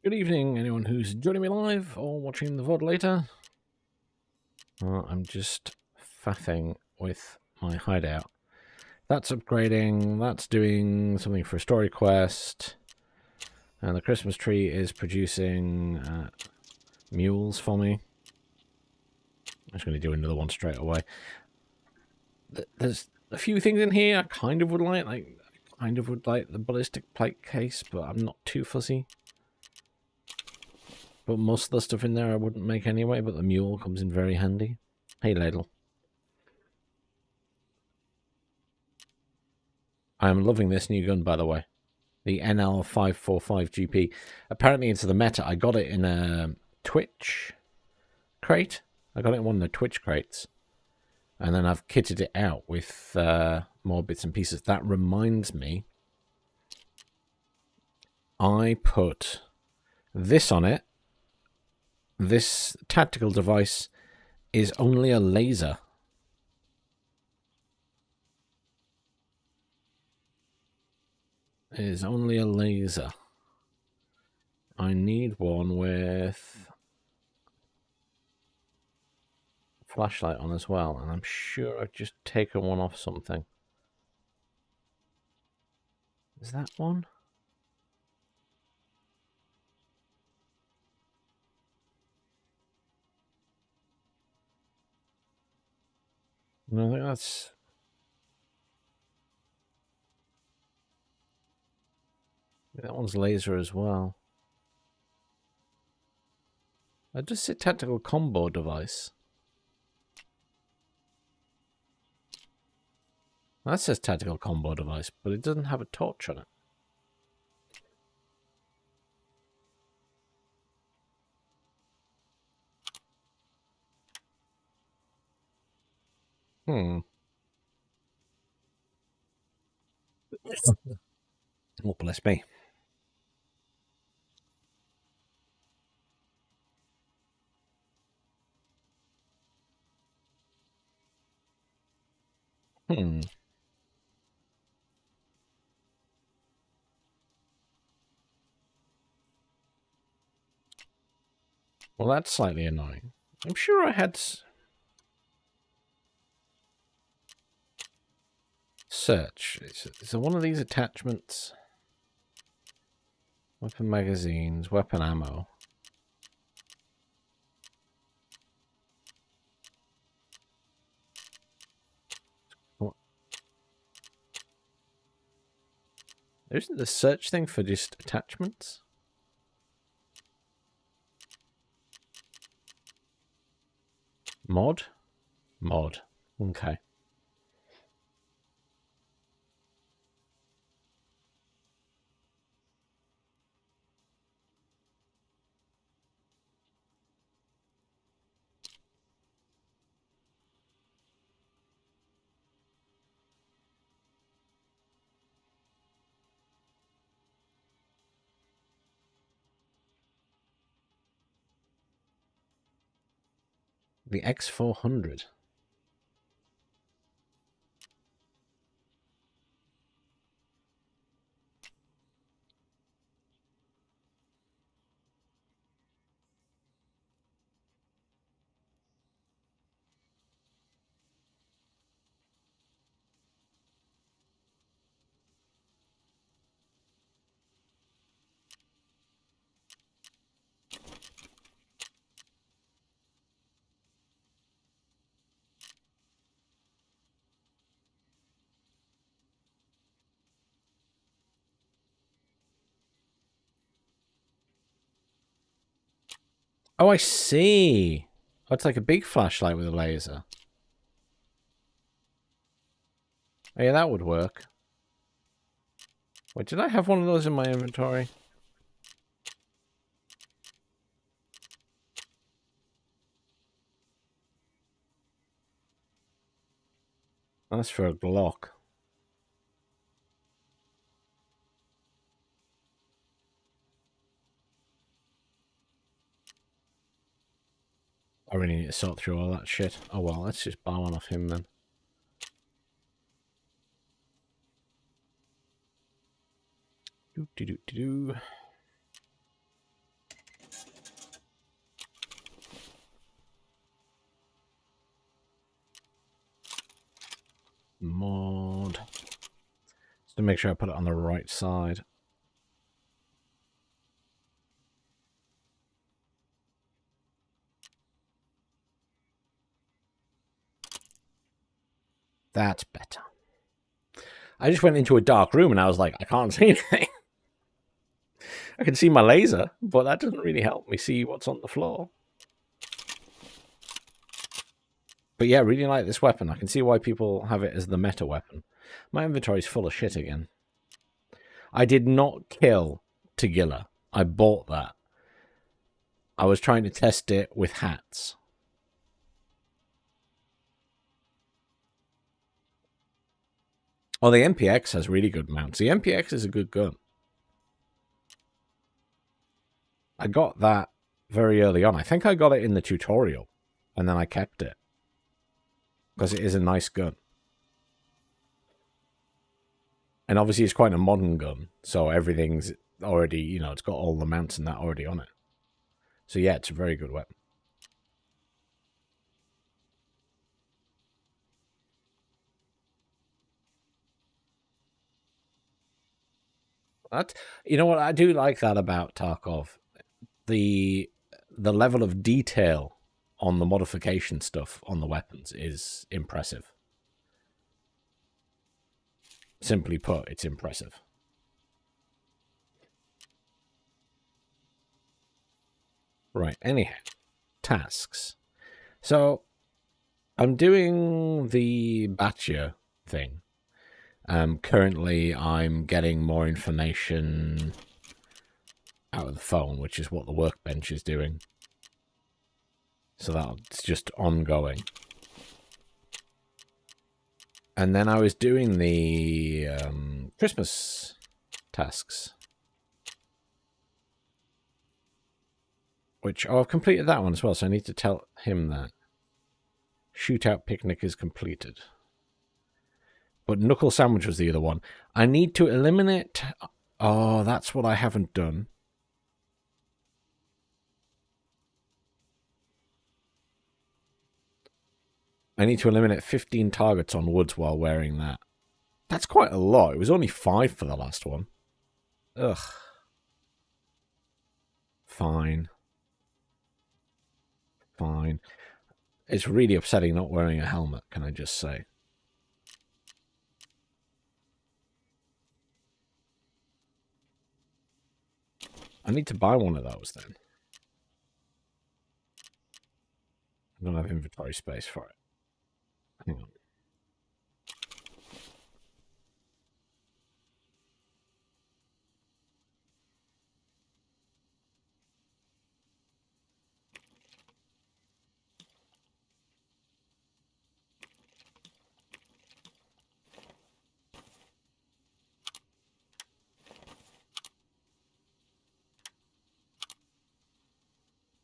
Good evening, anyone who's joining me live or watching the VOD later. I'm just faffing with my hideout. That's upgrading, that's doing something for a story quest, and the Christmas tree is producing mules for me. I'm just going to do another one straight away. There's a few things in here I kind of would like the ballistic plate case, but I'm not too fussy. But most of the stuff in there I wouldn't make anyway, but the mule comes in very handy. Hey, Ladle. I'm loving this new gun, by the way. The NL545GP. Apparently it's the meta. I got it in a Twitch crate. I got it in one of the Twitch crates. And then I've kitted it out with more bits and pieces. That reminds me. I put this on it. This tactical device is only a laser. It is only a laser. I need one with flashlight on as well, and I'm sure I've just taken one off something. Is that one? No, I think that's... that one's laser as well. That does say tactical combo device. That says tactical combo device, but it doesn't have a torch on it. Oh, bless me. Well, that's slightly annoying. I'm sure I had... search. Is there one of these attachments? Weapon magazines, weapon ammo. What? There isn't the search thing for just attachments? Mod? Mod. Okay. The X400. Oh, I see. Oh, it's like a big flashlight with a laser. Oh, yeah, that would work. Wait, did I have one of those in my inventory? That's for a Glock. I really need to sort through all that shit. Oh well, let's just buy one off him then. Do. Mod. Just to make sure I put it on the right side. That's better. I just went into a dark room and I was like, I can't see anything. I can see my laser, but that doesn't really help me see what's on the floor. But yeah, really like this weapon. I can see why people have it as the meta weapon. My inventory's full of shit again. I did not kill Tagilla. I bought that. I was trying to test it with hats. Oh, the MPX has really good mounts. The MPX is a good gun. I got that very early on. I think I got it in the tutorial, and then I kept it. Because it is a nice gun. And obviously it's quite a modern gun, so everything's already, you know, it's got all the mounts and that already on it. So yeah, it's a very good weapon. You know what, I do like that about Tarkov. The level of detail on the modification stuff on the weapons is impressive. Simply put, it's impressive. Right, anyhow, tasks. So, I'm doing the Batcher thing. Currently, I'm getting more information out of the phone, which is what the workbench is doing. So that's just ongoing. And then I was doing the Christmas tasks. Which, oh, I've completed that one as well, so I need to tell him that. Shootout picnic is completed. But knuckle sandwich was the other one. I need to eliminate... Oh, that's what I haven't done. I need to eliminate 15 targets on woods while wearing that. That's quite a lot. It was only 5 for the last one. Ugh. Fine. Fine. It's really upsetting not wearing a helmet, can I just say. I need to buy one of those then. I don't have inventory space for it. Hang on.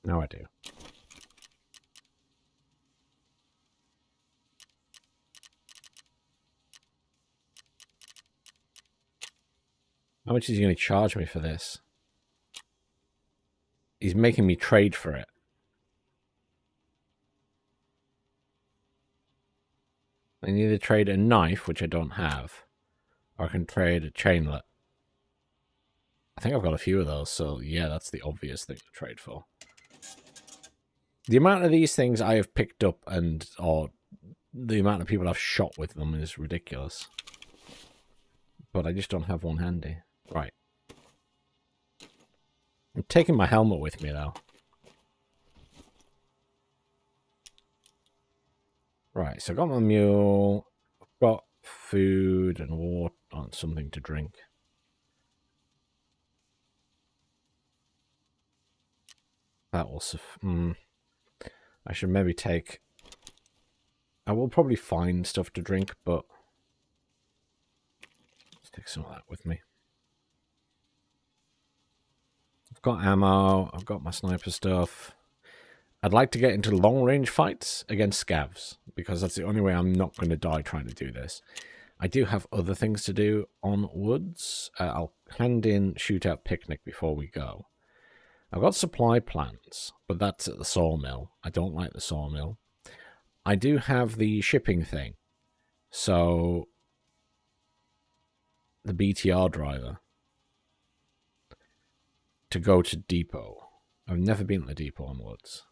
Now I do. How much is he going to charge me for this? He's making me trade for it. I can either trade a knife, which I don't have, or I can trade a chainlet. I think I've got a few of those, so yeah, that's the obvious thing to trade for. The amount of these things I have picked up or the amount of people I've shot with them is ridiculous. But I just don't have one handy. Right. I'm taking my helmet with me, though. Right, so I've got my mule. I've got food and water, something to drink. That will... I should maybe take... I will probably find stuff to drink, but... Let's take some of that with me. I've got ammo. I've got my sniper stuff. I'd like to get into long-range fights against scavs, because that's the only way I'm not going to die trying to do this. I do have other things to do on woods. I'll hand in Shootout Picnic before we go. I've got supply plans, but that's at the sawmill. I don't like the sawmill. I do have the shipping thing, So the BTR driver to go to depot. I've never been to the depot on Woods.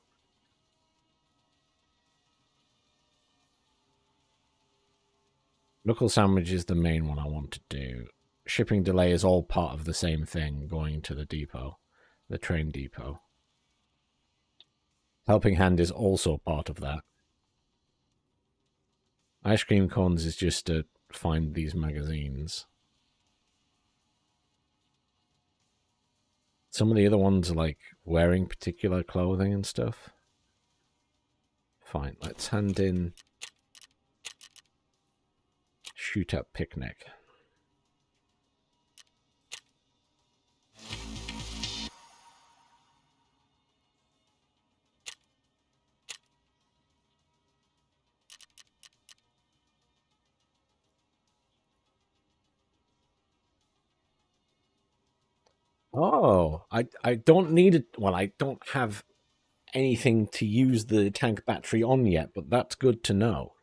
Knuckle sandwich is the main one I want to do. Shipping delay is all part of the same thing, going to the depot, the train depot. Helping hand is also part of that. Ice cream cones is just to find these magazines. Some of the other ones are like wearing particular clothing and stuff. Fine, let's hand in shoot up picnic. Oh, I don't need it. Well, I don't have anything to use the tank battery on yet, but that's good to know.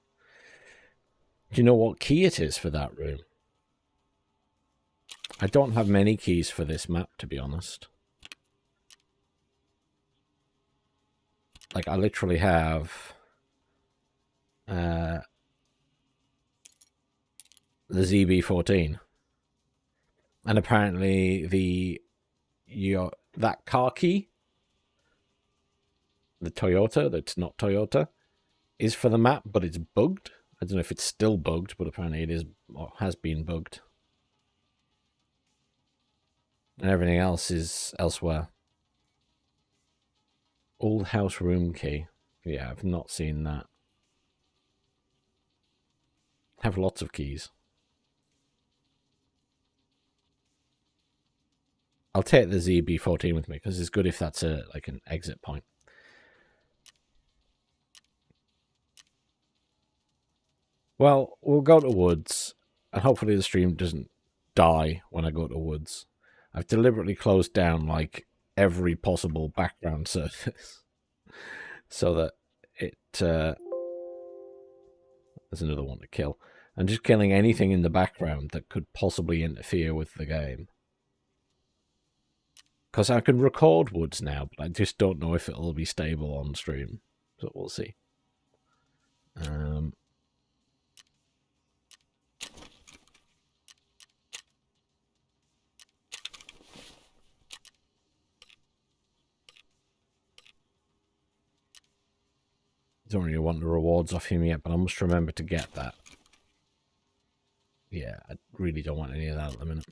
Do you know what key it is for that room? I don't have many keys for this map, to be honest. Like, I literally have the ZB14. And apparently that car key, the Toyota, that's not Toyota, is for the map, but it's bugged. I don't know if it's still bugged, but apparently it is, or has been bugged. And everything else is elsewhere. Old house room key. Yeah, I've not seen that. I have lots of keys. I'll take the ZB14 with me because it's good if that's like an exit point. Well, we'll go to Woods, and hopefully the stream doesn't die when I go to Woods. I've deliberately closed down like every possible background surface so that it there's another one to kill. I'm just killing anything in the background that could possibly interfere with the game. Because I can record Woods now, but I just don't know if it'll be stable on stream. So we'll see. Don't really want the rewards off him yet, but I must remember to get that. Yeah, I really don't want any of that at the minute.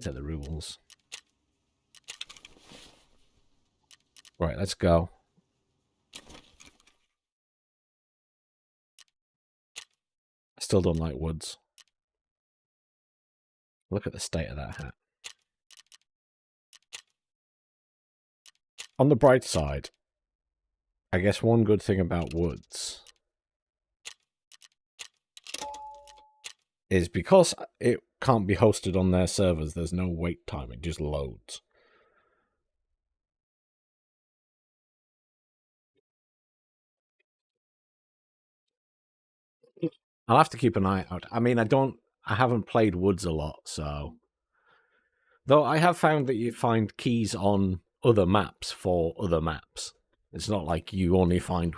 Take the rubles. Right, let's go. I still don't like Woods. Look at the state of that hat. On the bright side, I guess one good thing about Woods is because it can't be hosted on their servers, there's no wait time, it just loads. I'll have to keep an eye out. I mean, I haven't played Woods a lot, so... Though I have found that you find keys on other maps for other maps. It's not like you only find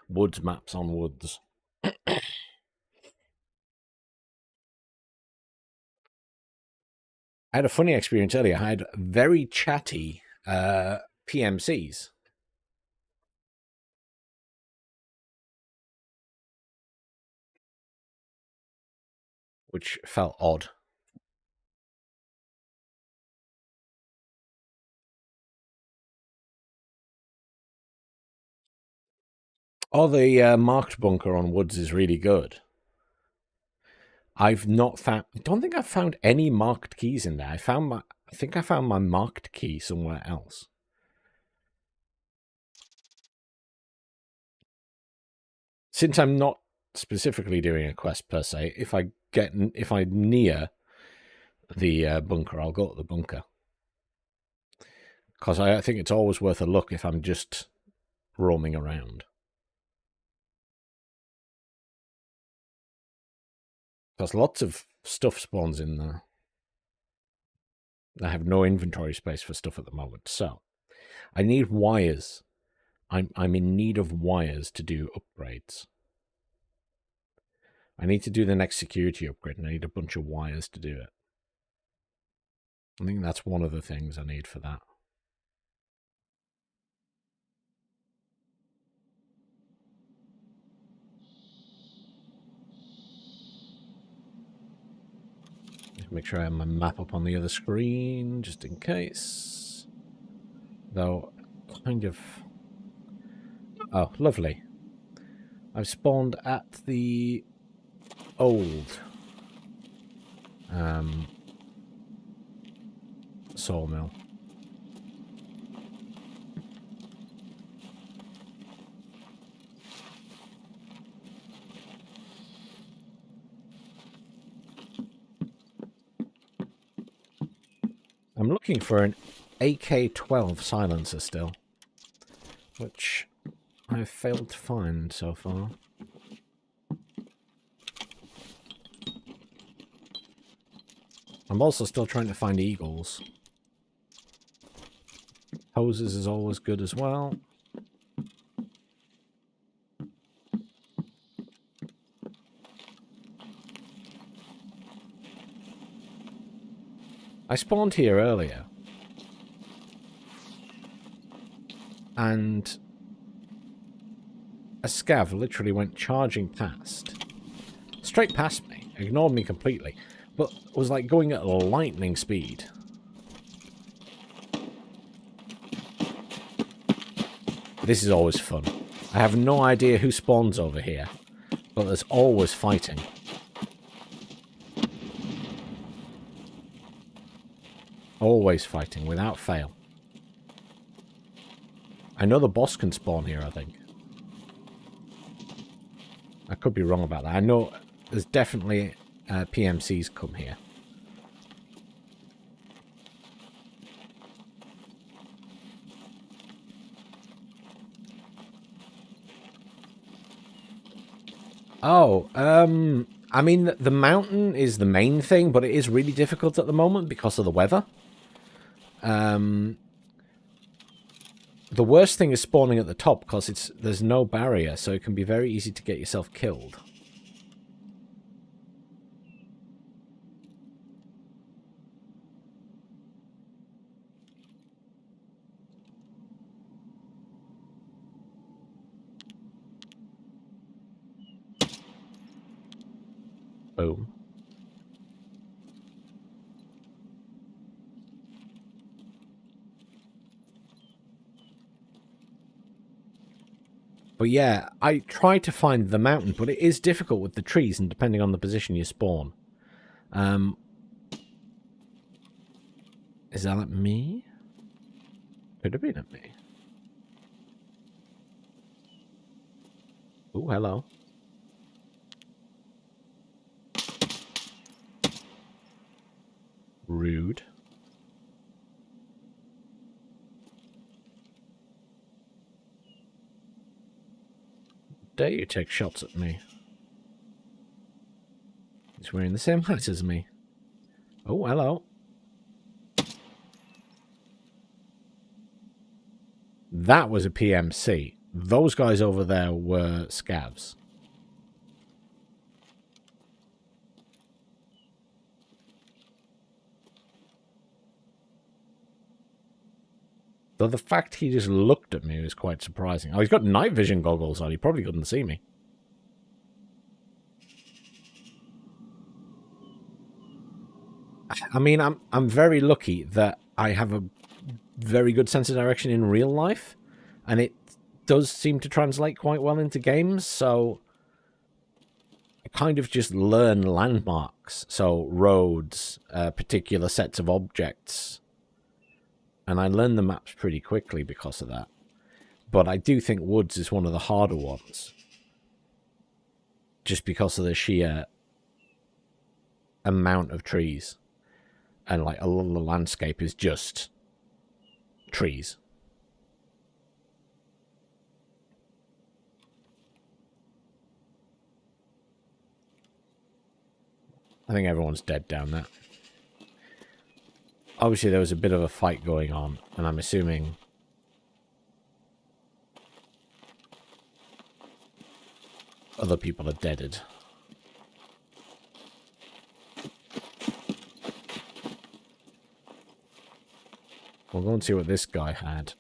Woods maps on Woods. I had a funny experience earlier. I had very chatty PMCs. Which felt odd. Oh, the marked bunker on Woods is really good. I've not found... I don't think I've found any marked keys in there. I think I found my marked key somewhere else. Since I'm not specifically doing a quest per se, if I near the bunker, I'll go to the bunker. Because I think it's always worth a look if I'm just roaming around. Because lots of stuff spawns in there. I have no inventory space for stuff at the moment, so I need wires. I'm in need of wires to do upgrades. I need to do the next security upgrade, and I need a bunch of wires to do it. I think that's one of the things I need for that. Make sure I have my map up on the other screen, just in case. Though, kind of... Oh, lovely. I've spawned at the old sawmill. I'm looking for an AK-12 silencer still, which I've failed to find so far. I'm also still trying to find eagles. Hoses is always good as well. I spawned here earlier, and a scav literally went charging past, straight past me, ignored me completely, but was like going at lightning speed. This is always fun. I have no idea who spawns over here, but there's always fighting. Always fighting, without fail. I know the boss can spawn here, I think. I could be wrong about that. I know there's definitely PMCs come here. Oh, I mean, the mountain is the main thing, but it is really difficult at the moment because of the weather. The worst thing is spawning at the top because there's no barrier, so it can be very easy to get yourself killed. Boom. But yeah, I try to find the mountain, but it is difficult with the trees and depending on the position you spawn. Is that at me? Could have been at me. Oh, hello. Rude. Dare you take shots at me? He's wearing the same hat as me. Oh, hello. That was a PMC. Those guys over there were scavs. Though the fact he just looked at me was quite surprising. Oh, he's got night vision goggles on. He probably couldn't see me. I mean, I'm very lucky that I have a very good sense of direction in real life, and it does seem to translate quite well into games, so I kind of just learn landmarks, so roads, particular sets of objects, and I learn the maps pretty quickly because of that. But I do think woods is one of the harder ones, just because of the sheer amount of trees, and like a lot of the landscape is just trees. I think everyone's dead down there. Obviously, there was a bit of a fight going on, and I'm assuming... other people are deaded. We'll go and see what this guy had.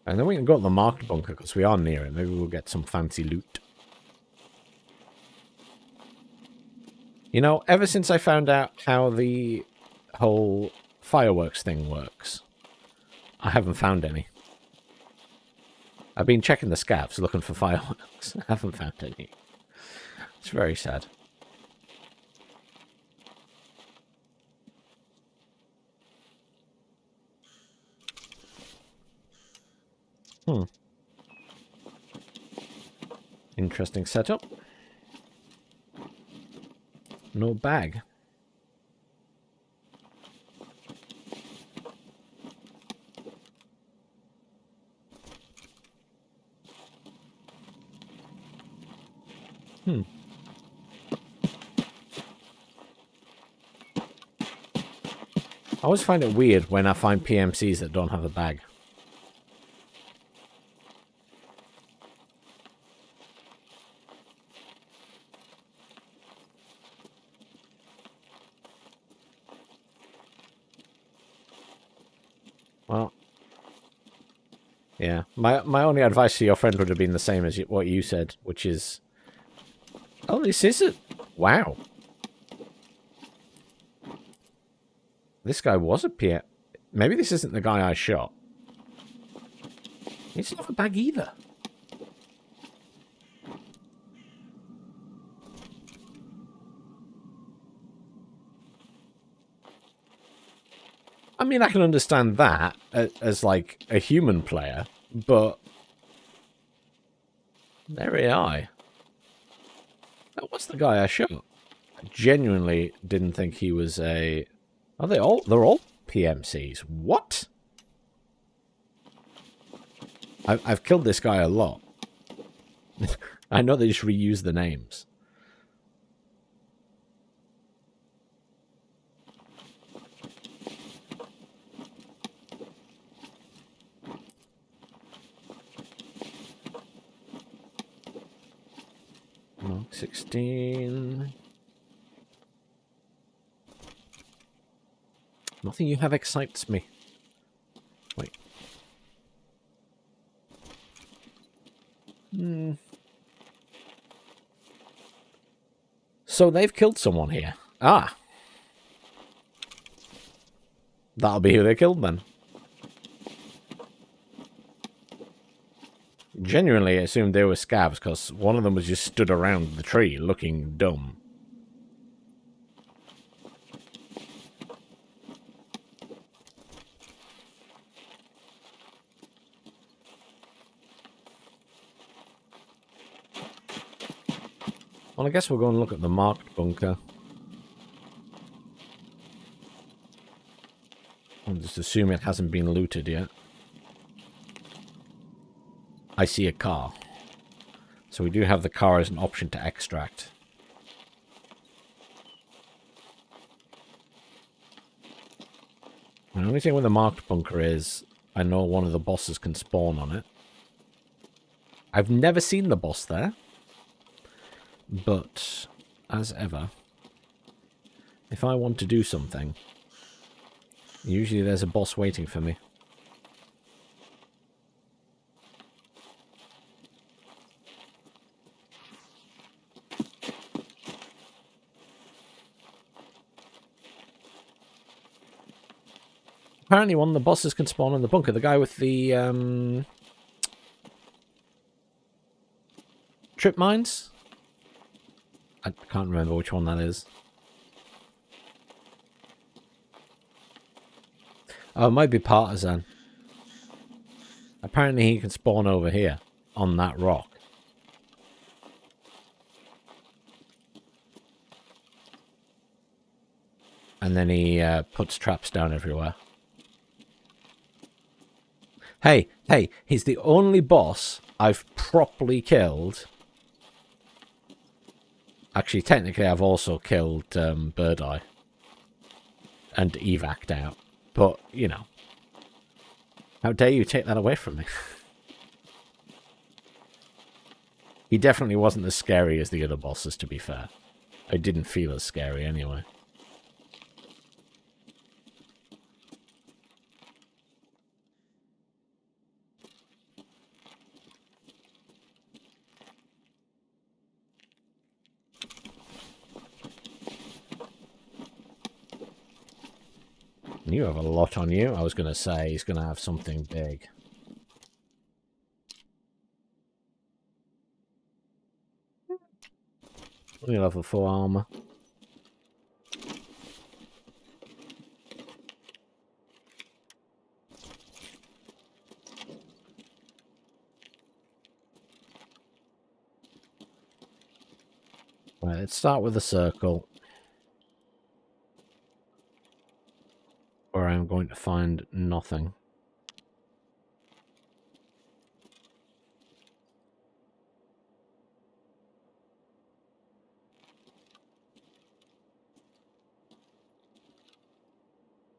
And then we can go to the marked bunker, because we are near it. Maybe we'll get some fancy loot. You know, ever since I found out how the whole fireworks thing works, I haven't found any. I've been checking the scavs, looking for fireworks. I haven't found any. It's very sad. Interesting setup. No bag. I always find it weird when I find PMCs that don't have a bag. Well, yeah. My only advice to your friend would have been the same as what you said, which is... Oh, this is it. Wow. This guy was a PM. Maybe this isn't the guy I shot. He doesn't have a bag either. I mean, I can understand that as like a human player, but there AI. That was the guy I shot. I genuinely didn't think he was a... Are they all? They're all PMCs. What? I've killed this guy a lot. I know they just reuse the names. Mark 16. Nothing you have excites me. Wait. So they've killed someone here. Ah. That'll be who they killed then. Genuinely assumed they were scavs because one of them was just stood around the tree looking dumb. Well, I guess we'll go and look at the marked bunker. I'll just assume it hasn't been looted yet. I see a car. So we do have the car as an option to extract. The only thing with the marked bunker is I know one of the bosses can spawn on it. I've never seen the boss there. But, as ever, if I want to do something, usually there's a boss waiting for me. Apparently one of the bosses can spawn in the bunker. The guy with the trip mines? I can't remember which one that is. Oh, it might be Partisan. Apparently he can spawn over here, on that rock. And then he puts traps down everywhere. Hey, he's the only boss I've properly killed... Actually, technically, I've also killed Bird Eye. And evac'd out. But, you know. How dare you take that away from me? He definitely wasn't as scary as the other bosses, to be fair. I didn't feel as scary anyway. You have a lot on you. I was going to say he's going to have something big. You'll have a full armor. Right, let's start with a circle. Where I'm going to find nothing.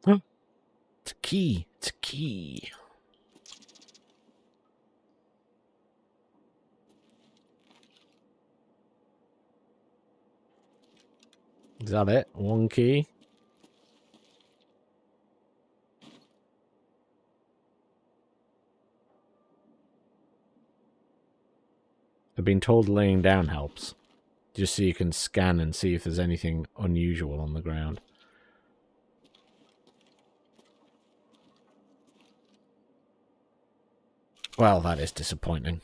It's a key. It's a key. Is that it? One key? I've been told laying down helps. Just so you can scan and see if there's anything unusual on the ground. Well, that is disappointing.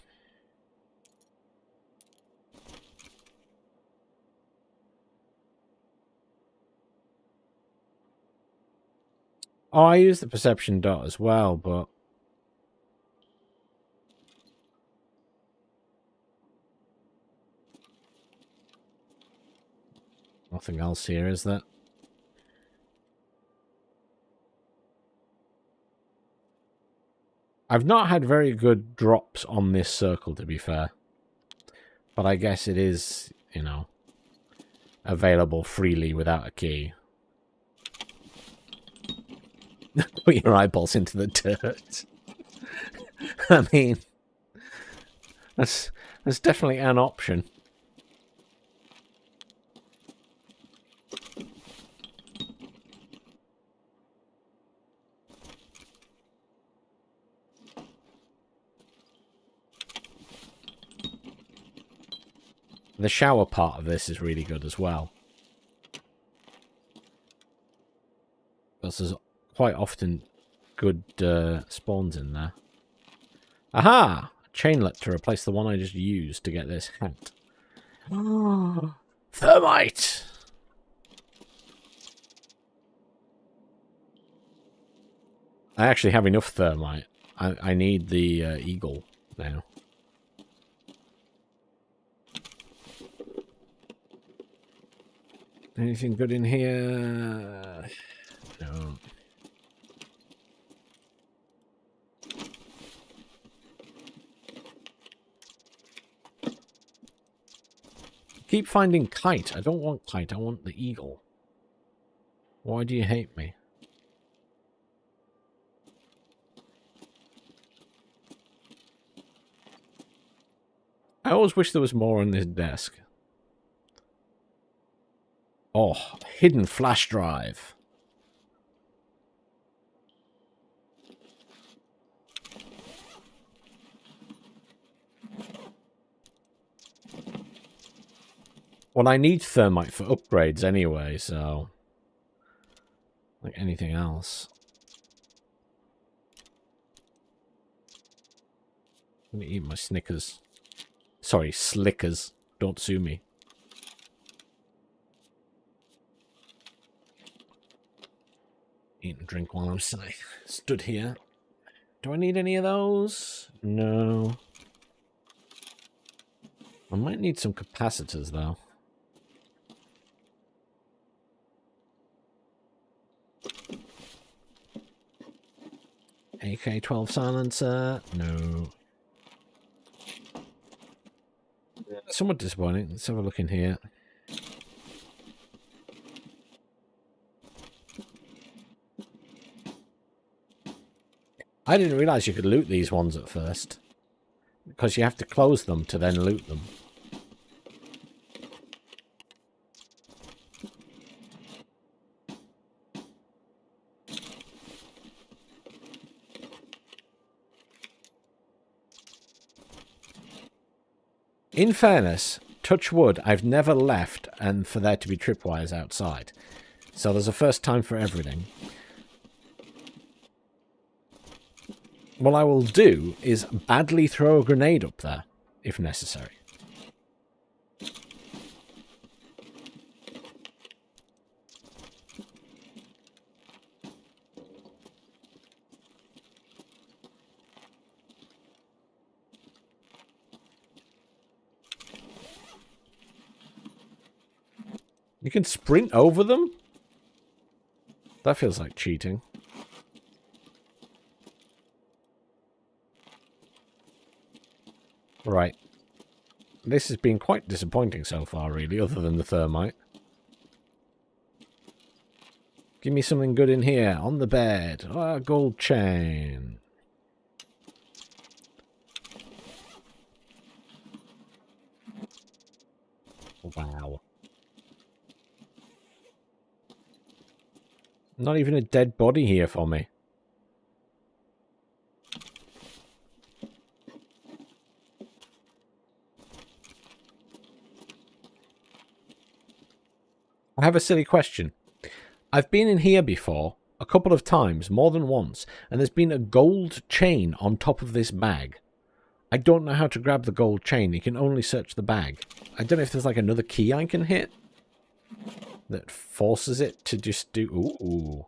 Oh, I use the perception dot as well, but... nothing else here, is there? I've not had very good drops on this circle, to be fair. But I guess it is, you know, available freely without a key. Put your eyeballs into the dirt. I mean, that's definitely an option. The shower part of this is really good as well. Because there's quite often good spawns in there. Aha! A chainlet to replace the one I just used to get this hat. Thermite! I actually have enough thermite. I need the eagle now. Anything good in here? No. Keep finding kite. I don't want kite. I want the eagle. Why do you hate me? I always wish there was more on this desk. Oh, hidden flash drive. Well, I need thermite for upgrades anyway, so... like anything else. I'm gonna eat my Snickers. Sorry, Slickers. Don't sue me. Eat and drink while I'm stood here. Do I need any of those? No. I might need some capacitors, though. AK-12 silencer? No. Somewhat disappointing. Let's have a look in here. I didn't realize you could loot these ones at first, because you have to close them to then loot them. In fairness, touch wood, I've never left and for there to be tripwires outside. So there's a first time for everything. What I will do is badly throw a grenade up there, if necessary. You can sprint over them? That feels like cheating. Right. This has been quite disappointing so far, really, other than the thermite. Give me something good in here, on the bed. Ah, gold chain. Wow. Not even a dead body here for me. I have a silly question. I've been in here before, a couple of times, more than once, and there's been a gold chain on top of this bag. I don't know how to grab the gold chain. You can only search the bag. I don't know if there's like another key I can hit that forces it to just do... Ooh.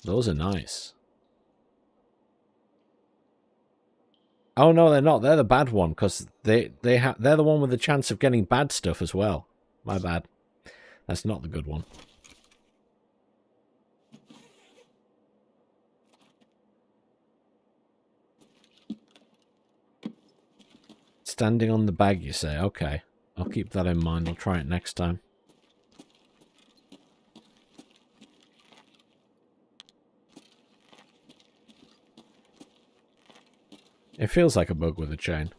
Those are nice. Oh, no, they're not. They're the bad one, because they're the one with the chance of getting bad stuff as well. My bad. That's not the good one. Standing on the bag, you say? Okay. I'll keep that in mind. I'll try it next time. It feels like a bug with a chain.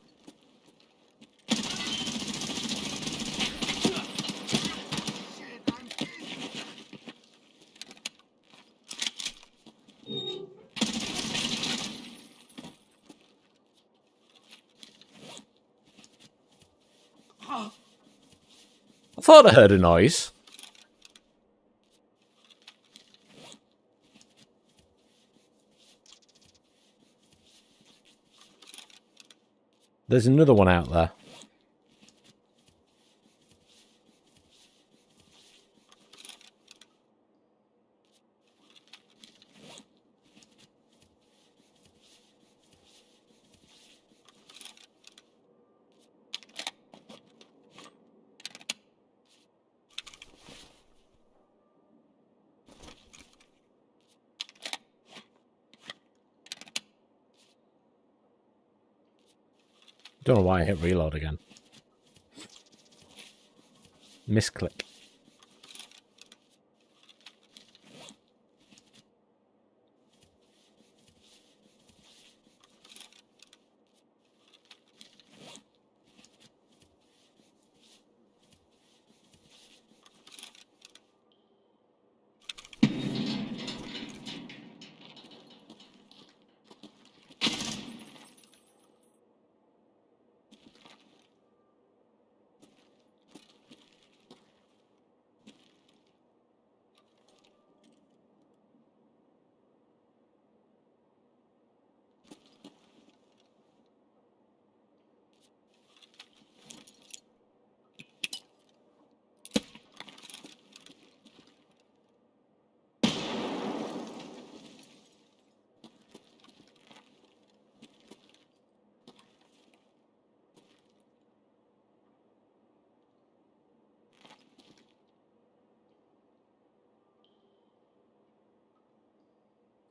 I thought I heard a noise. There's another one out there. Don't know why I hit reload again. Misclick.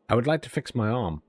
I would like to fix my arm.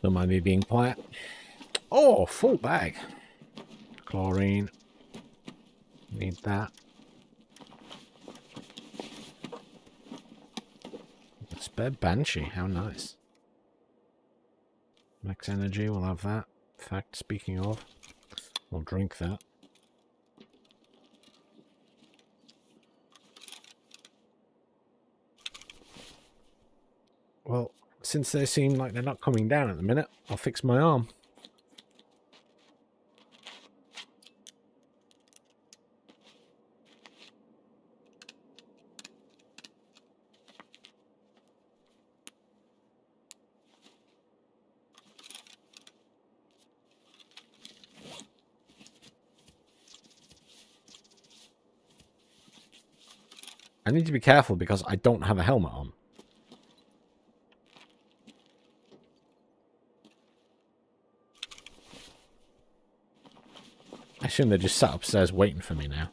Don't mind me being quiet. Oh, full bag. Chlorine. Need that. Spare Banshee, how nice. Max energy, we'll have that. In fact, speaking of, we'll drink that. Well, since they seem like they're not coming down at the minute, I'll fix my arm. I need to be careful because I don't have a helmet on. I assume they're just sat upstairs waiting for me now.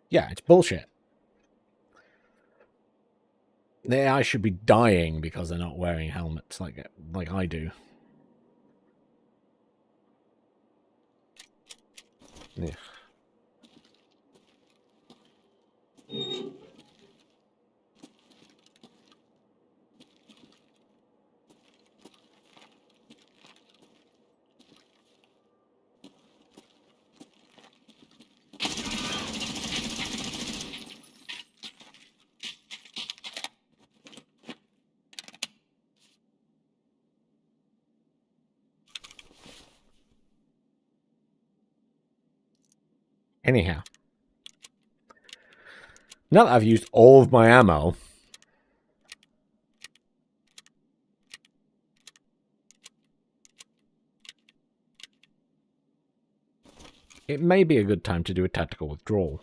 Yeah, it's bullshit. The AI should be dying because they're not wearing helmets like I do. Yeah. Anyhow. Now that I've used all of my ammo, it may be a good time to do a tactical withdrawal.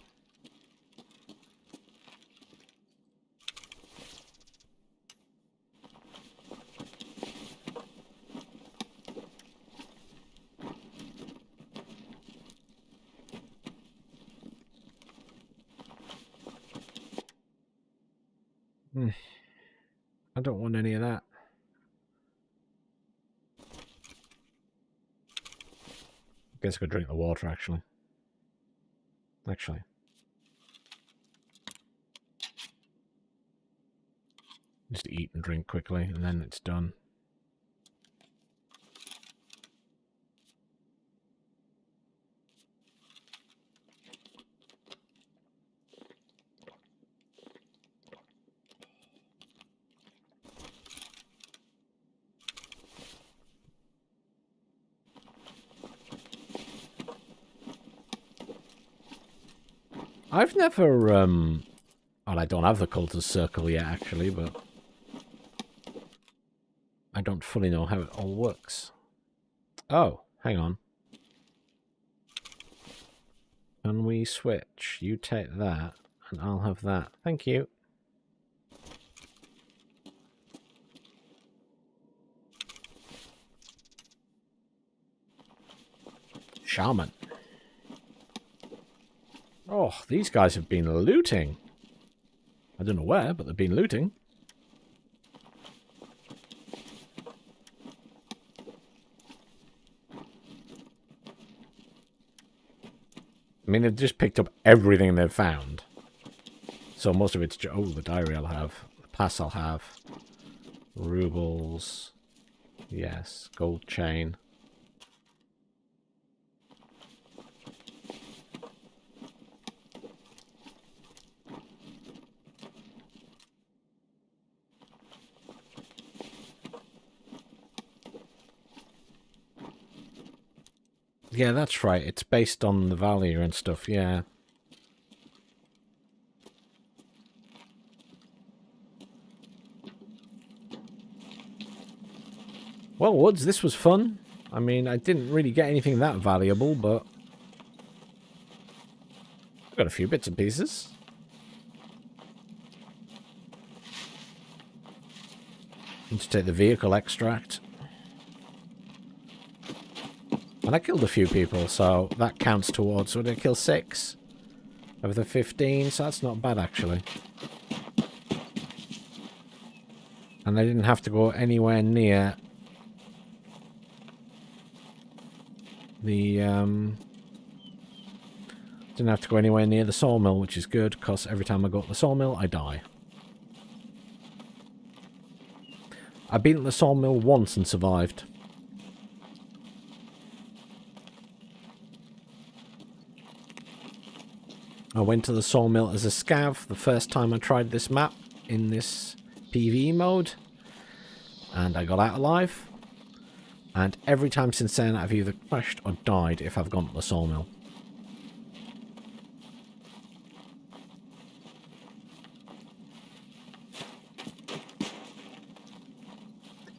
I don't want any of that. I guess I could drink the water, actually. Just eat and drink quickly, and then it's done. I've never, well, I don't have the Cultist Circle yet, actually, but I don't fully know how it all works. Oh, hang on. Can we switch? You take that, and I'll have that. Thank you. Shaman. Oh, these guys have been looting. I don't know where, but they've been looting. I mean, they've just picked up everything they've found. So most of it's... Oh, the diary I'll have. The pass I'll have. Rubles. Yes. Gold chain. Yeah, that's right. It's based on the value and stuff, yeah. Well, Woods, this was fun. I mean, I didn't really get anything that valuable, but I got a few bits and pieces. Need to take the vehicle extract. And I killed a few people, so that counts towards... So did I kill 6 of the 15? So that's not bad, actually. And I didn't have to go anywhere near the... Didn't have to go anywhere near the sawmill, which is good, because every time I go to the sawmill, I die. I've been at the sawmill once and survived. I went to the sawmill as a scav the first time I tried this map in this PvE mode, and I got out alive. And every time since then, I've either crashed or died if I've gone to the sawmill.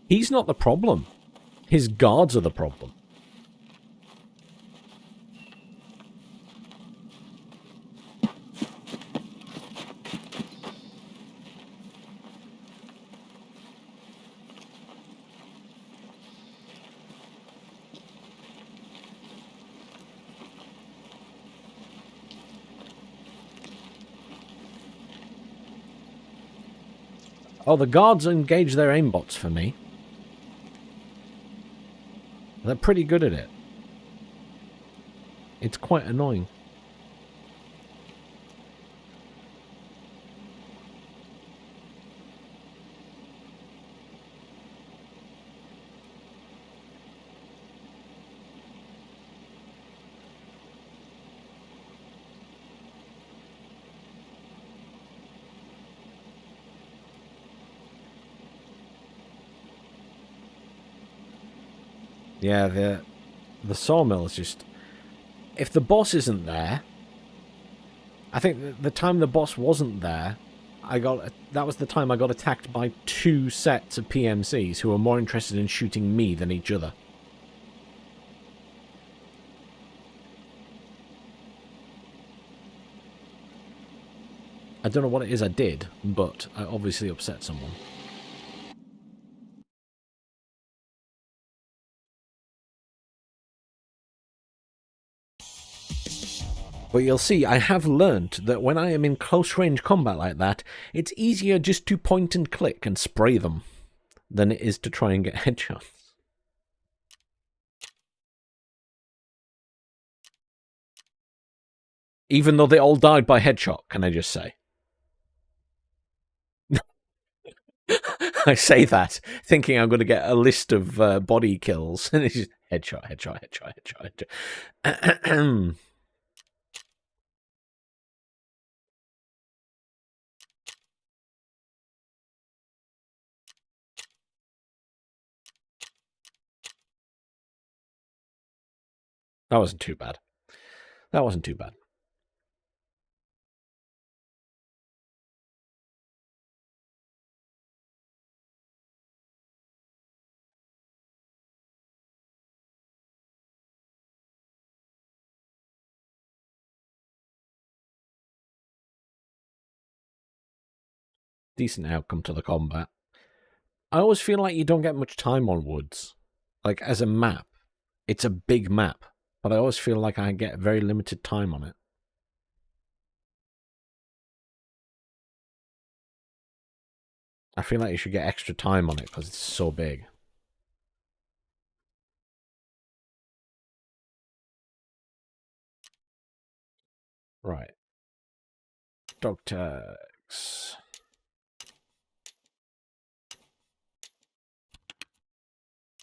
He's not the problem. His guards are the problem. Oh, the guards engage their aimbots for me. They're pretty good at it. It's quite annoying. Yeah, the sawmill is just... If the boss isn't there... I think the time the boss wasn't there, that was the time I got attacked by 2 sets of PMCs who were more interested in shooting me than each other. I don't know what it is I did, but I obviously upset someone. But you'll see, I have learnt that when I am in close range combat like that, it's easier just to point and click and spray them than it is to try and get headshots. Even though they all died by headshot, can I just say? I say that, thinking I'm going to get a list of body kills, and it's just headshot, headshot, headshot, headshot, headshot. That wasn't too bad. That wasn't too bad. Decent outcome to the combat. I always feel like you don't get much time on Woods. Like, as a map, it's a big map, but I always feel like I get very limited time on it. I feel like you should get extra time on it because it's so big. Right. Dog tags.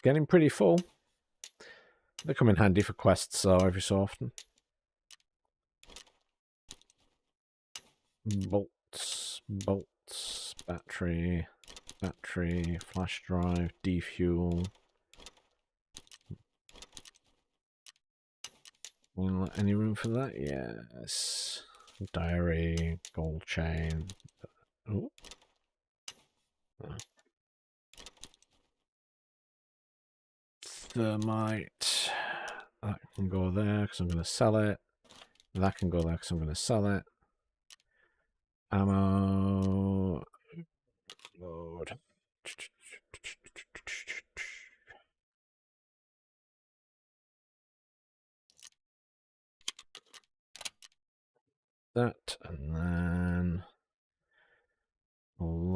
Getting pretty full. They come in handy for quests, though, every so often. Bolts, bolts, battery, flash drive, defuel. Any room for that? Yes. Diary, gold chain. Oh. Thermite. That can go there because I'm going to sell it. That can go there because I'm going to sell it. Ammo. Load.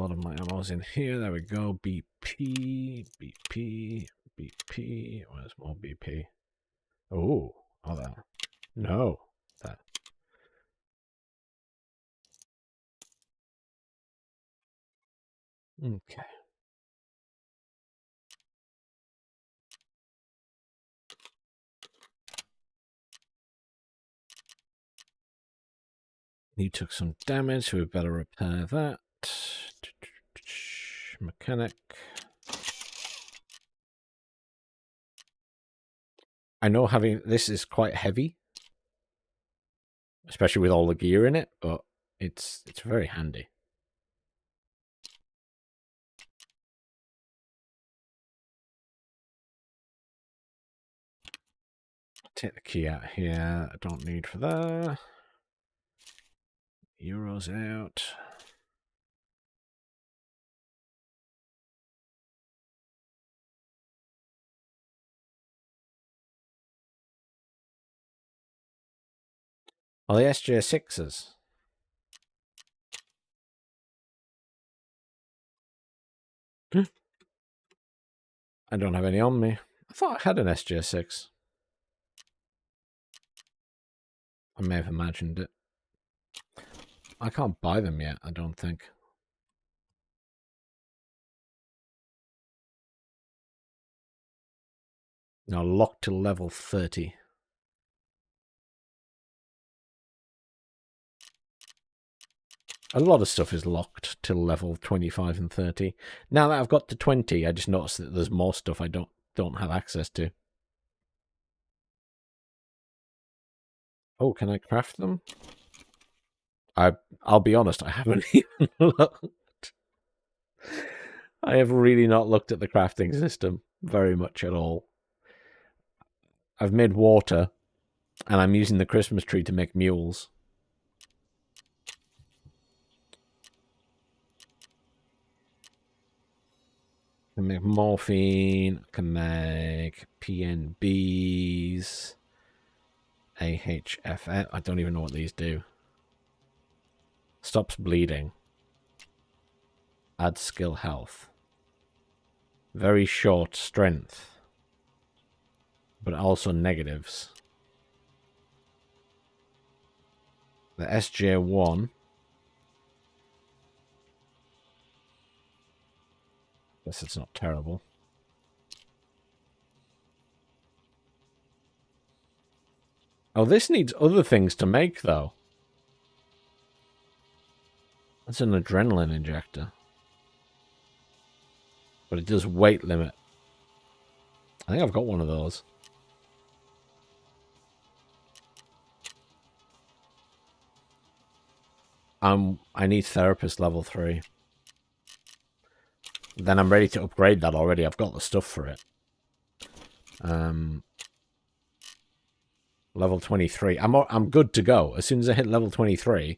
lot of my ammo's in here. There we go. BP, BP, BP. Where's more BP? Oh, there. No, there. Okay. He took some damage, so we better repair that. Mechanic. I know having this is quite heavy, especially with all the gear in it, but it's very handy. Take the key out here. I don't need for that. Euros out. Oh, the SJ6s. I don't have any on me. I thought I had an SJ6. I may have imagined it. I can't buy them yet, I don't think. No, locked to level 30. A lot of stuff is locked till level 25 and 30. Now that I've got to 20, I just noticed that there's more stuff I don't have access to. Oh, can I craft them? I'll be honest, I haven't even looked. I have really not looked at the crafting system very much at all. I've made water, and I'm using the Christmas tree to make mules. I can make morphine, I can make PNBs, AHFF. I don't even know what these do. Stops bleeding. Adds skill health. Very short strength. But also negatives. The SJ1. Guess it's not terrible. Oh, this needs other things to make, though. That's an adrenaline injector. But it does weight limit. I think I've got one of those. I need therapist level 3. Then I'm ready to upgrade that already. I've got the stuff for it. Level 23. I'm good to go. As soon as I hit level 23,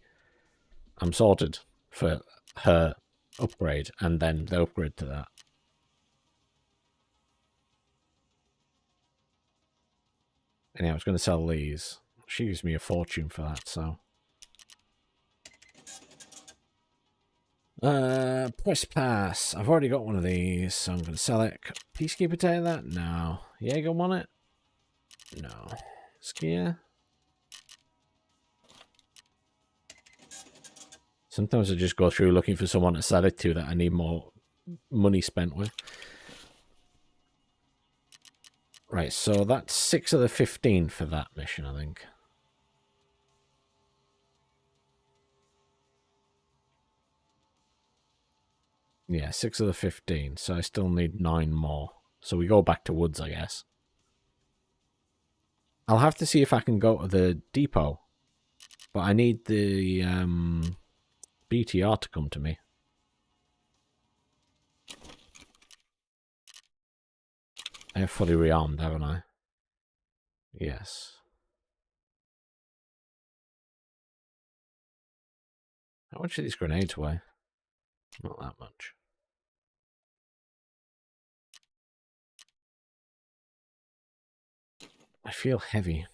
I'm sorted for her upgrade and then the upgrade to that. Anyway, I was going to sell these. She gives me a fortune for that, so. Press pass. I've already got one of these, so I'm going to sell it. Peacekeeper take that? No. Jaeger want it? No. Skier? Sometimes I just go through looking for someone to sell it to that I need more money spent with. Right, so that's 6 of the 15 for that mission, I think. Yeah, 6 of the 15, so I still need 9 more. So we go back to woods, I guess. I'll have to see if I can go to the depot. But I need the BTR to come to me. I have fully rearmed, haven't I? Yes. How much do these grenades weigh? Not that much. I feel heavy.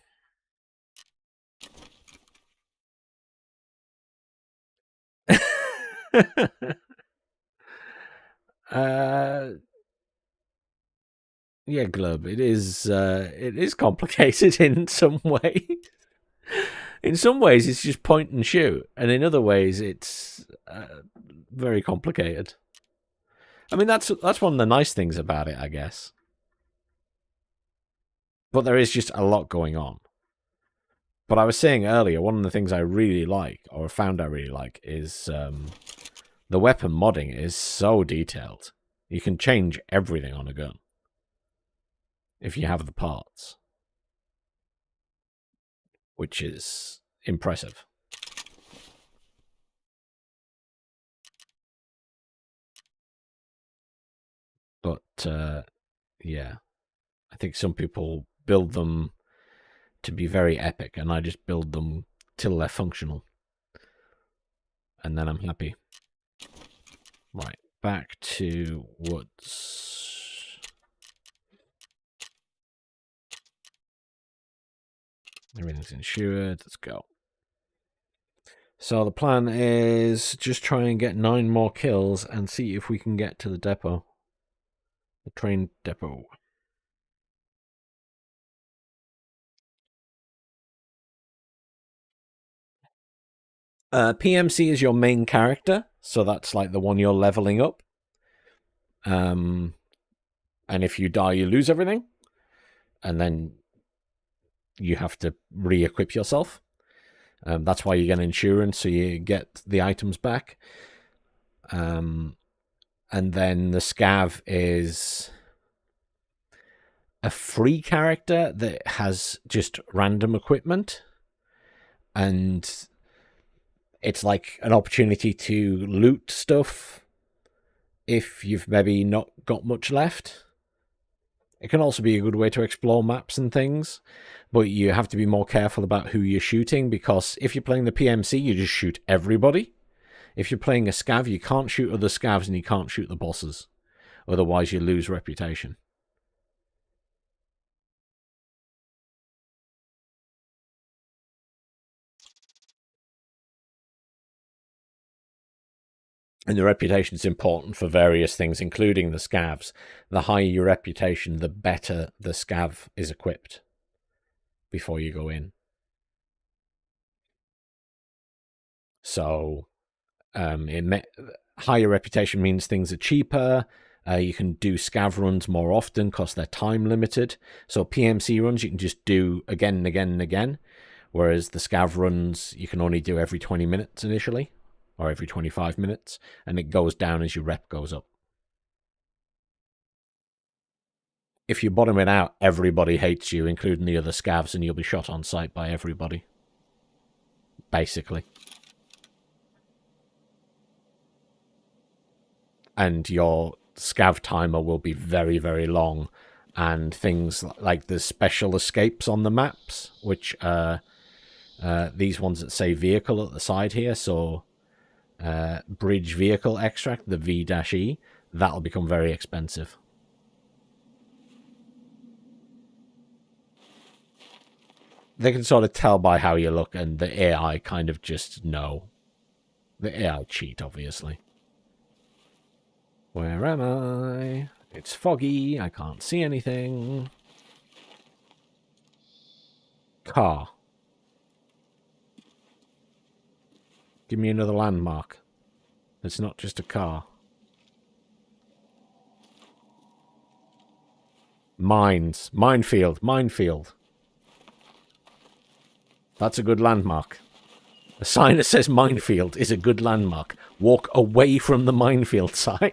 Yeah, Glub, it is complicated in some ways. In some ways, it's just point and shoot, and in other ways, it's very complicated. I mean, that's one of the nice things about it, I guess. But there is just a lot going on. But I was saying earlier, one of the things I really like, or found I really like, is the weapon modding is so detailed. You can change everything on a gun if you have the parts, which is impressive. But yeah, I think some people build them to be very epic, and I just build them till they're functional, and then I'm happy. Right, back to woods. Everything's insured. Let's go. So the plan is just try and get 9 more kills and see if we can get to the depot. The train depot. PMC is your main character, so that's like the one you're leveling up. And if you die, you lose everything. And then you have to re-equip yourself. That's why you get insurance, so you get the items back. And then the scav is a free character that has just random equipment, and it's like an opportunity to loot stuff if you've maybe not got much left. It can also be a good way to explore maps and things, but you have to be more careful about who you're shooting, because if you're playing the PMC, you just shoot everybody. If you're playing a scav, you can't shoot other scavs and you can't shoot the bosses. Otherwise, you lose reputation. And the reputation is important for various things, including the scavs. The higher your reputation, the better the scav is equipped before you go in. So, higher reputation means things are cheaper. You can do scav runs more often because they're time limited. So PMC runs you can just do again and again and again, whereas the scav runs you can only do every 20 minutes initially, or every 25 minutes, and it goes down as your rep goes up. If you bottom it out, everybody hates you, including the other scavs, and you'll be shot on sight by everybody. Basically. And your scav timer will be very, very long. And things like the special escapes on the maps, which are these ones that say vehicle at the side here, so bridge vehicle extract, the V-E, that'll become very expensive. They can sort of tell by how you look, and the AI kind of just know. The AI cheat, obviously. Where am I? It's foggy. I can't see anything. Car. Give me another landmark. It's not just a car. Mines. Minefield. Minefield. That's a good landmark. A sign that says minefield is a good landmark. Walk away from the minefield sign.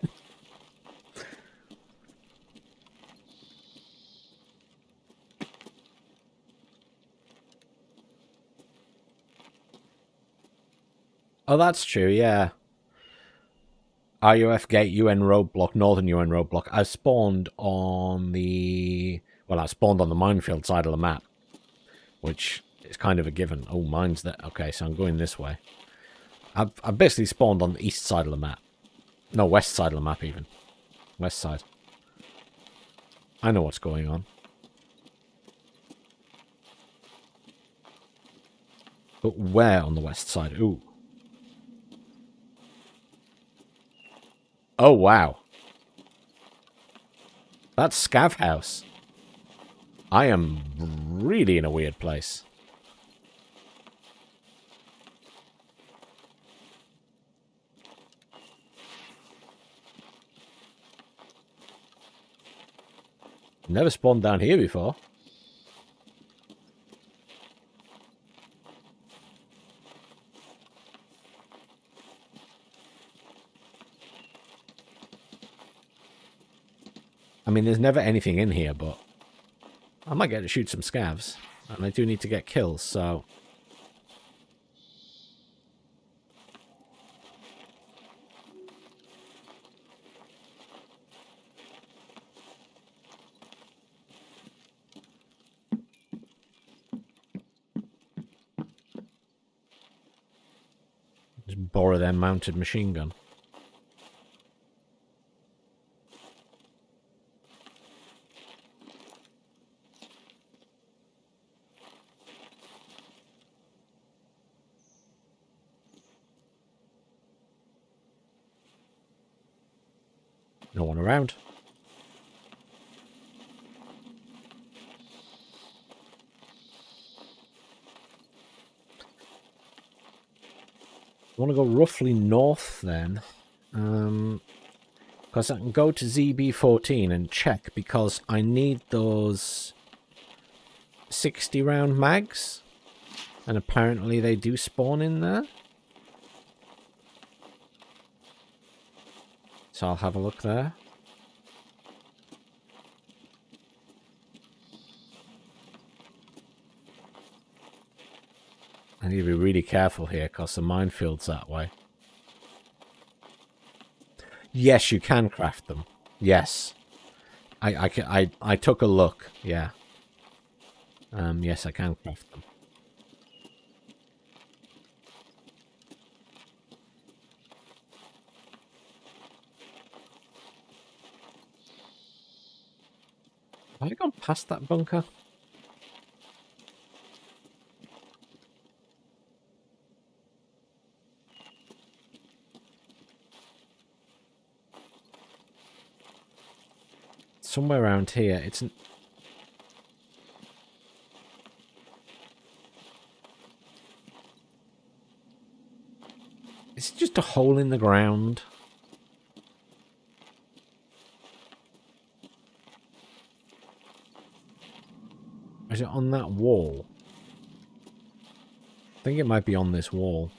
Oh, that's true, yeah. RUF Gate, UN roadblock, Northern UN roadblock. I spawned on the... Well, I spawned on the minefield side of the map, which is kind of a given. Oh, mine's there. Okay, so I'm going this way. I've basically spawned on the east side of the map. No, west side of the map, even. West side. I know what's going on. But where on the west side? Ooh. Oh, wow. That's Scav House. I am really in a weird place. Never spawned down here before. I mean, there's never anything in here, but I might get to shoot some scavs. And I do need to get kills, so... just borrow their mounted machine gun. No one around. I want to go roughly north then. Because I can go to ZB14 and check, because I need those 60 round mags. And apparently they do spawn in there. So I'll have a look there. I need to be really careful here because the minefield's that way. Yes, you can craft them. Yes. I took a look. Yeah. Yes, I can craft them. Have I gone past that bunker? Somewhere around here. It's just a hole in the ground. Is it on that wall? I think it might be on this wall.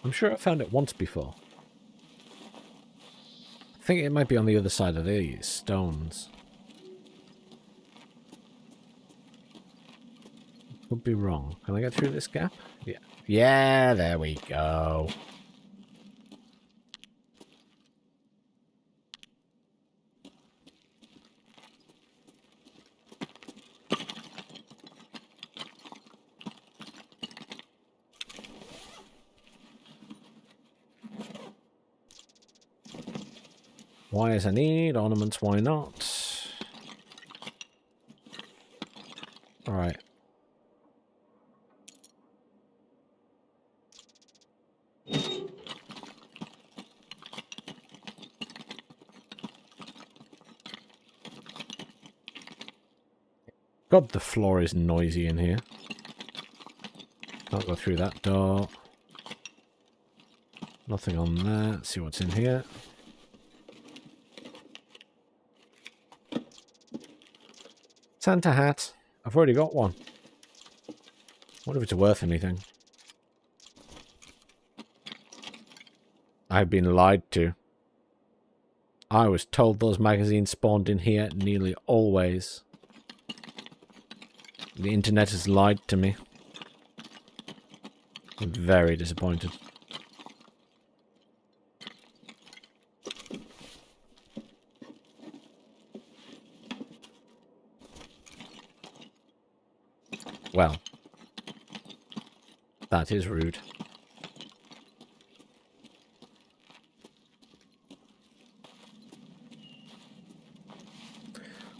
I'm sure I found it once before. I think it might be on the other side of these stones. Could be wrong. Can I get through this gap? Yeah. Yeah, there we go. Wires I need, ornaments why not? Alright. God, the floor is noisy in here. Can't go through that door. Nothing on there. Let's see what's in here. Santa hat. I've already got one. Wonder if it's worth anything. I've been lied to. I was told those magazines spawned in here nearly always. The internet has lied to me. I'm very disappointed. Well, that is rude.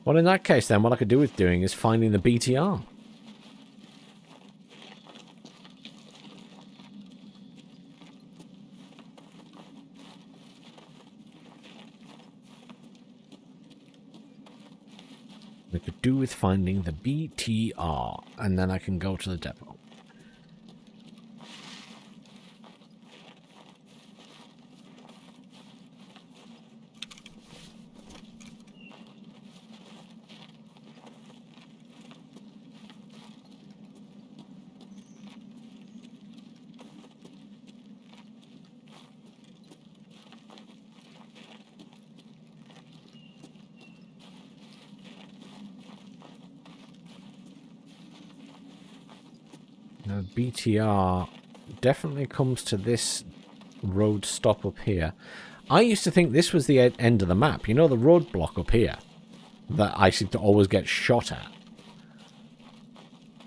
Well, in that case, then, what I could do with doing is finding the BTR. We could do with finding the BTR, and then I can go to the depot. Now, BTR definitely comes to this road stop up here. I used to think this was the end of the map. You know, the roadblock up here that I seem to always get shot at.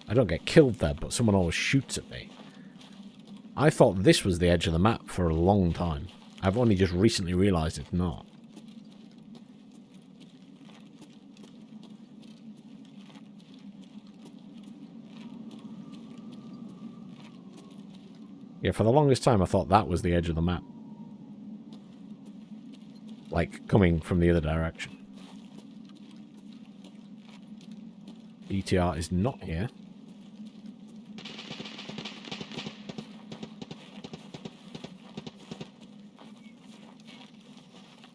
I don't get killed there, but someone always shoots at me. I thought this was the edge of the map for a long time. I've only just recently realised it's not. Yeah, for the longest time I thought that was the edge of the map. Like, coming from the other direction. BTR is not here.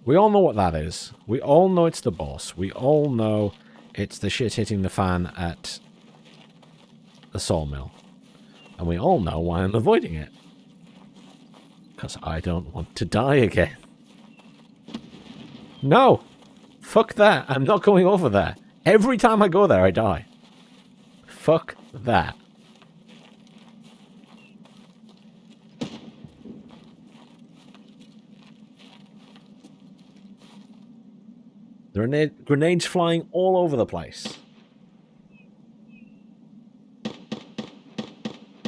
We all know what that is. We all know it's the boss. We all know it's the shit hitting the fan at the sawmill. And we all know why I'm avoiding it. Because I don't want to die again. No! Fuck that. I'm not going over there. Every time I go there, I die. Fuck that. There are grenades flying all over the place.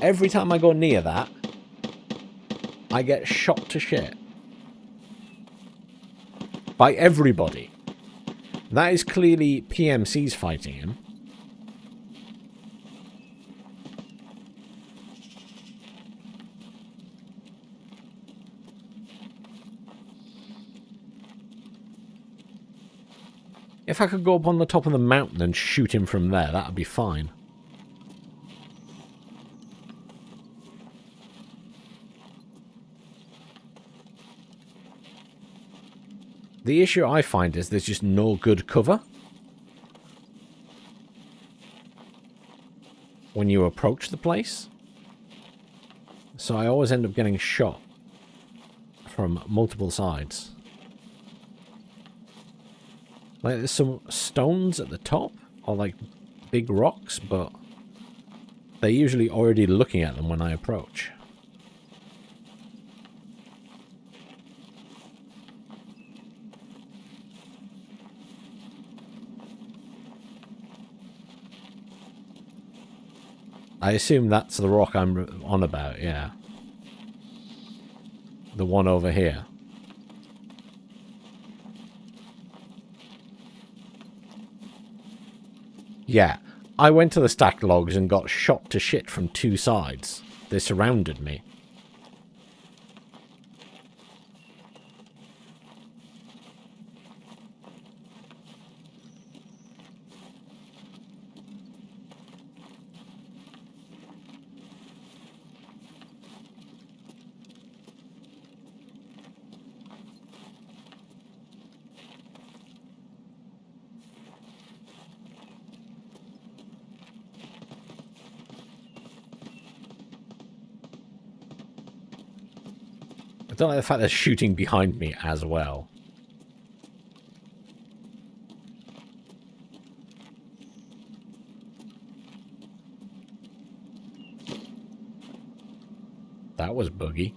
Every time I go near that, I get shot to shit. By everybody. That is clearly PMCs fighting him. If I could go up on the top of the mountain and shoot him from there, that would be fine. The issue I find is there's just no good cover when you approach the place. So I always end up getting shot from multiple sides. Like, there's some stones at the top, or like big rocks, but they're usually already looking at them when I approach. I assume that's the rock I'm on about, yeah. The one over here. Yeah, I went to the stacked logs and got shot to shit from two sides. They surrounded me. I don't like the fact they're shooting behind me as well. That was buggy.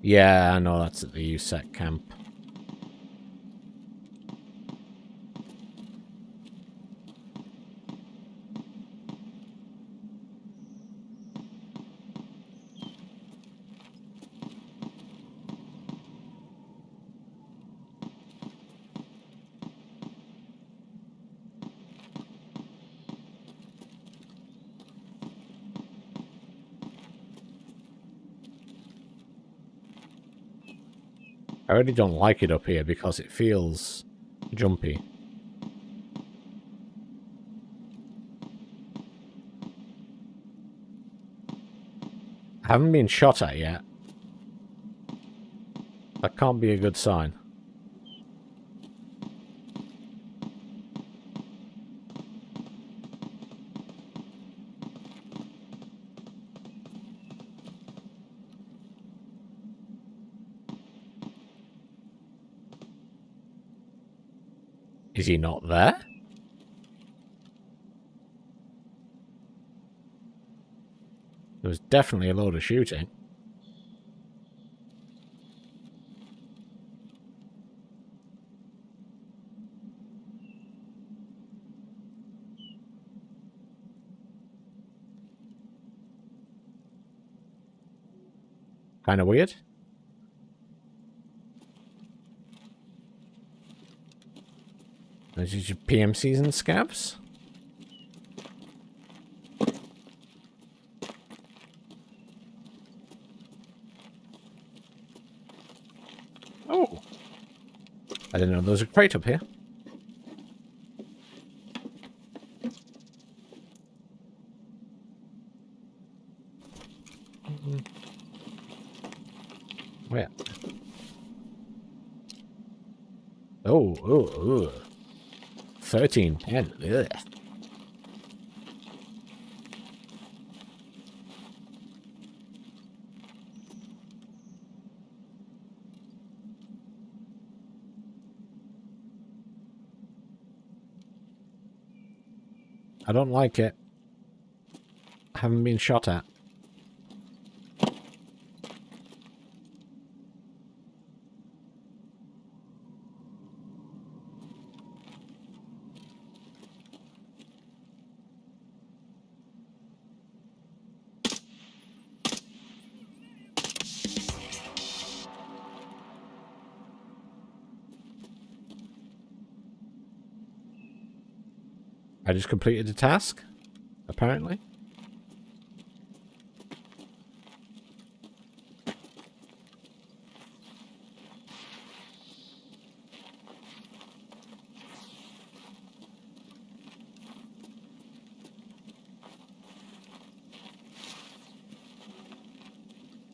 Yeah, I know that's at the USEC camp. I really don't like it up here because it feels jumpy. I haven't been shot at yet. That can't be a good sign. Is he not there? There was definitely a load of shooting. Kind of weird. Those are your PMCs and scabs. Oh. I didn't know there was a crate up here. Where? Oh. 1310. Ugh. I don't like it. I haven't been shot at. I just completed a task, apparently.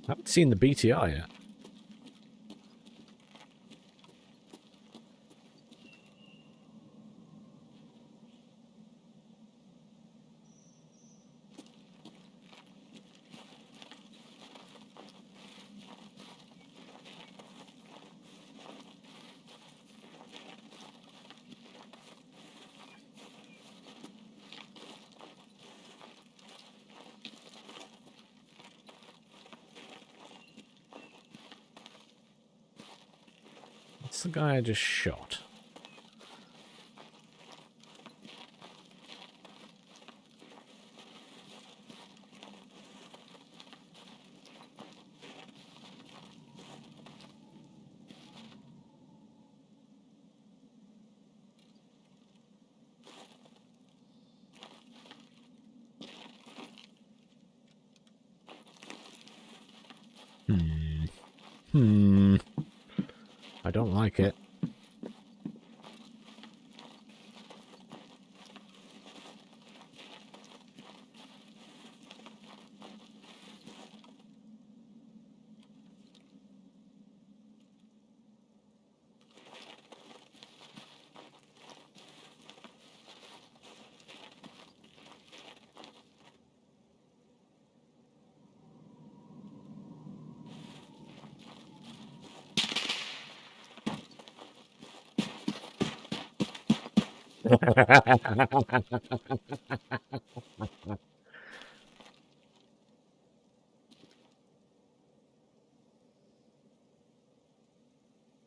I haven't seen the BTR yet. That's the guy I just shot. I don't like it.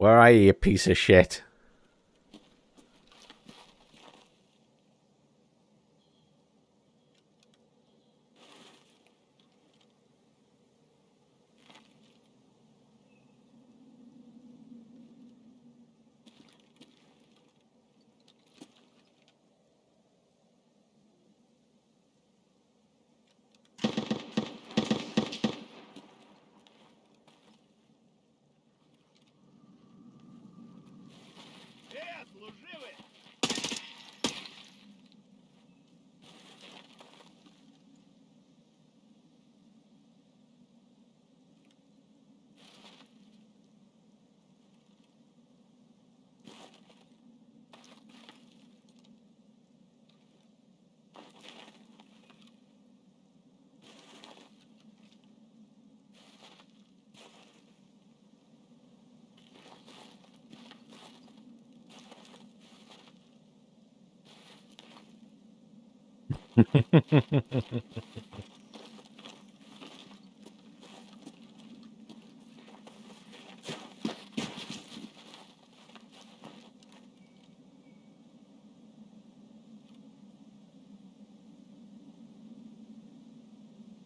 Where are you piece of shit?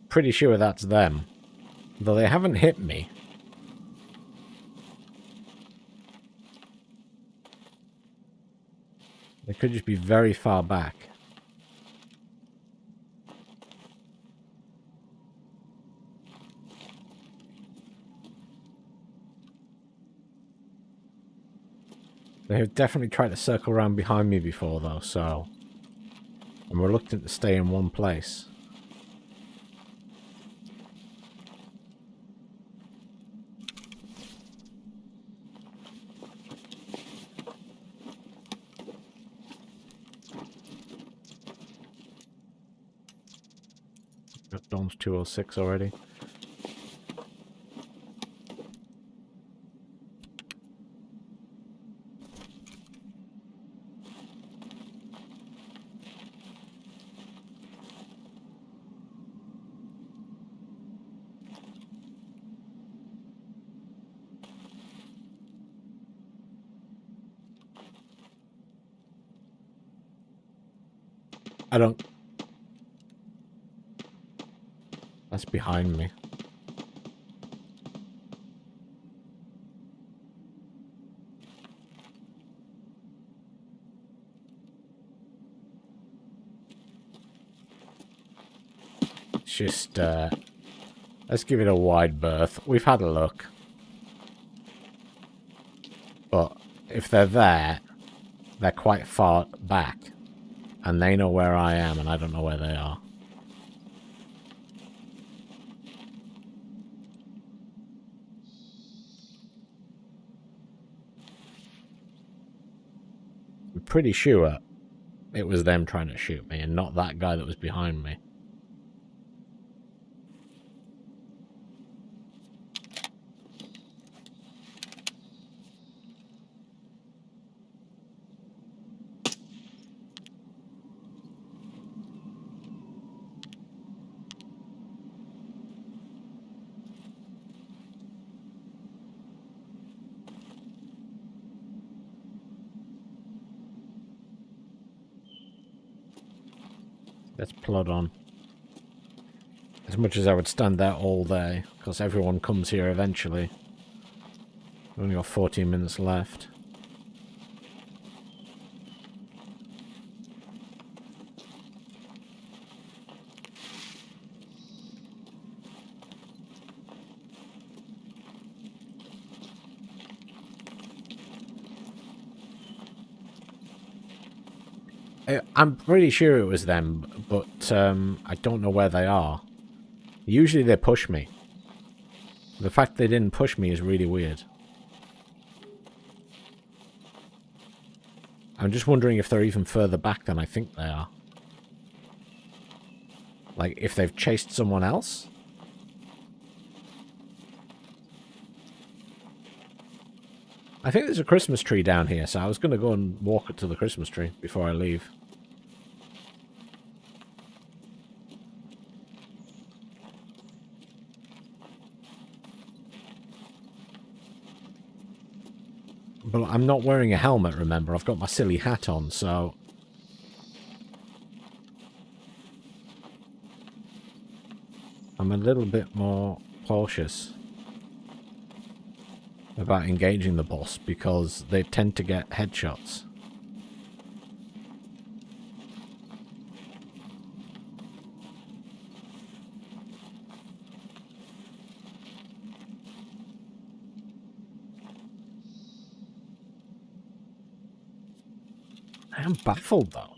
Pretty sure that's them. Though they haven't hit me. They could just be very far back. They have definitely tried to circle around behind me before, though, so I'm reluctant to stay in one place. Got Dawn's 206 already. I don't... That's behind me. It's just, let's give it a wide berth. We've had a look. But if they're there, they're quite far back. And they know where I am, and I don't know where they are. I'm pretty sure it was them trying to shoot me, and not that guy that was behind me. Let's plod on. As much as I would stand there all day, because everyone comes here eventually. We've only got 14 minutes left. I'm pretty sure it was them, but I don't know where they are. Usually they push me. The fact they didn't push me is really weird. I'm just wondering if they're even further back than I think they are. Like, if they've chased someone else? I think there's a Christmas tree down here, so I was going to go and walk it to the Christmas tree before I leave. But I'm not wearing a helmet, remember? I've got my silly hat on, so... I'm a little bit more cautious about engaging the boss because they tend to get headshots. I am baffled, though.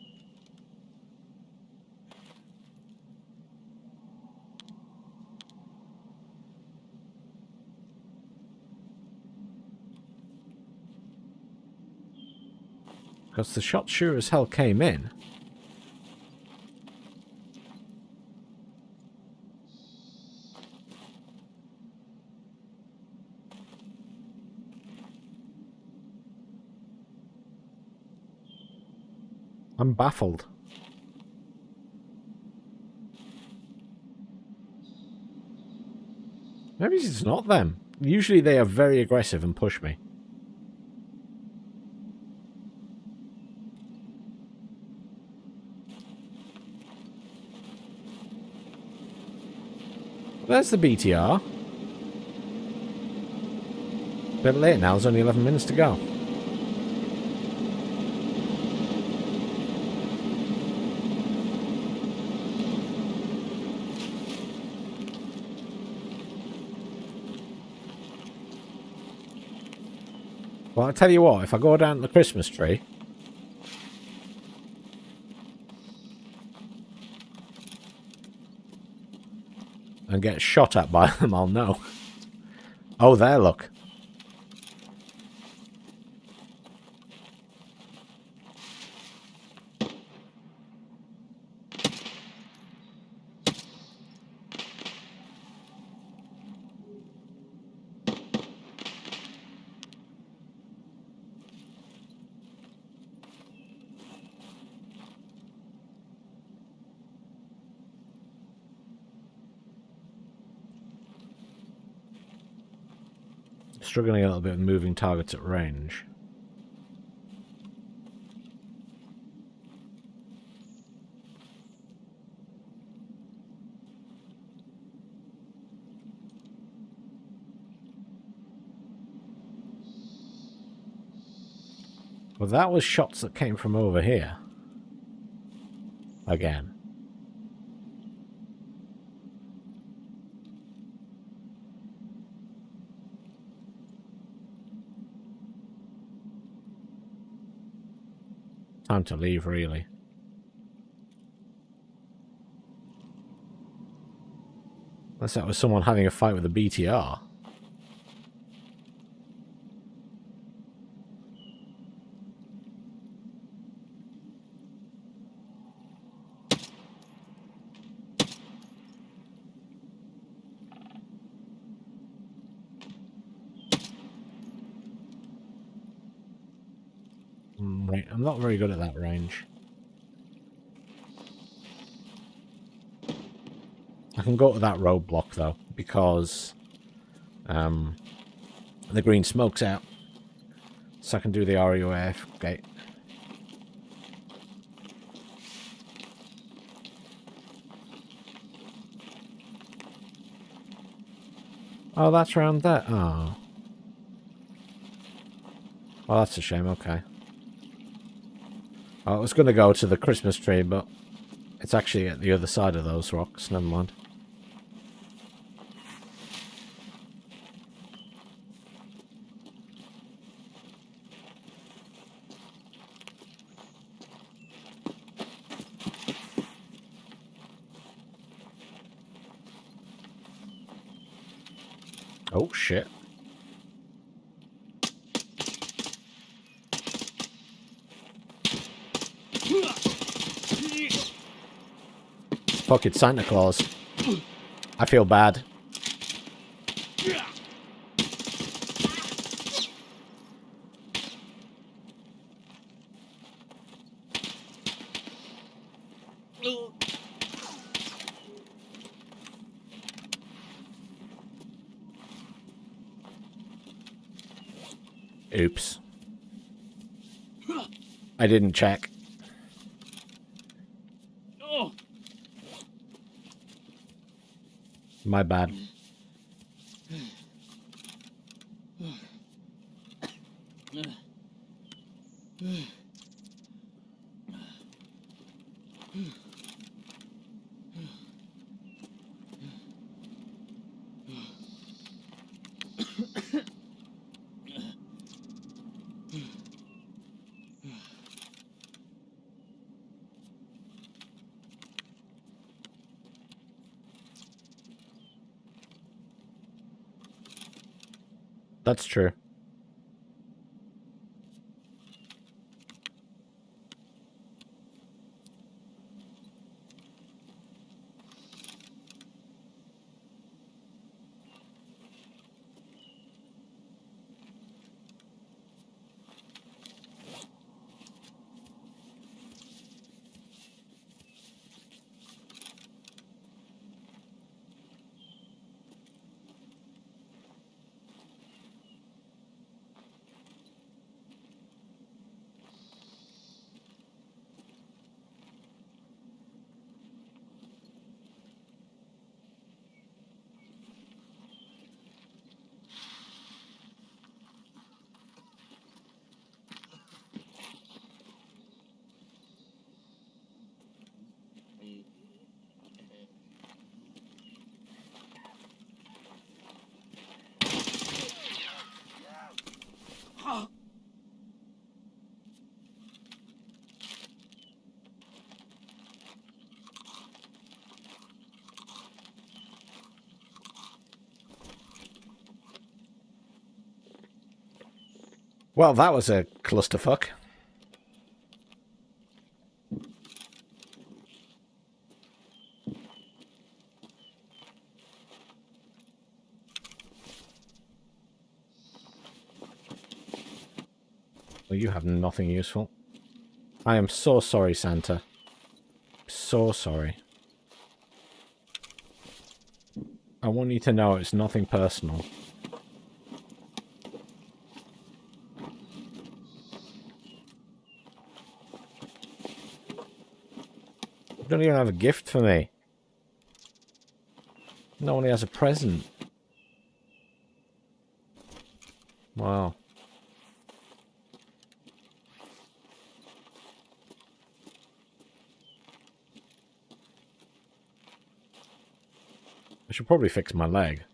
Because the shot sure as hell came in. I'm baffled. Maybe it's not them. Usually they are very aggressive and push me. There's the BTR. Bit late now, there's only 11 minutes to go. Well, I'll tell you what, if I go down to the Christmas tree... and get shot at by them, I'll know. Oh, there, look. Struggling a little bit with moving targets at range. Well, that was shots that came from over here. Again. Time to leave, really. Unless that was someone having a fight with a BTR. Right, I'm not very good at that range. I can go to that roadblock though, because the green smoke's out. So I can do the RUAF gate. Oh, that's around there. Oh. Well, that's a shame, okay. I was going to go to the Christmas tree, but it's actually at the other side of those rocks. Never mind. Oh, shit. Fuck it, Santa Claus. I feel bad. Oops. I didn't check. Oh. My bad. That's true. Well, that was a clusterfuck. Well, you have nothing useful. I am so sorry, Santa. So sorry. I want you to know it's nothing personal. You don't even have a gift for me. No one has a present. Wow. I should probably fix my leg.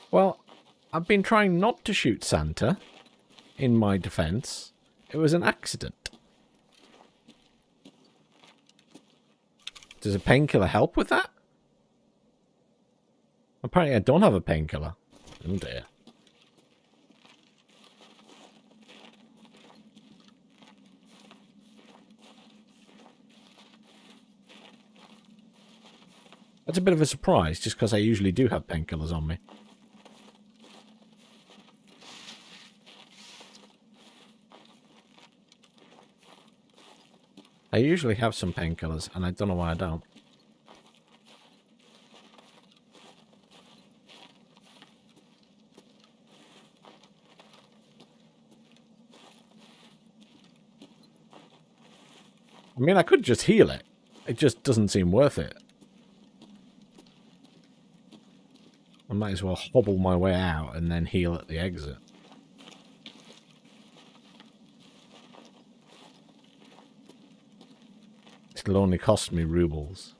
Well, I've been trying not to shoot Santa, in my defense. It was an accident. Does a painkiller help with that? Apparently I don't have a painkiller. Oh dear. That's a bit of a surprise, just because I usually do have painkillers on me. I usually have some painkillers, and I don't know why I don't. I mean, I could just heal it. It just doesn't seem worth it. I might as well hobble my way out and then heal at the exit. It'll only cost me rubles.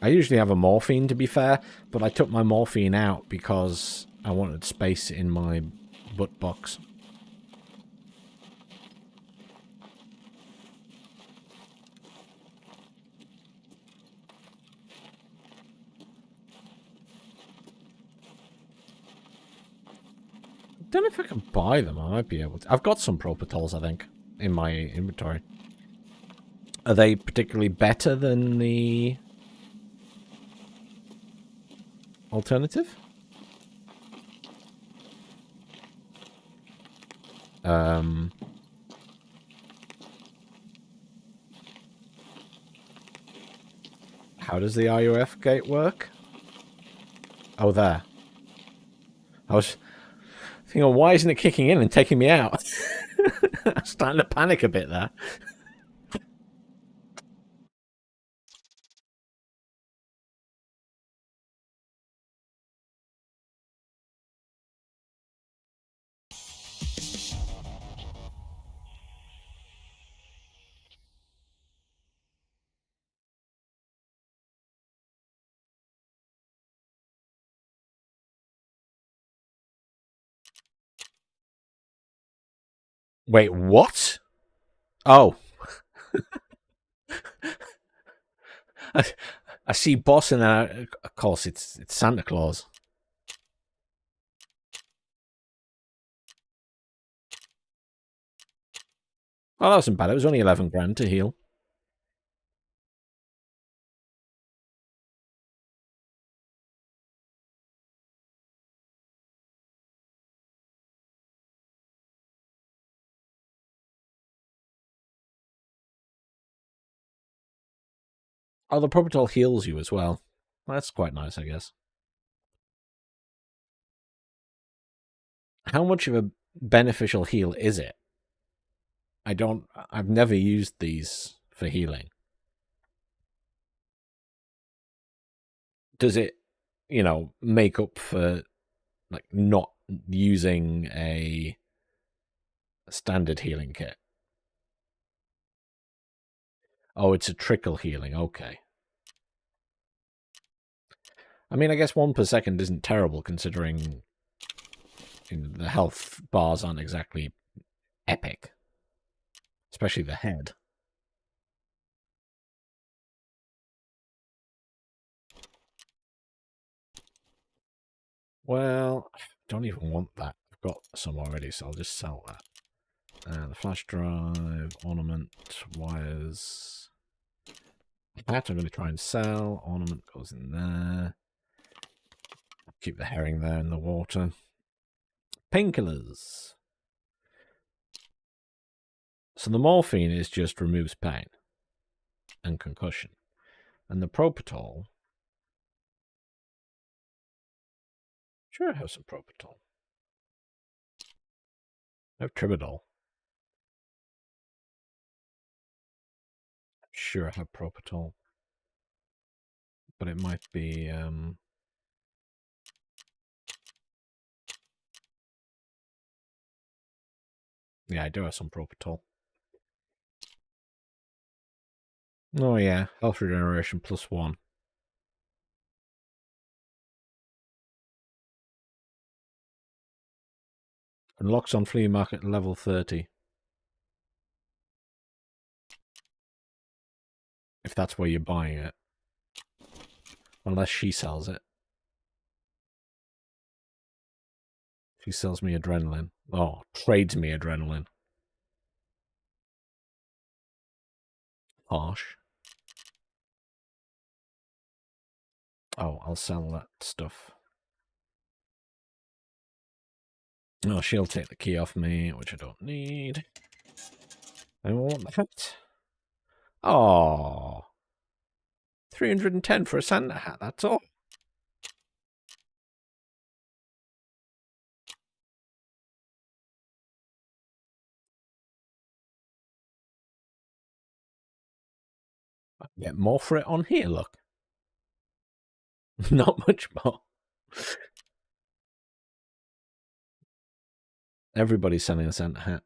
I usually have a morphine, to be fair, but I took my morphine out because I wanted space in my butt box. I don't know if I can buy them. I might be able to. I've got some Propitols, I think, in my inventory. Are they particularly better than the alternative? How does the RUF gate work? Oh, there. I was thinking, why isn't it kicking in and taking me out? I'm starting to panic a bit there. Wait, what? Oh. I see boss and then, of course, it's Santa Claus. Oh, that wasn't bad. It was only 11 grand to heal. Oh, the Propital heals you as well. That's quite nice, I guess. How much of a beneficial heal is it? I've never used these for healing. Does it, make up for, like, not using a standard healing kit? Oh, it's a trickle healing. Okay. I mean, I guess 1 per second isn't terrible considering the health bars aren't exactly epic. Especially the head. Well, I don't even want that. I've got some already, so I'll just sell that. The flash drive, ornament, wires. Hat I'm going to try and sell. Ornament goes in there. Keep the herring there in the water. Painkillers. So the morphine is just removes pain and concussion. And the propitol. Sure, I have some propitol. I have Tribidol. Sure, I have propitol. But it might be. Yeah, I do have some propitol. Oh, yeah. Health regeneration +1. Unlocks on flea market level 30. If that's where you're buying it. Unless she sells it. She sells me adrenaline. Oh, trades me adrenaline. Harsh. Oh, I'll sell that stuff. Oh, she'll take the key off me, which I don't need. I want that. Oh. 310 for a Santa hat, that's all. I can get more for it on here, look. Not much more. Everybody's selling a Santa hat.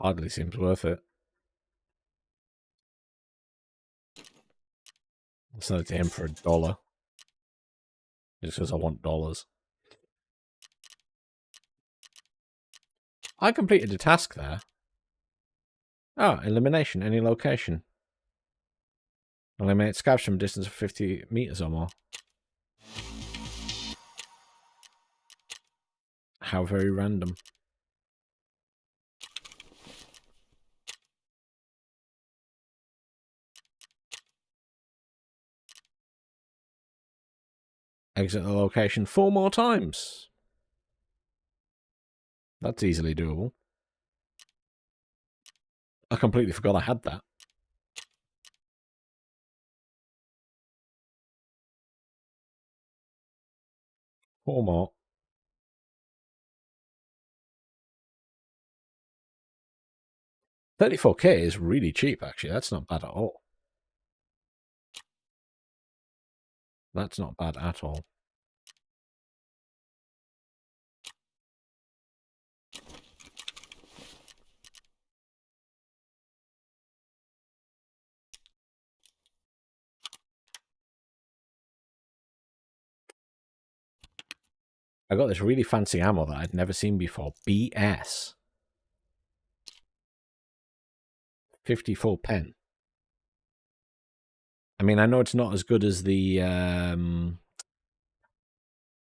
Hardly seems worth it. I'll sell it to him for $1. Just because I want dollars. I completed a task there. Oh, elimination, any location. Eliminate scabs from a distance of 50 meters or more. How very random. exit the location 4 more times. That's easily doable. I completely forgot I had that. Four more. $34K is really cheap, actually. That's not bad at all. That's not bad at all. I got this really fancy ammo that I'd never seen before. BS. 54 pen. I mean, I know it's not as good as the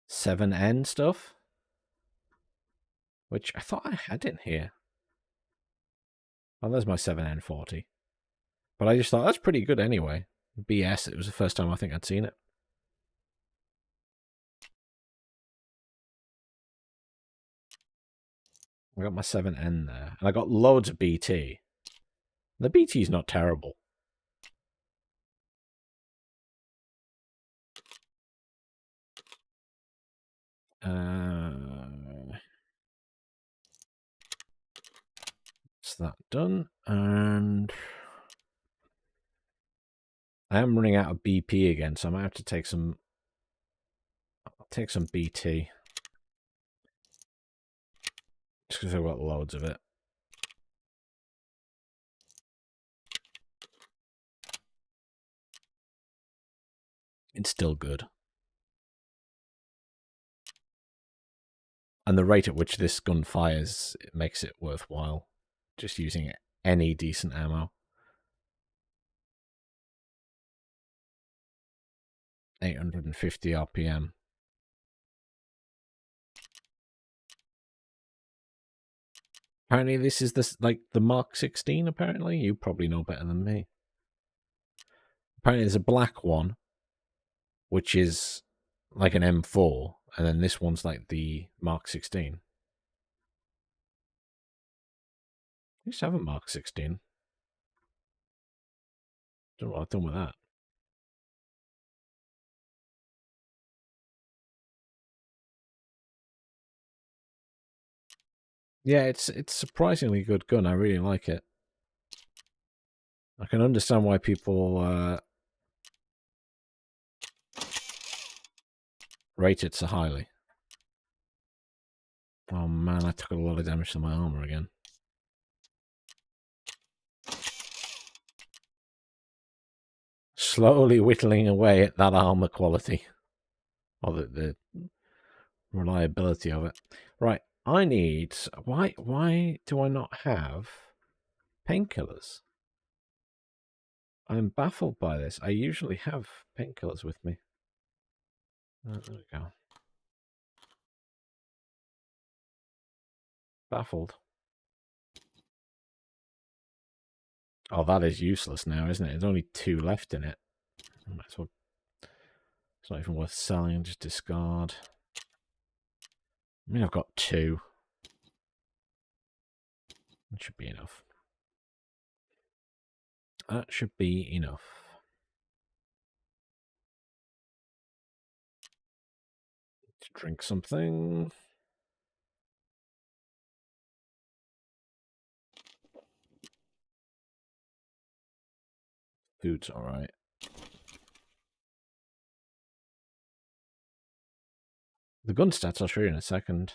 7N stuff, which I thought I had in here. Oh, there's my 7N40. But I just thought that's pretty good anyway. BS, it was the first time I think I'd seen it. I got my 7N there. And I got loads of BT. The BT's not terrible. That's that done. And I am running out of BP again, so I might have to take some... I'll take some BT. Just because I've got loads of it. It's still good. And the rate at which this gun fires, it makes it worthwhile. Just using any decent ammo. 850 RPM. Apparently this is the Mark 16, apparently. You probably know better than me. Apparently there's a black one, which is like an M4, and then this one's like the Mark 16. I used to have a Mark 16. Don't know what I've done with that. Yeah, it's surprisingly good gun. I really like it. I can understand why people rate it so highly. Oh man, I took a lot of damage to my armor again. Slowly whittling away at that armor quality. Or the reliability of it. Right, I need... Why do I not have painkillers? I'm baffled by this. I usually have painkillers with me. There we go. Baffled. Oh, that is useless now, isn't it? There's only 2 left in it. Might as well... It's not even worth selling, just discard. I mean, I've got 2. That should be enough. That should be enough. Let's drink something. Food's alright. The gun stats I'll show you in a second.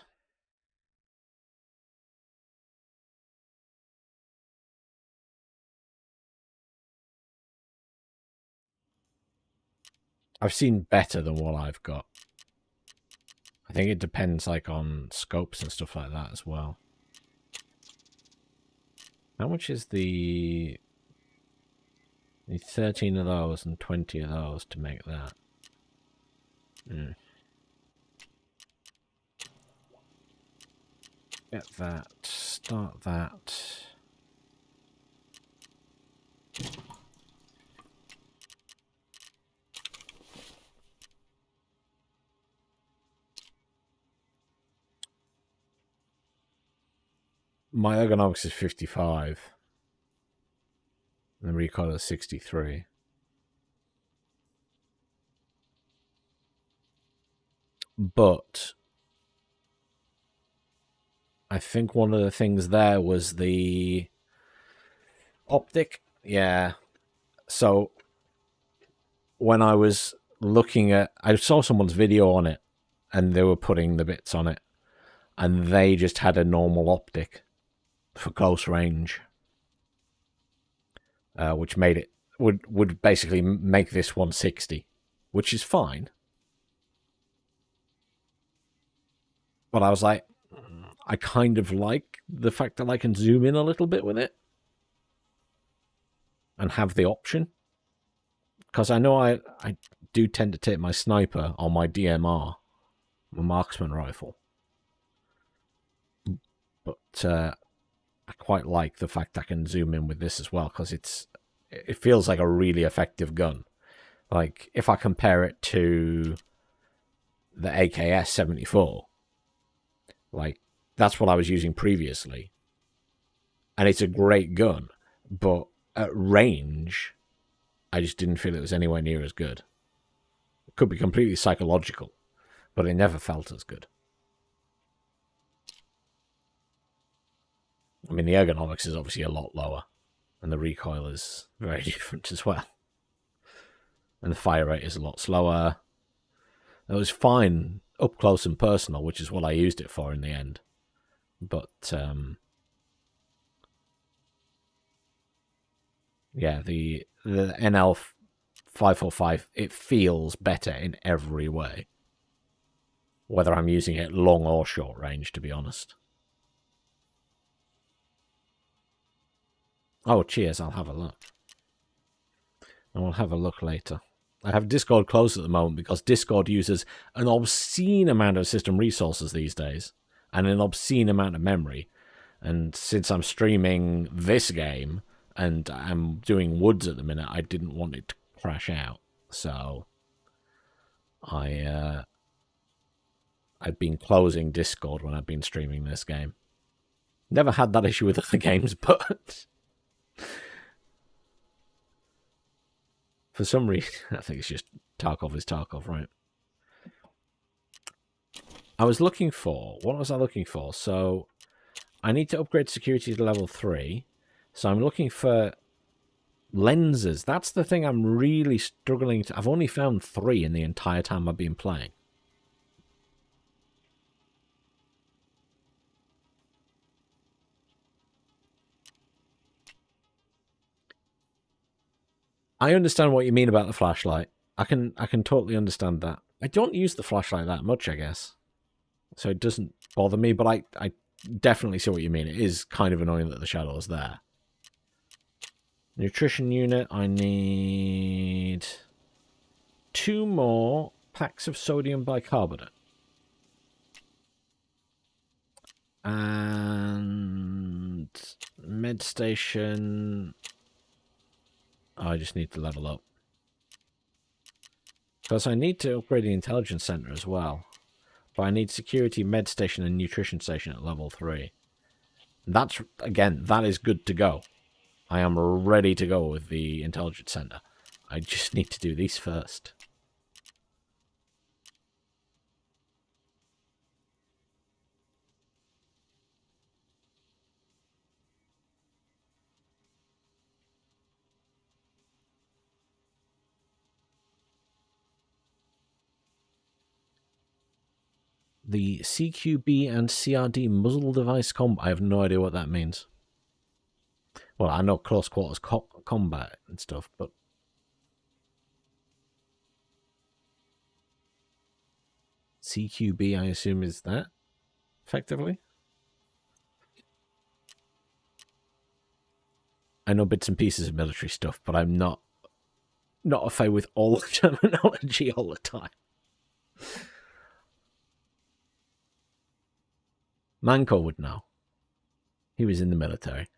I've seen better than what I've got. I think it depends like on scopes and stuff like that as well. How much is the... Need 13 of those and 20 of those to make that. Get that. Start that. my ergonomics is 55. And the recoil is 63. But I think one of the things there was the optic. Yeah. So when I was looking at, I saw someone's video on it and they were putting the bits on it and they just had a normal optic for close range, which made it, would basically make this 160, which is fine. But I was like, I kind of like the fact that I can zoom in a little bit with it and have the option. Because I know I do tend to take my sniper on my DMR, my marksman rifle. But I quite like the fact I can zoom in with this as well, because it feels like a really effective gun. Like, if I compare it to the AKS 74, like, that's what I was using previously. And it's a great gun, but at range, I just didn't feel it was anywhere near as good. It could be completely psychological, but it never felt as good. I mean, the ergonomics is obviously a lot lower, and the recoil is very different as well. And the fire rate is a lot slower. It was fine up close and personal, which is what I used it for in the end. But, yeah, the NL 545, it feels better in every way. Whether I'm using it long or short range, to be honest. Oh, cheers, I'll have a look. I will have a look later. I have Discord closed at the moment because Discord uses an obscene amount of system resources these days and an obscene amount of memory. And since I'm streaming this game and I'm doing Woods at the minute, I didn't want it to crash out. So I've been closing Discord when I've been streaming this game. Never had that issue with other games, but for some reason, I think it's just Tarkov is Tarkov, right? I was looking for, what was I looking for? So I need to upgrade security to level 3. So I'm looking for lenses. That's the thing I'm really struggling to. I've only found 3 in the entire time I've been playing. I understand what you mean about the flashlight. I can totally understand that. I don't use the flashlight that much, I guess. So it doesn't bother me, but I definitely see what you mean. It is kind of annoying that the shadow is there. Nutrition unit, I need 2 more packs of sodium bicarbonate. And med station, I just need to level up. Because I need to upgrade the intelligence center as well. But I need security, med station, and nutrition station at level 3. That's, again, that is good to go. I am ready to go with the intelligence center. I just need to do these first. The CQB and CRD muzzle device combo. I have no idea what that means. Well, I know close quarters combat and stuff, but CQB, I assume, is that effectively. I know bits and pieces of military stuff, but I'm not a fan with all the terminology all the time. Manco would know. He was in the military.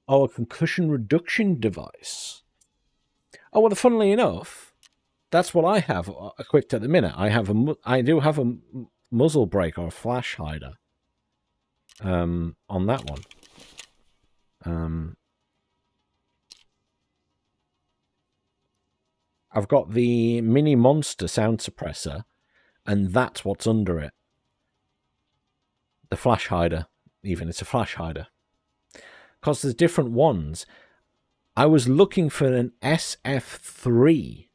Oh, a concussion reduction device. Oh, well, funnily enough, That's what I have equipped at the minute. I do have a muzzle brake or a flash hider on that one. I've got the mini monster sound suppressor, and that's what's under it. The flash hider, even. It's a flash hider. Because there's different ones. I was looking for an SF3,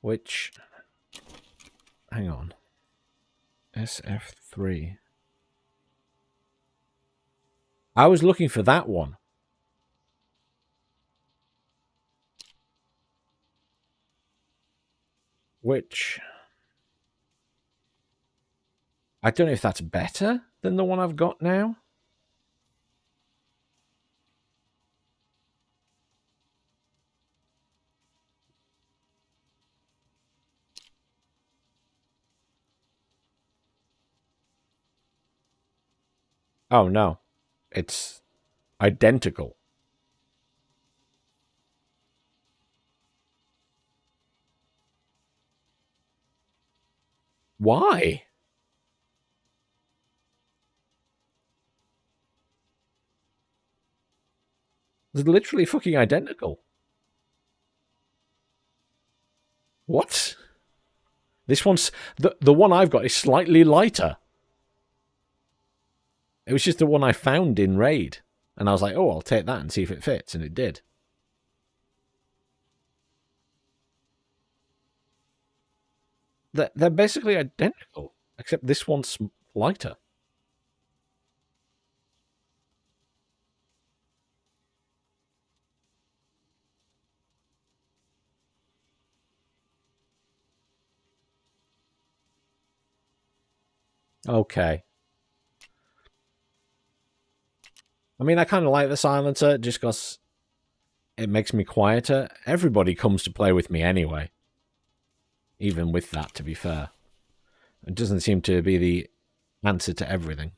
which... Hang on. SF3. I was looking for that one. Which... I don't know if that's better than the one I've got now. Oh, no. It's identical. Why? It's literally fucking identical. What? This one's... The one I've got is slightly lighter. It was just the one I found in Raid. And I was like, oh, I'll take that and see if it fits. And it did. They're basically identical. Except this one's lighter. Okay. I mean, I kind of like the silencer just because it makes me quieter. Everybody comes to play with me anyway. Even with that, to be fair. It doesn't seem to be the answer to everything.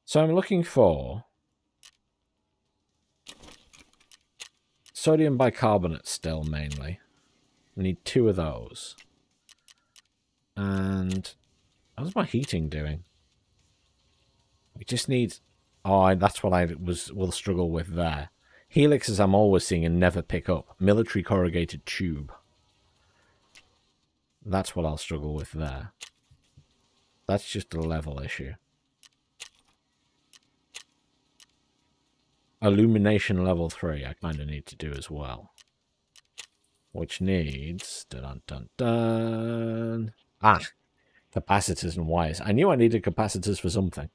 So I'm looking for sodium bicarbonate still, mainly. We need 2 of those. And how's my heating doing? We just need... Oh, that's what I will struggle with there. Helixes I'm always seeing and never pick up. Military corrugated tube. That's what I'll struggle with there. That's just a level issue. Illumination level 3 I kind of need to do as well. Which needs... Dun, dun, dun. Ah! Capacitors and wires. I knew I needed capacitors for something.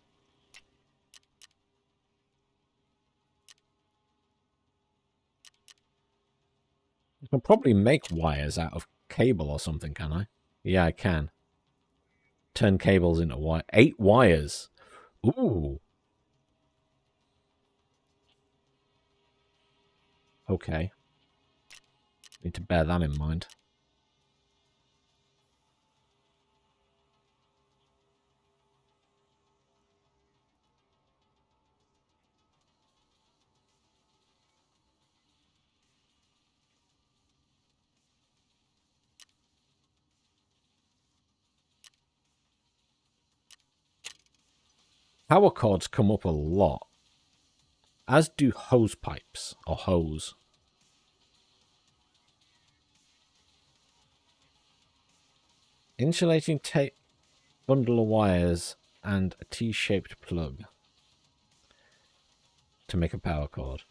I can probably make wires out of cable or something, can I? Yeah, I can. Turn cables into wire. 8 wires. Ooh. Okay. Need to bear that in mind. Power cords come up a lot. As do hose pipes. Or hose. Insulating tape. Bundle of wires. And a T-shaped plug. To make a power cord.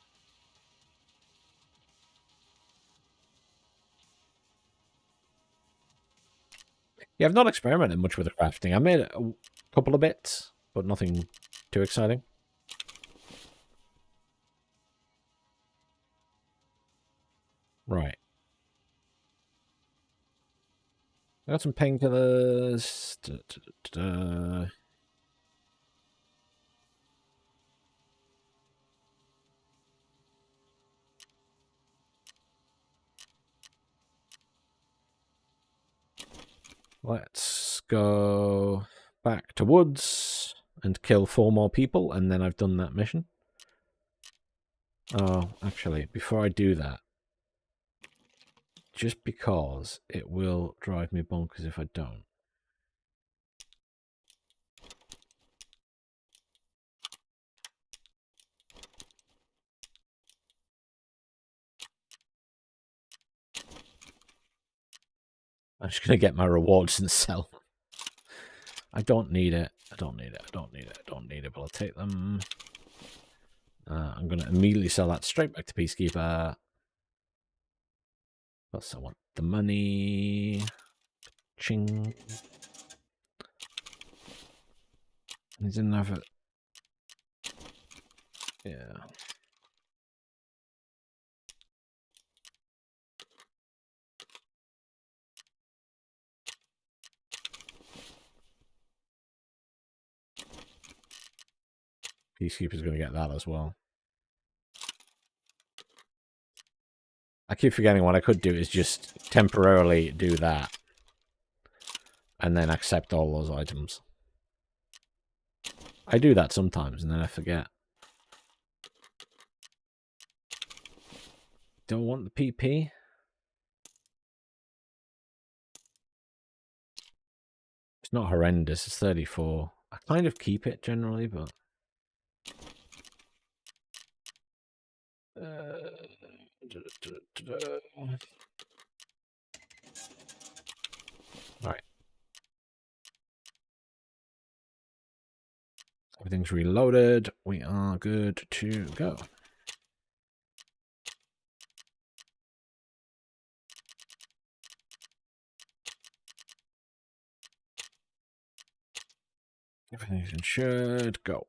Yeah, I've not experimented much with the crafting. I made a couple of bits, but nothing too exciting. Right. I got some painkillers. Let's go back to woods and kill 4 more people, and then I've done that mission. Oh, actually, before I do that, just because it will drive me bonkers if I don't. I'm just going to get my rewards and sell them. I don't need it. I don't need it. I don't need it. I don't need it, but I'll take them. I'm going to immediately sell that straight back to Peacekeeper. Plus, I want the money. Ching. He didn't have it. Yeah. Peacekeeper's going to get that as well. I keep forgetting what I could do is just temporarily do that. And then accept all those items. I do that sometimes and then I forget. Don't want the PP. It's not horrendous. It's 34. I kind of keep it generally, but... Alright. Everything's reloaded. We are good to go. Everything's insured. Go.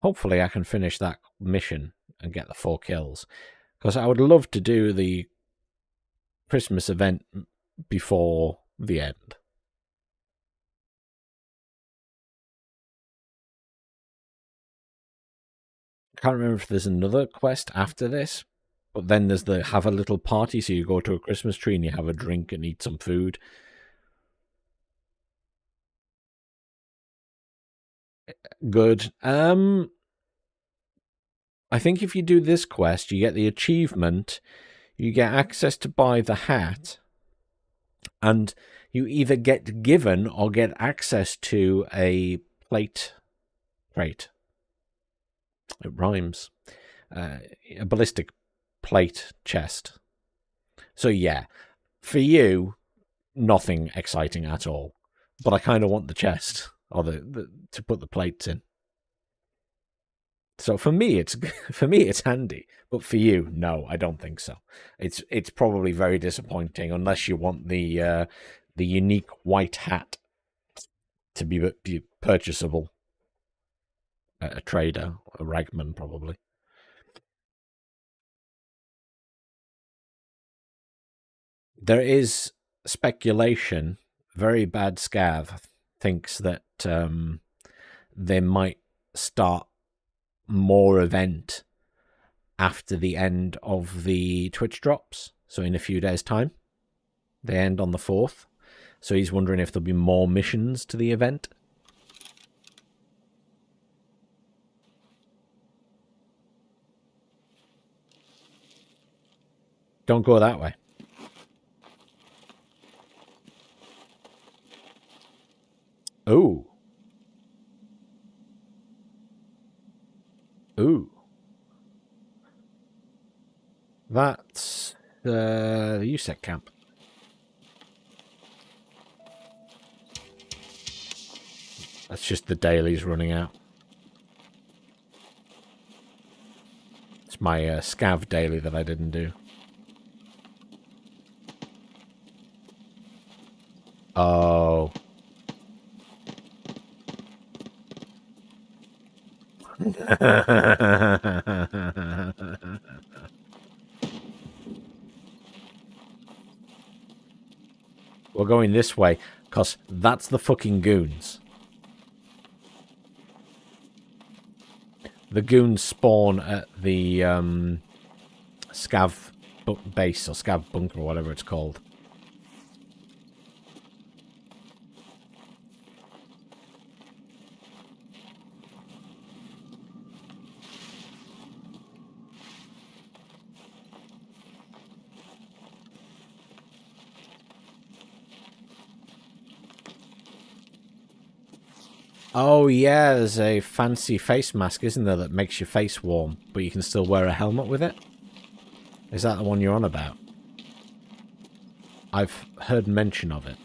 Hopefully I can finish that mission and get the 4 kills. Because I would love to do the Christmas event before the end. I can't remember if there's another quest after this. But then there's the have a little party. So you go to a Christmas tree and you have a drink and eat some food. Good. I think if you do this quest, you get the achievement, you get access to buy the hat, and you either get given or get access to a plate crate. It rhymes. A ballistic plate chest. So yeah, for you, nothing exciting at all. But I kind of want the chest. Or to put the plates in. So for me it's handy, but for you, no, I don't think so. It's probably very disappointing unless you want the unique white hat to be purchasable at a trader, a ragman probably. There is speculation. Very bad scav thinks that they might start more event after the end of the Twitch drops. So in a few days' time. They end on the 4th. So he's wondering if there'll be more missions to the event. Don't go that way. Ooh. Ooh. That's the USEC camp. That's just the dailies running out. It's my scav daily that I didn't do. Oh. We're going this way. Because that's the fucking goons. The goons spawn at the scav base or scav bunker or whatever it's called. Oh yeah, there's a fancy face mask, isn't there, that makes your face warm, but you can still wear a helmet with it? Is that the one you're on about? I've heard mention of it.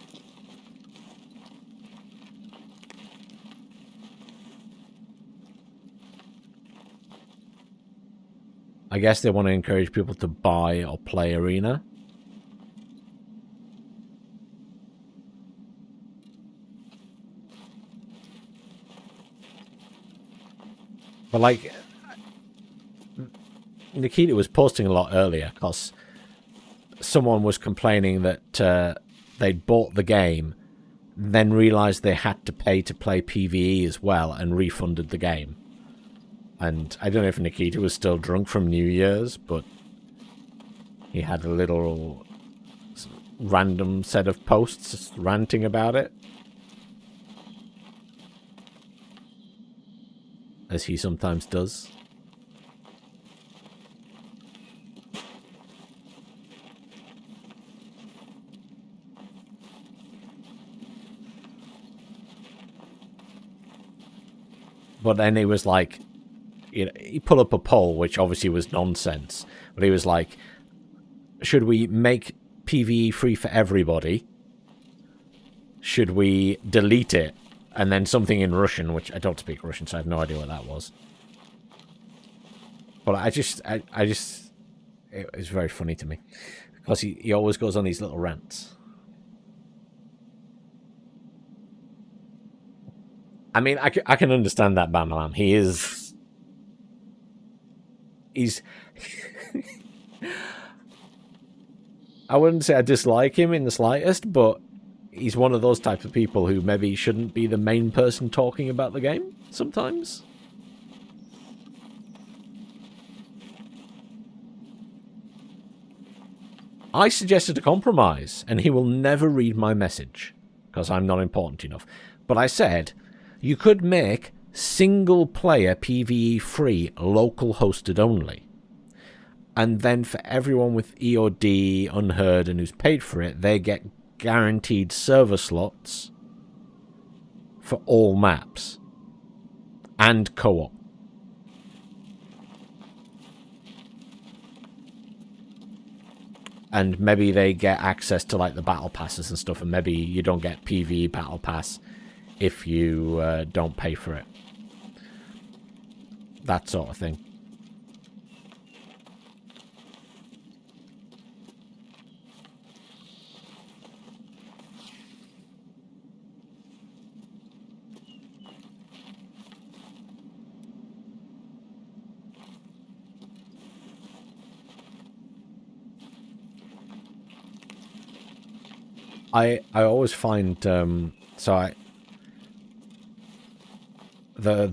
I guess they want to encourage people to buy or play Arena. But like, Nikita was posting a lot earlier because someone was complaining that they'd bought the game, then realised they had to pay to play PvE as well and refunded the game. And I don't know if Nikita was still drunk from New Year's, but he had a little random set of posts ranting about it. As he sometimes does. But then he was like, you know, he put up a poll, which obviously was nonsense. But he was like, should we make PvE free for everybody? Should we delete it? And then something in Russian, which I don't speak Russian, so I have no idea what that was. But I just, it was very funny to me. Because he always goes on these little rants. I mean, I can understand that, Bamalam. He's... I wouldn't say I dislike him in the slightest, but he's one of those types of people who maybe shouldn't be the main person talking about the game sometimes. I suggested a compromise, and he will never read my message, because I'm not important enough. But I said, you could make single-player PvE free, local hosted only. And then for everyone with EOD, Unheard, and who's paid for it, they get guaranteed server slots for all maps. And co-op. And maybe they get access to like the battle passes and stuff, and maybe you don't get PvE battle pass if you don't pay for it. That sort of thing. I always find the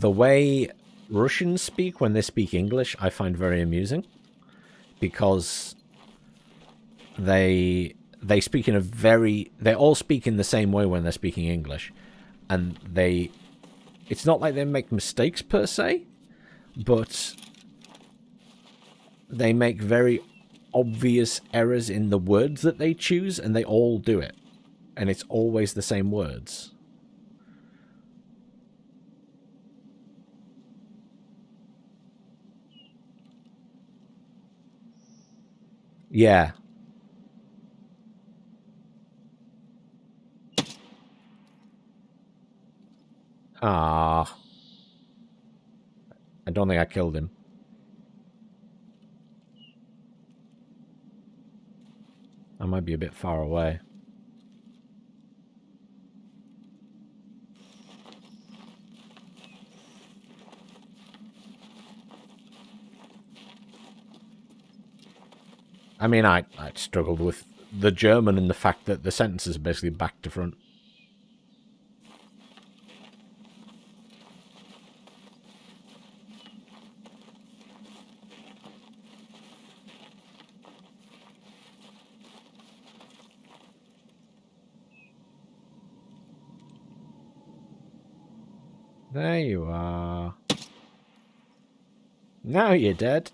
way Russians speak when they speak English, I find very amusing, because they speak in a they all speak in the same way when they're speaking English, and it's not like they make mistakes per se, but they make very obvious errors in the words that they choose, and they all do it. And it's always the same words. Yeah. Ah. I don't think I killed him. I might be a bit far away. I mean, I struggled with the German and the fact that the sentences are basically back to front. There you are. Now you're dead.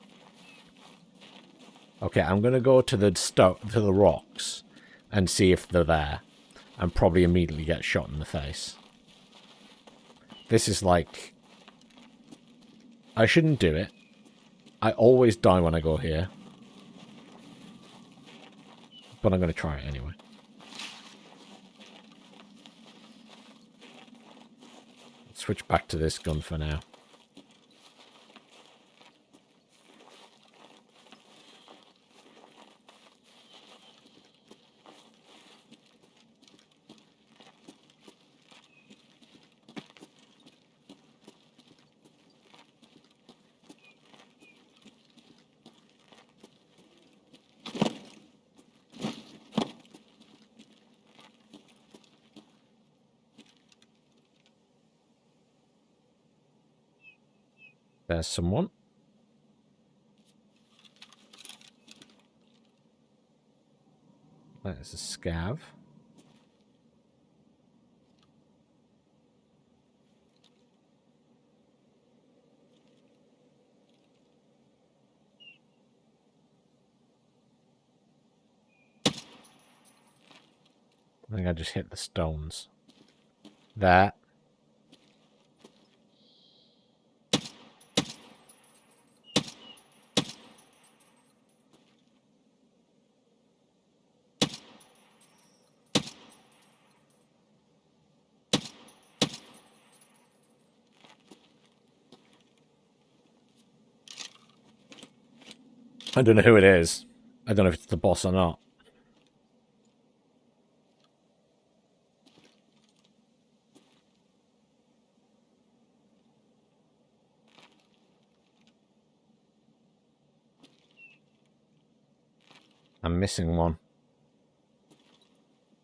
Okay, I'm gonna go to the rocks and see if they're there, and probably immediately get shot in the face. This is like, I shouldn't do it. I always die when I go here, but I'm gonna try it anyway. Switch back to this gun for now. There's someone. There's a scav. I think I just hit the stones. There. I don't know who it is. I don't know if it's the boss or not. I'm missing one.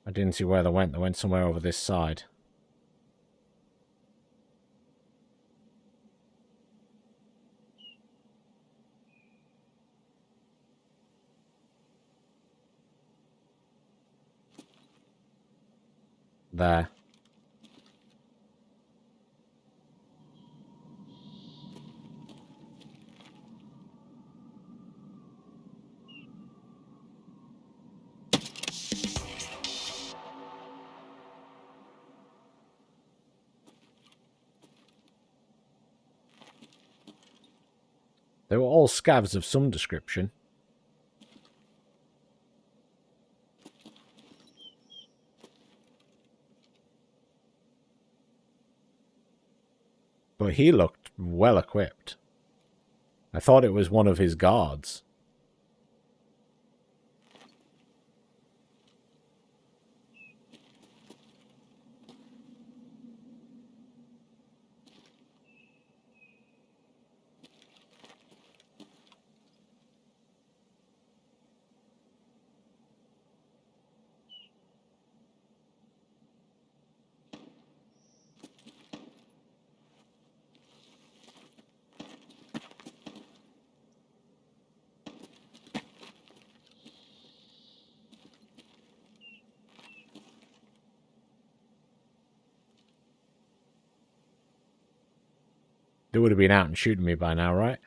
I didn't see where they went. They went somewhere over this side. There. They were all scavs of some description. But he looked well equipped. I thought it was one of his guards. They would have been out and shooting me by now, right?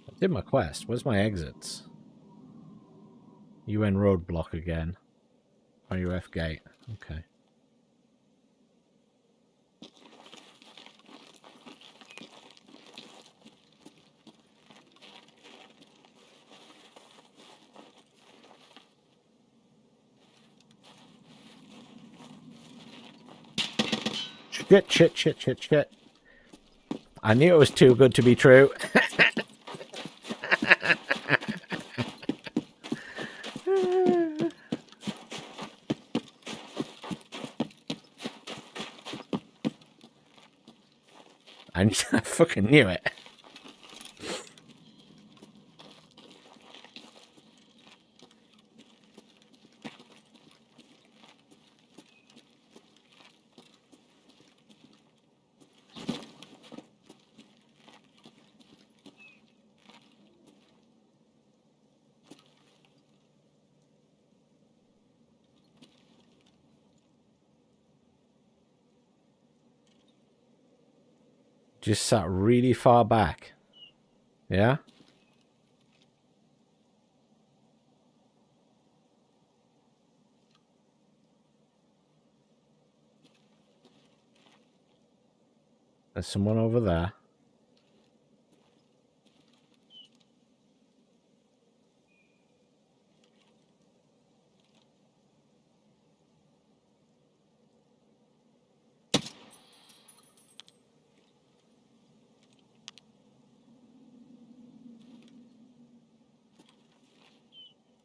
I did my quest. Where's my exits? UN roadblock again. RUF gate. Okay. Shit. I knew it was too good to be true. I fucking knew it. Just sat really far back. Yeah? There's someone over there.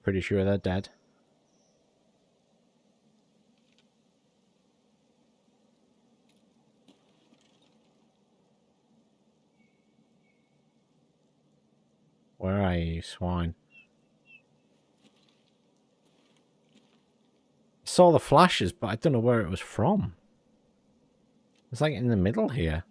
Pretty sure they're dead. Where are you, swine? I saw the flashes, but I don't know where it was from. It's like in the middle here.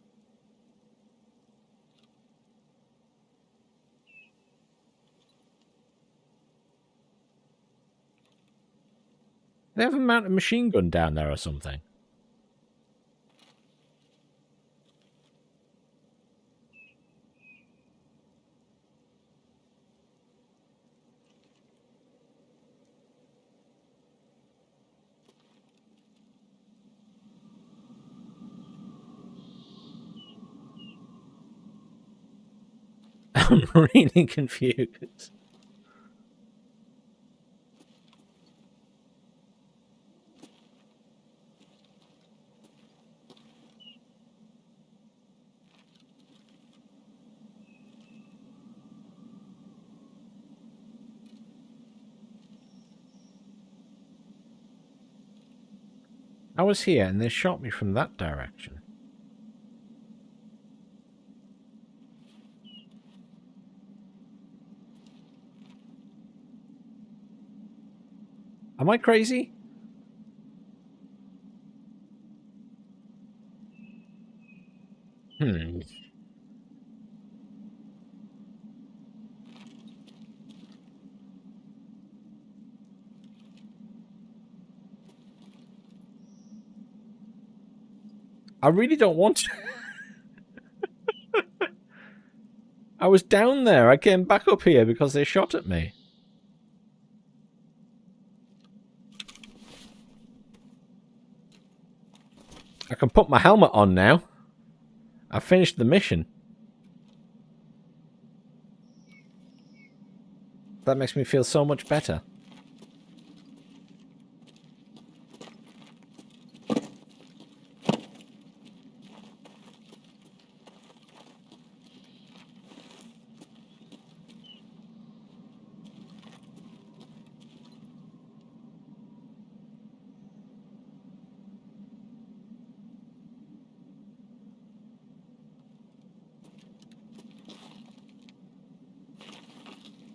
They have a mounted machine gun down there or something. I'm really confused. I was here and they shot me from that direction. Am I crazy? I really don't want to. I was down there. I came back up here because they shot at me. I can put my helmet on now. I finished the mission. That makes me feel so much better.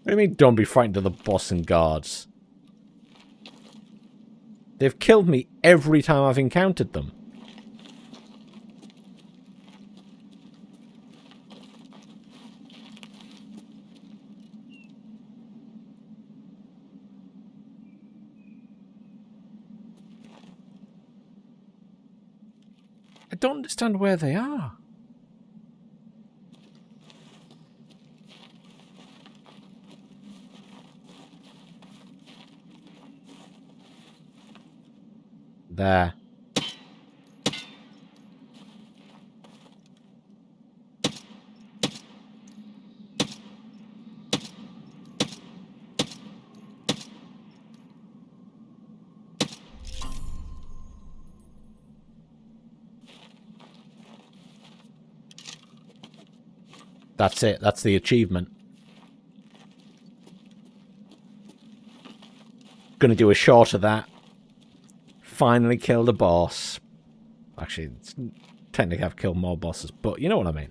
What do you mean, don't be frightened of the boss and guards? They've killed me every time I've encountered them. I don't understand where they are. There. That's it. That's the achievement. Gonna do a short of that. Finally killed a boss. Actually, technically I've killed more bosses, but you know what I mean.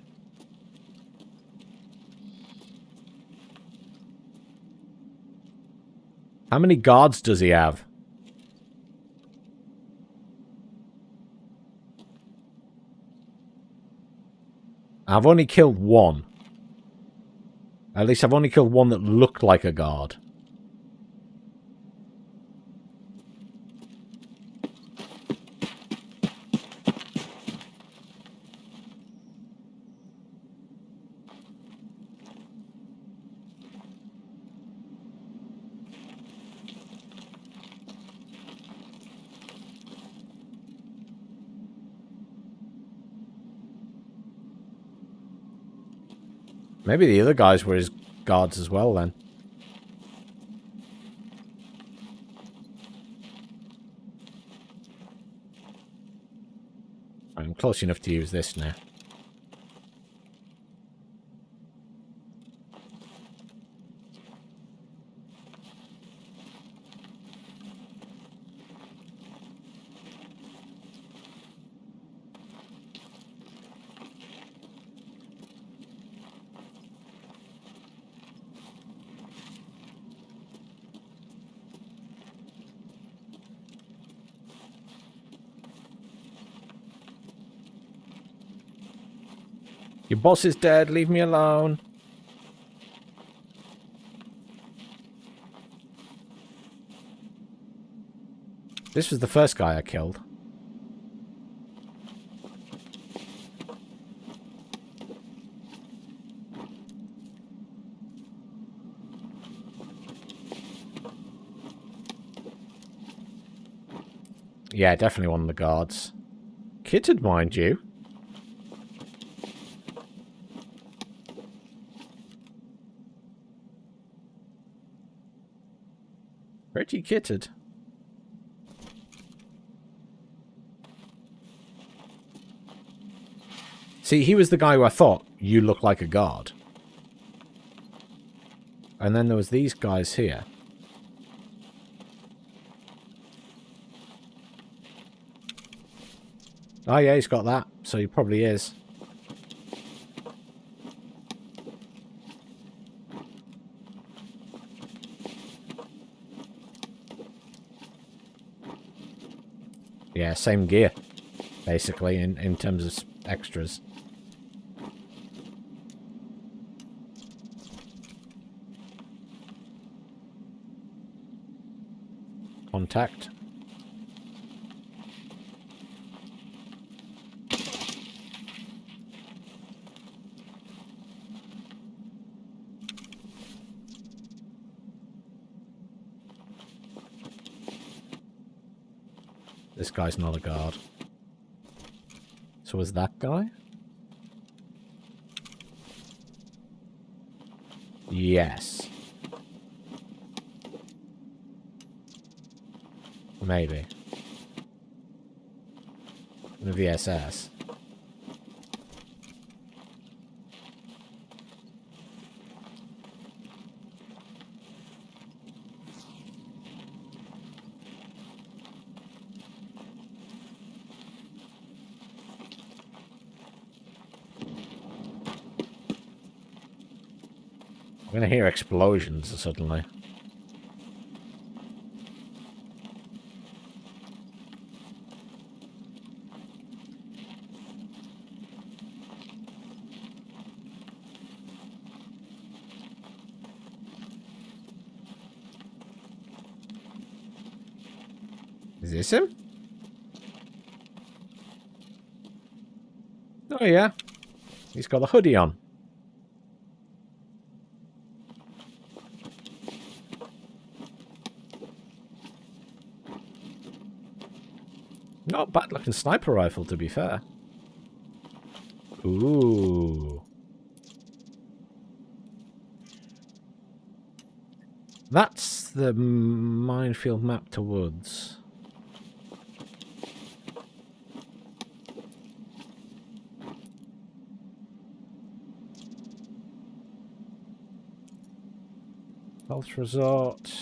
How many guards does he have? I've only killed one. At least I've only killed one that looked like a guard. Maybe the other guys were his guards as well, then. I'm close enough to use this now. Your boss is dead, leave me alone. This was the first guy I killed. Yeah, definitely one of the guards. Kitted, mind you. Pretty kitted. See, he was the guy who I thought, you look like a guard. And then there was these guys here. Oh yeah, he's got that. So he probably is. Yeah, same gear, basically, in terms of extras. Contact. This guy's not a guard. So is that guy? Yes. Maybe. The VSS. I'm gonna hear explosions suddenly. Is this him? Oh yeah. He's got a hoodie on. Not a bad looking sniper rifle, to be fair. Ooh. That's the minefield map to woods. Health resort.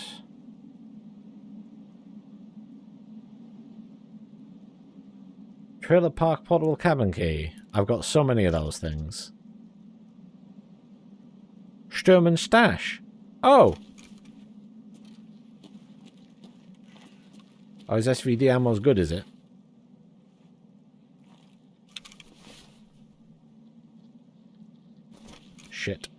Trailer park portable cabin key. I've got so many of those things. Sturm and stash. Oh! Oh, is SVD ammo as good, is it? Shit.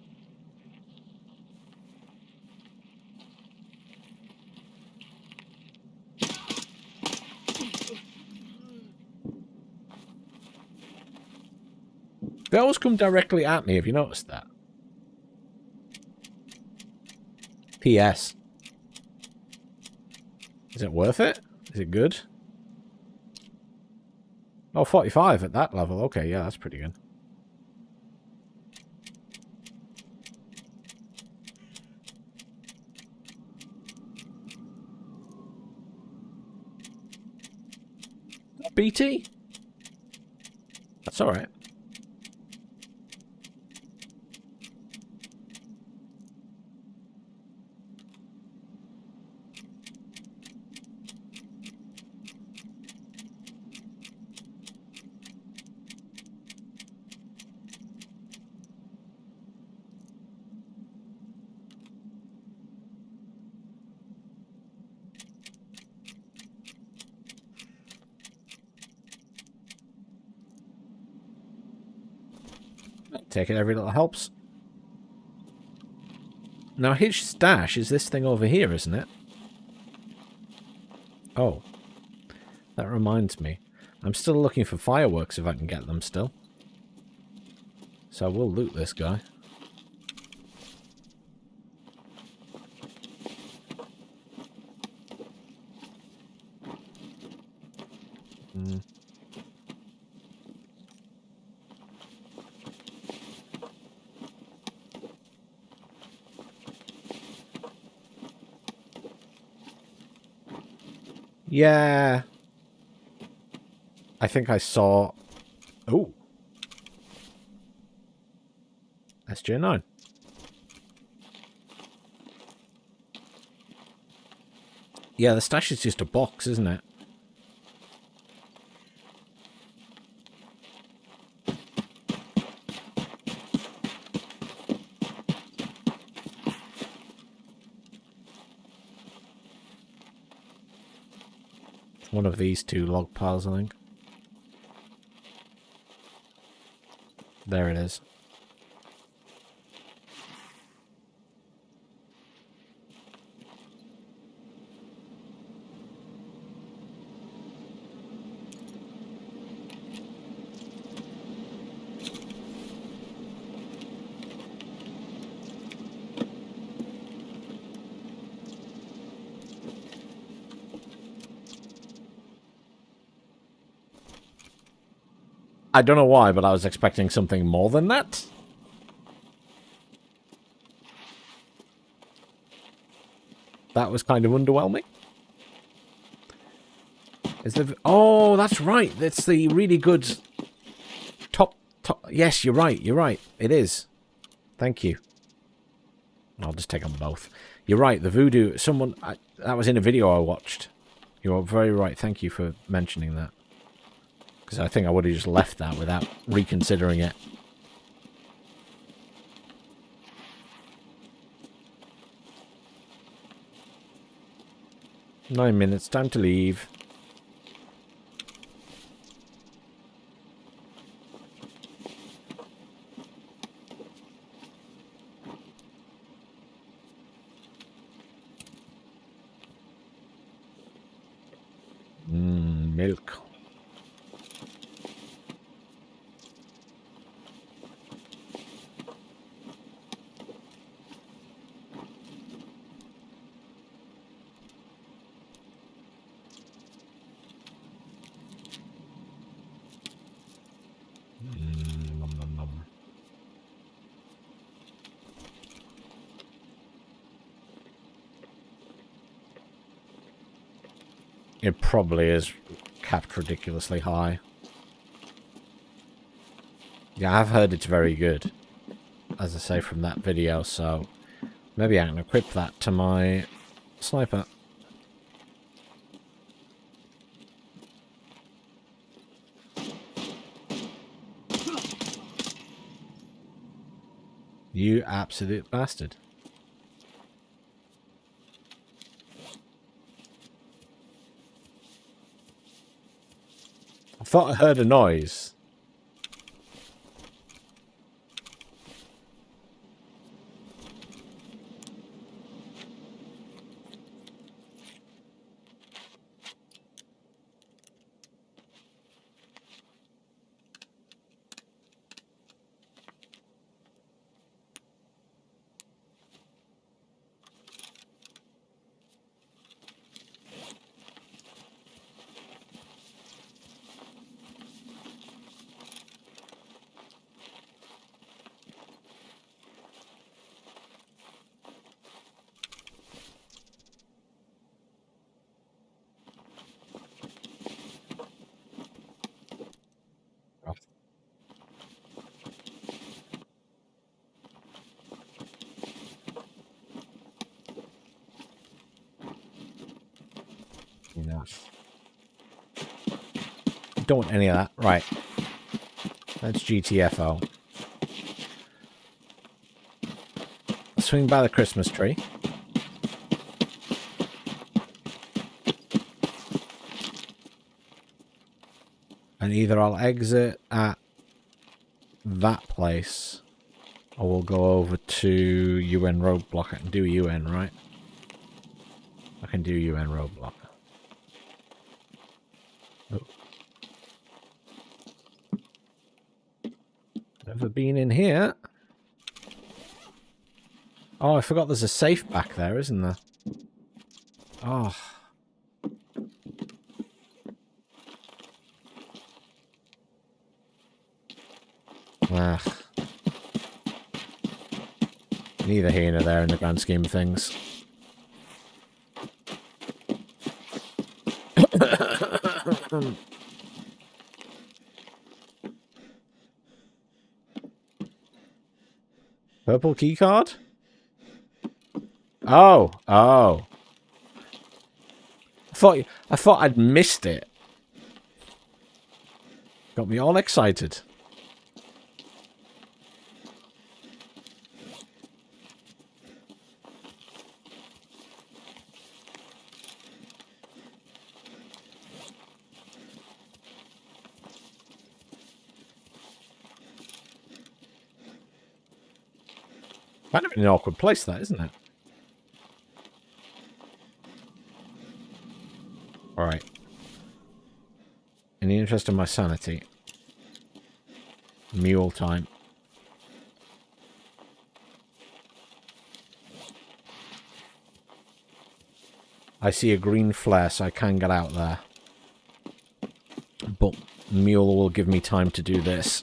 They always come directly at me, have you noticed that? P.S. Is it worth it? Is it good? Oh, 45 at that level. Okay, yeah, that's pretty good. BT? That's all right. Take it, every little helps. Now his stash is this thing over here, isn't it? Oh. That reminds me. I'm still looking for fireworks if I can get them still. So we'll loot this guy. Yeah. I think I saw... Oh. SJ9. Yeah, the stash is just a box, isn't it? One of these two log piles, I think. There it is. I don't know why, but I was expecting something more than that. That was kind of underwhelming. Is there... Oh, that's right. That's the really good top. Yes, you're right. You're right. It is. Thank you. I'll just take them both. You're right. The voodoo. Someone... that was in a video I watched. You're very right. Thank you for mentioning that. Because I think I would have just left that without reconsidering it. "9 minutes, time to leave." Milk. Nom, nom, nom. It probably is capped ridiculously high. Yeah, I've heard it's very good, as I say from that video, so maybe I can equip that to my sniper. You absolute bastard. I thought I heard a noise. Don't want any of that. Right. That's GTFO. Swing by the Christmas tree. And either I'll exit at that place, or we'll go over to UN roadblock. I can do UN, right? I can do UN roadblock. Oh. Never been in here. Oh, I forgot there's a safe back there, isn't there? Oh. Ah. Neither here nor there in the grand scheme of things. Purple keycard? Oh, oh. I thought I'd missed it. Got me all excited. Kind of an awkward place, that, isn't it? Alright. In the interest of my sanity. Mule time. I see a green flare, so I can get out there. But mule will give me time to do this.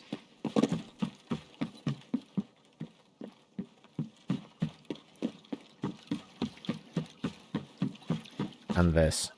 And this.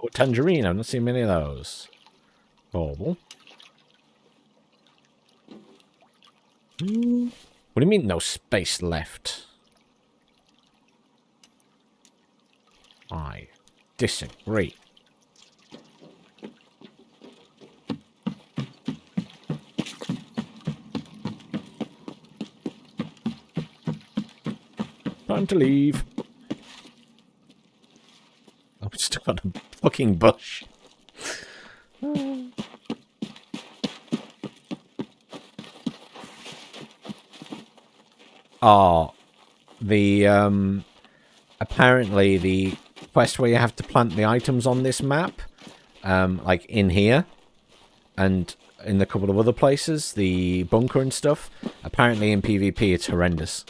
Oh, tangerine. I've not seen many of those. Bauble. What do you mean no space left? I disagree. Time to leave. I'm stuck on a fucking bush. Oh, the apparently the quest where you have to plant the items on this map, like in here, and in a couple of other places, the bunker and stuff. Apparently in PvP it's horrendous.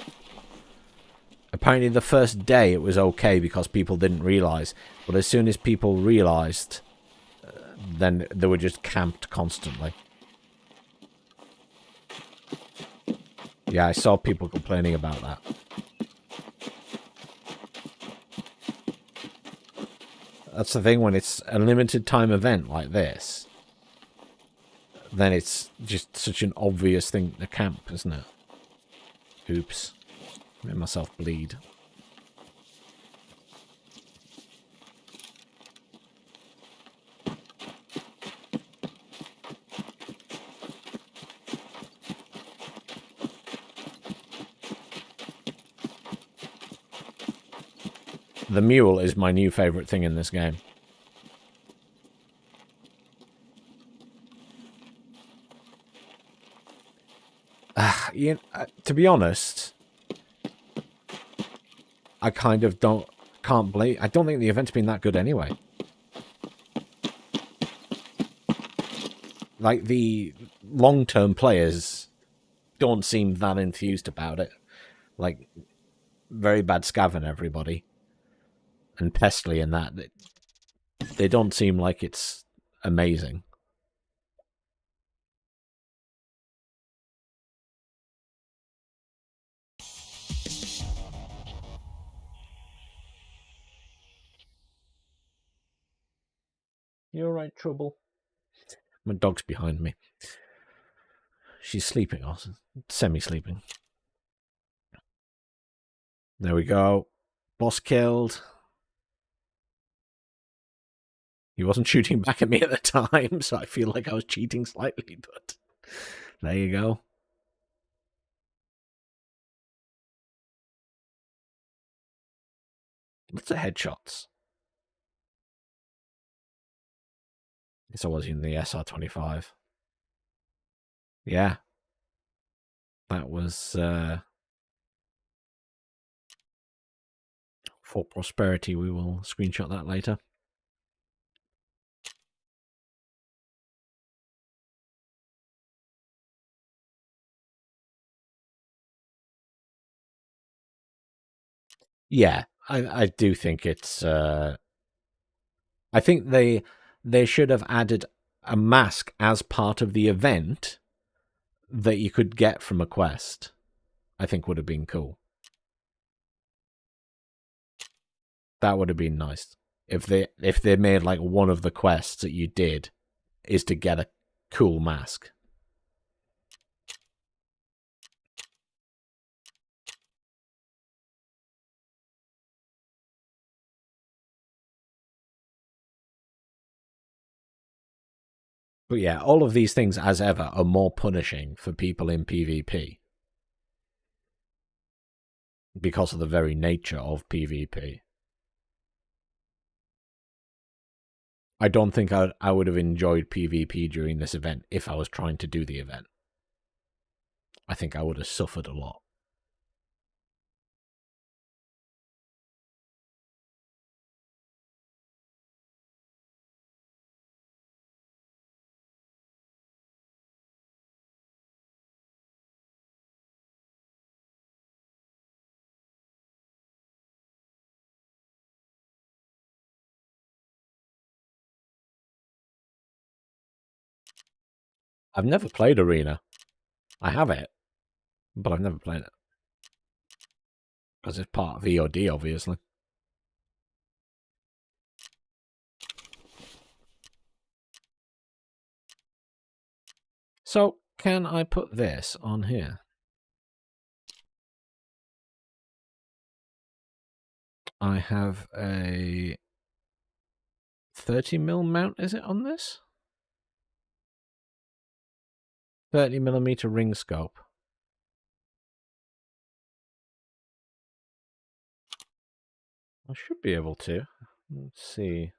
Apparently the first day it was okay because people didn't realise, but as soon as people realised, then they were just camped constantly. Yeah, I saw people complaining about that. That's the thing, when it's a limited time event like this, then it's just such an obvious thing to camp, isn't it? Oops. Made myself bleed. The mule is my new favourite thing in this game. To be honest, I kind of can't blame. I don't think the event's been that good anyway. Like, the long-term players don't seem that enthused about it. Like, very bad Scav everybody. And Pestly and that. They don't seem like it's amazing. You alright, Trouble? My dog's behind me. She's sleeping, or semi-sleeping. There we go. Boss killed. He wasn't shooting back at me at the time, so I feel like I was cheating slightly, but there you go. Lots of headshots. Guess I was in the SR-25. Yeah. That was for prosperity. We will screenshot that later. Yeah, I do think it's... I think they should have added a mask as part of the event that you could get from a quest. I think would have been cool. That would have been nice. If they made like one of the quests that you did is to get a cool mask. But yeah, all of these things, as ever, are more punishing for people in PvP. Because of the very nature of PvP. I don't think I would have enjoyed PvP during this event if I was trying to do the event. I think I would have suffered a lot. I've never played Arena. I have it, but I've never played it. Because it's part of VOD, obviously. So, can I put this on here? I have a 30mm mount, is it, on this? 30mm ring scope. I should be able to. Let's see.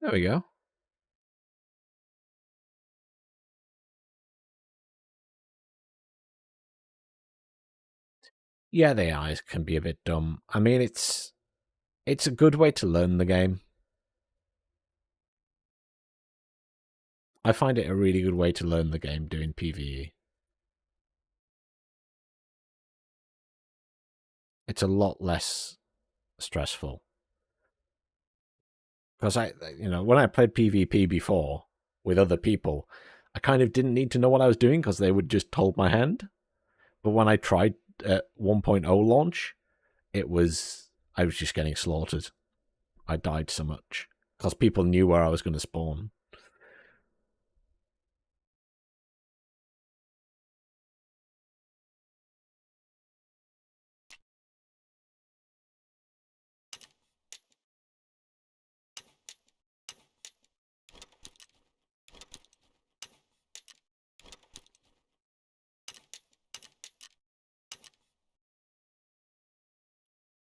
There we go. Yeah, the eyes can be a bit dumb. I mean, it's a good way to learn the game. I find it a really good way to learn the game doing PvE. It's a lot less stressful. Because when I played PvP before with other people, I kind of didn't need to know what I was doing because they would just hold my hand. But when I tried at 1.0 launch, I was just getting slaughtered. I died so much because people knew where I was going to spawn.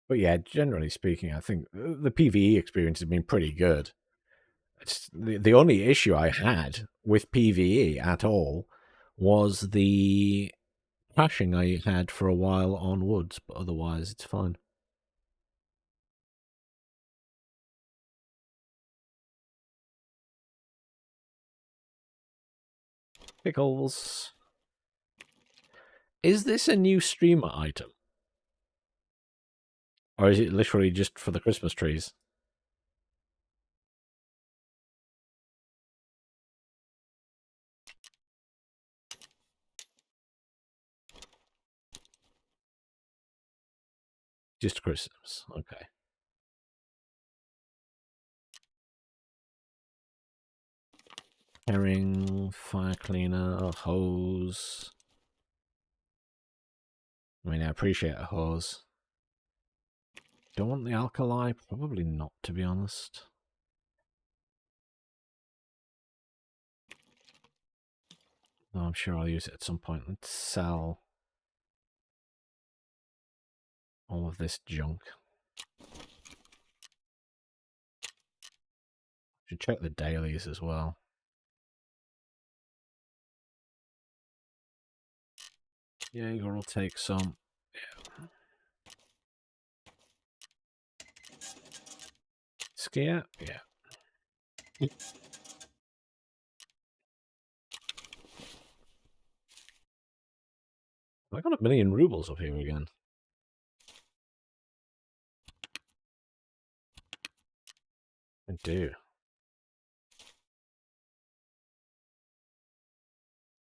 But yeah, generally speaking, I think the PvE experience has been pretty good. the only issue I had with PvE at all was the crashing I had for a while on woods, but otherwise it's fine. Pickles. Is this a new streamer item? Or is it literally just for the Christmas trees? Just Christmas. Okay. Herring, fire cleaner, a hose. I mean, I appreciate a hose. Don't want the alkali? Probably not, to be honest. No, I'm sure I'll use it at some point. Let's sell all of this junk. Should check the dailies as well. Jaeger will take some. Yeah. Skier? Yeah. I got 1,000,000 rubles up here again. I do.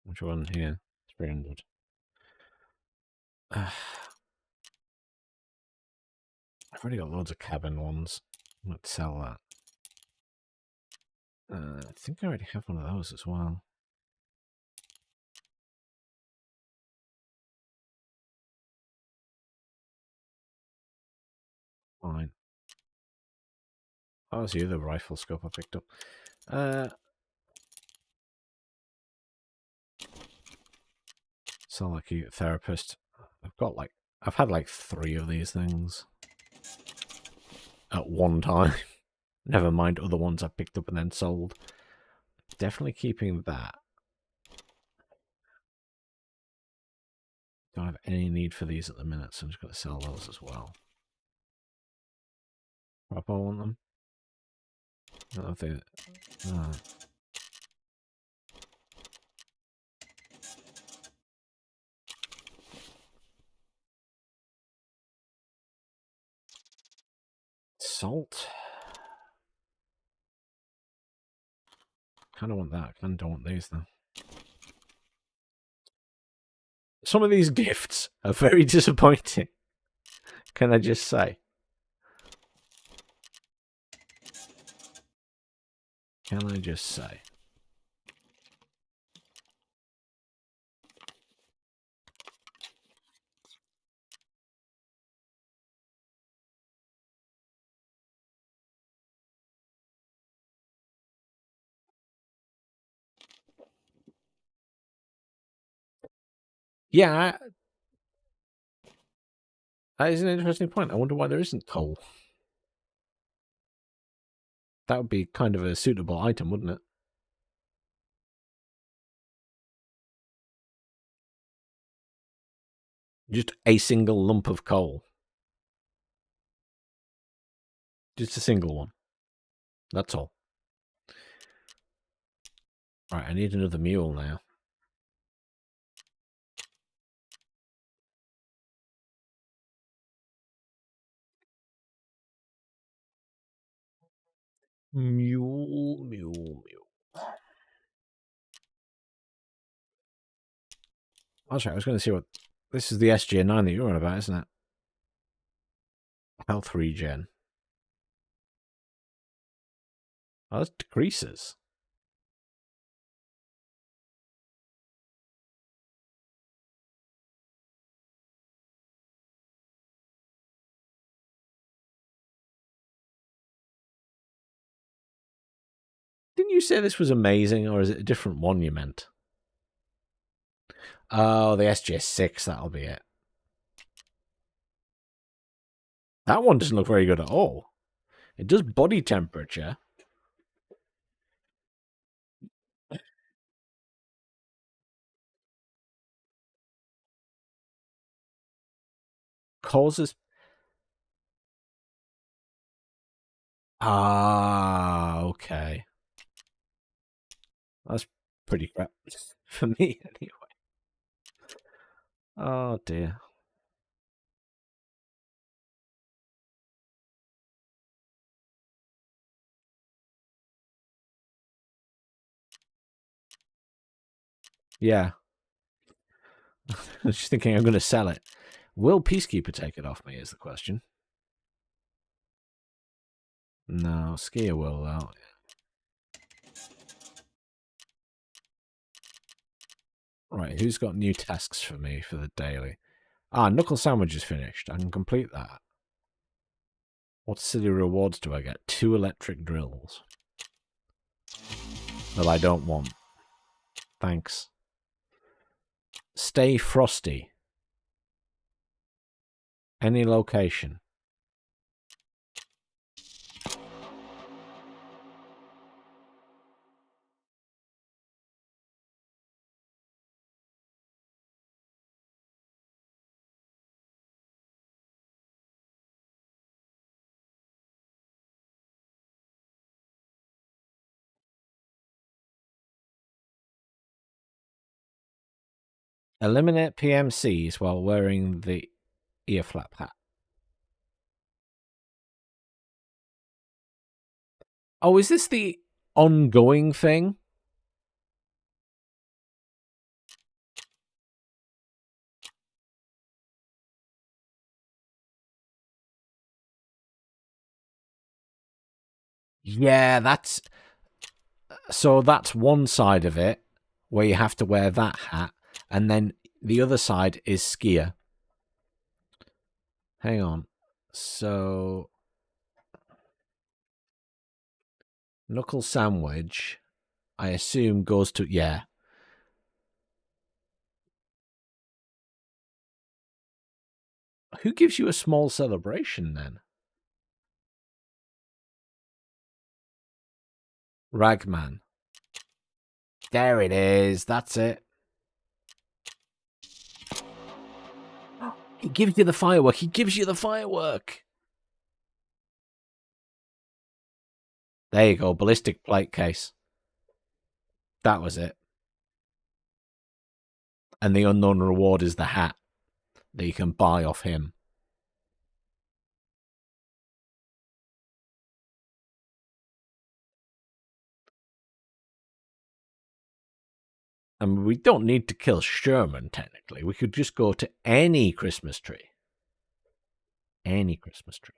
Which one here? 300. I've already got loads of cabin ones. Let's sell that. I think I already have one of those as well. Fine. That was the other rifle scope I picked up. Sound like a therapist. I've had like 3 of these things at one time. Never mind other ones I picked up and then sold. Definitely keeping that. Don't have any need for these at the minute, so I'm just going to sell those as well. I want them. I don't know if they... Salt. Kind of want that. Kind of don't want these though. Some of these gifts are very disappointing. Can I just say? Can I just say? Yeah, that is an interesting point. I wonder why there isn't coal. That would be kind of a suitable item, wouldn't it? Just a single lump of coal. Just a single one. That's all. Right, I need another mule now. Mule. That's right, I was going to see what... This is the SG9 that you're on about, isn't it? Health regen. Oh, that decreases. Didn't you say this was amazing, or is it a different one you meant? Oh, the SG6, that'll be it. That one doesn't look very good at all. It does body temperature. causes... Ah, okay. That's pretty crap for me, anyway. Oh, dear. Yeah. I was just thinking I'm going to sell it. Will Peacekeeper take it off me is the question. No, Skier will, though. Right, who's got new tasks for me for the daily? Ah, Knuckle Sandwich is finished. I can complete that. What silly rewards do I get? 2 electric drills. That I don't want. Thanks. Stay frosty. Any location. Eliminate PMCs while wearing the ear flap hat. Oh, is this the ongoing thing? Yeah, that's... So that's one side of it, where you have to wear that hat, and then the other side is skier. Hang on. So... Knuckle Sandwich, I assume, goes to... Yeah. Who gives you a small celebration, then? Ragman. There it is. That's it. He gives you the firework. He gives you the firework. There you go. Ballistic plate case. That was it. And the unknown reward is the hat that you can buy off him. And we don't need to kill Sherman, technically. We could just go to any Christmas tree. Any Christmas tree.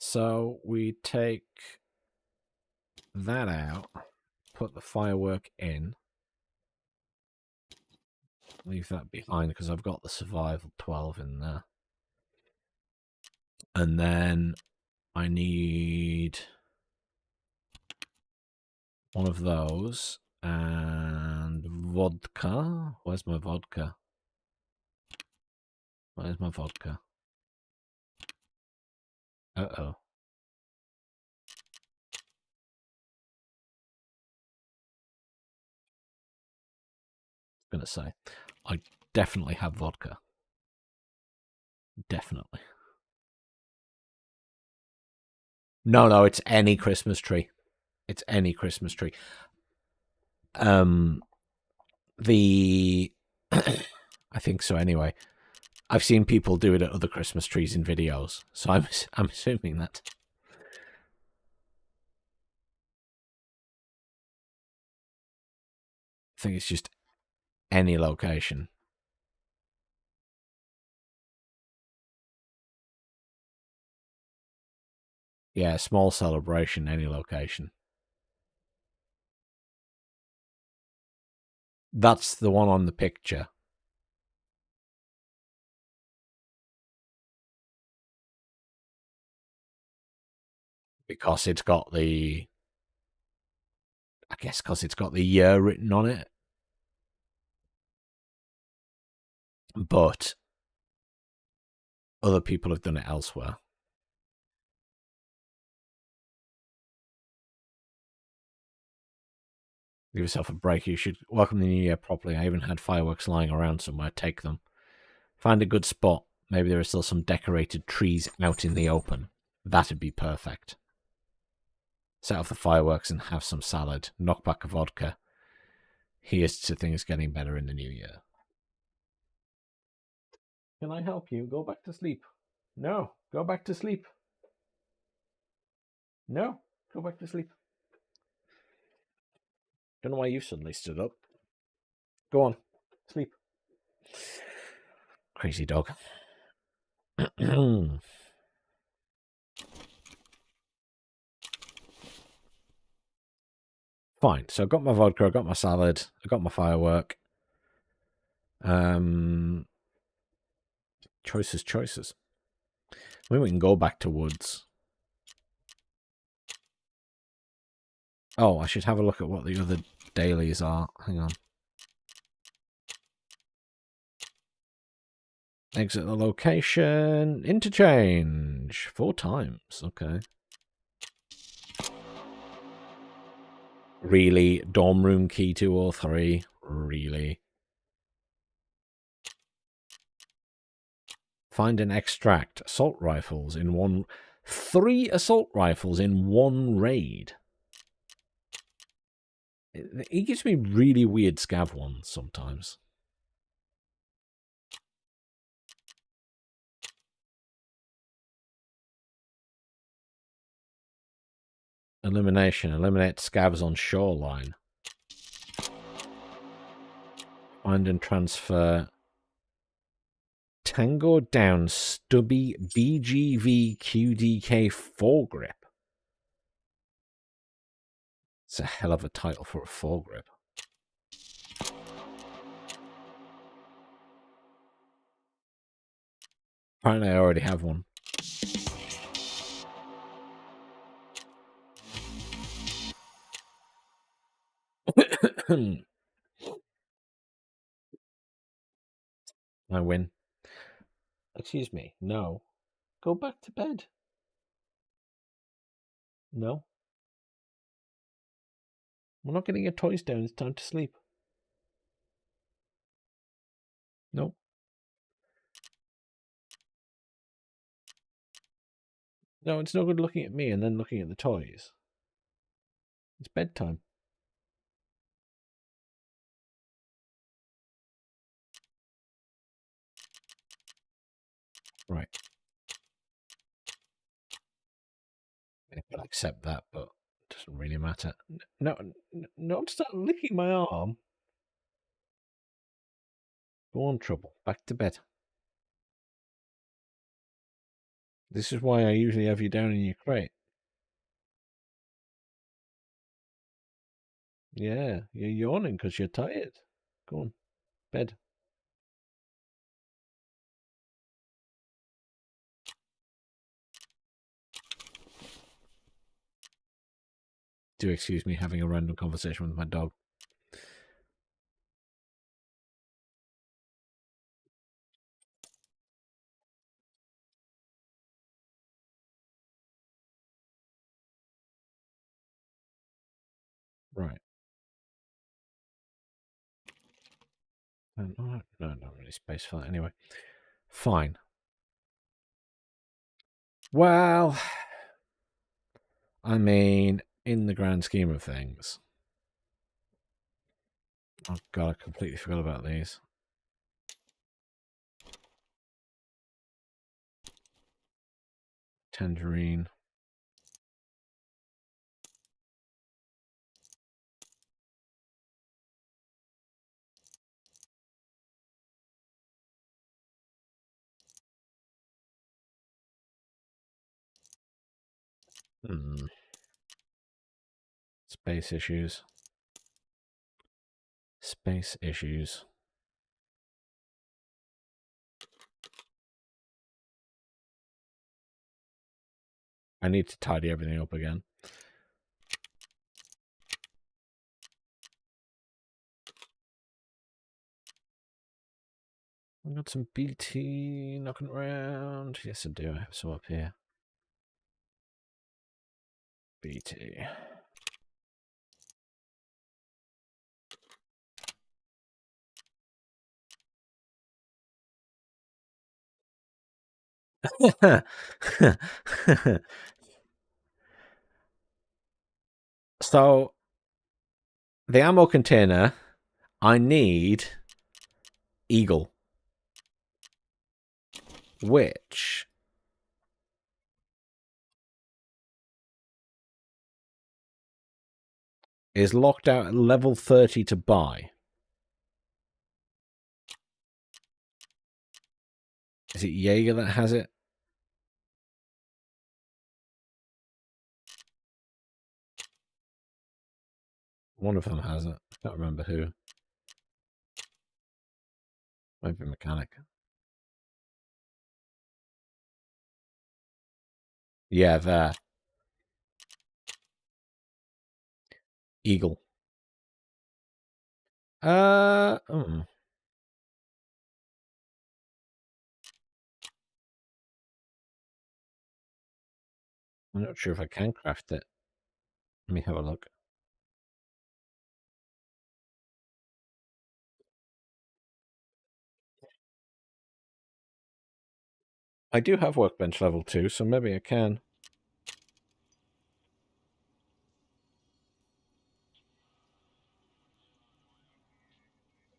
So we take that out, put the firework in, leave that behind because I've got the survival 12 in there. And then I need one of those and vodka. Where's my vodka? Where's my vodka? Uh-oh. I'm gonna say, I definitely have vodka. Definitely. No, it's any Christmas tree. It's any Christmas tree. The I think so anyway. I've seen people do it at other Christmas trees in videos, so I'm assuming that. I think it's just any location. Yeah, small celebration, any location. That's the one on the picture. Because it's got the... I guess because it's got the year written on it. but other people have done it elsewhere. Give yourself a break. You should welcome the new year properly. I even had fireworks lying around somewhere. Take them. Find a good spot. Maybe there are still some decorated trees out in the open. That'd be perfect. Set off the fireworks and have some salad. Knock back a vodka. Here's to things getting better in the new year. Can I help you? Go back to sleep. No, go back to sleep. No, go back to sleep. Don't know why you suddenly stood up. Go on, sleep. Crazy dog. Fine. So I got my vodka, I got my salad, I got my firework. Choices. Maybe we can go back to woods. Oh, I should have a look at what the other dailies are. Hang on. Exit the location. Interchange. 4 times. Okay. Really? Dorm room key 2 or 3? Really? Find and extract assault rifles in one... 3 assault rifles in 1 raid. It gives me really weird scav ones sometimes. Elimination. Eliminate scavs on shoreline. Find and transfer... Tango down stubby BGV QDK foregrip. It's a hell of a title for a foregrip. Apparently I already have one. I win. Excuse me. No. Go back to bed. No. We're not getting your toys down. It's time to sleep. No. No, it's no good looking at me and then looking at the toys. It's bedtime. Right. I'll accept that, but it doesn't really matter. No, start licking my arm. Go on, Trouble. Back to bed. This is why I usually have you down in your crate. Yeah, you're yawning because you're tired. Go on, bed. Do excuse me having a random conversation with my dog. Right. No, not really space for that anyway. Fine. Well, I mean, in the grand scheme of things. Oh god, I completely forgot about these. Tangerine. Space issues. Space issues. I need to tidy everything up again. I got some BT knocking around. Yes, I do. I have some up here. BT. So, the ammo container, I need Eagle, which is locked out at level 30 to buy. Is it Jaeger that has it? One of them has it. I can't remember who. Maybe Mechanic. Yeah, there. Eagle. I'm not sure if I can craft it. Let me have a look. I do have workbench level 2, so maybe I can.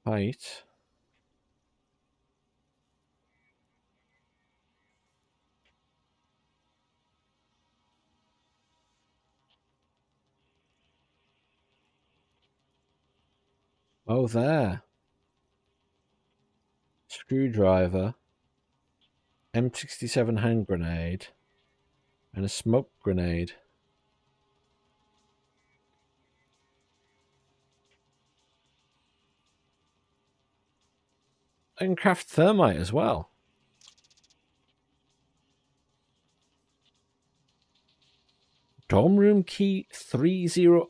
Height. Oh, there. Screwdriver. M67 hand grenade. And a smoke grenade. I can craft thermite as well. Dorm room key 30.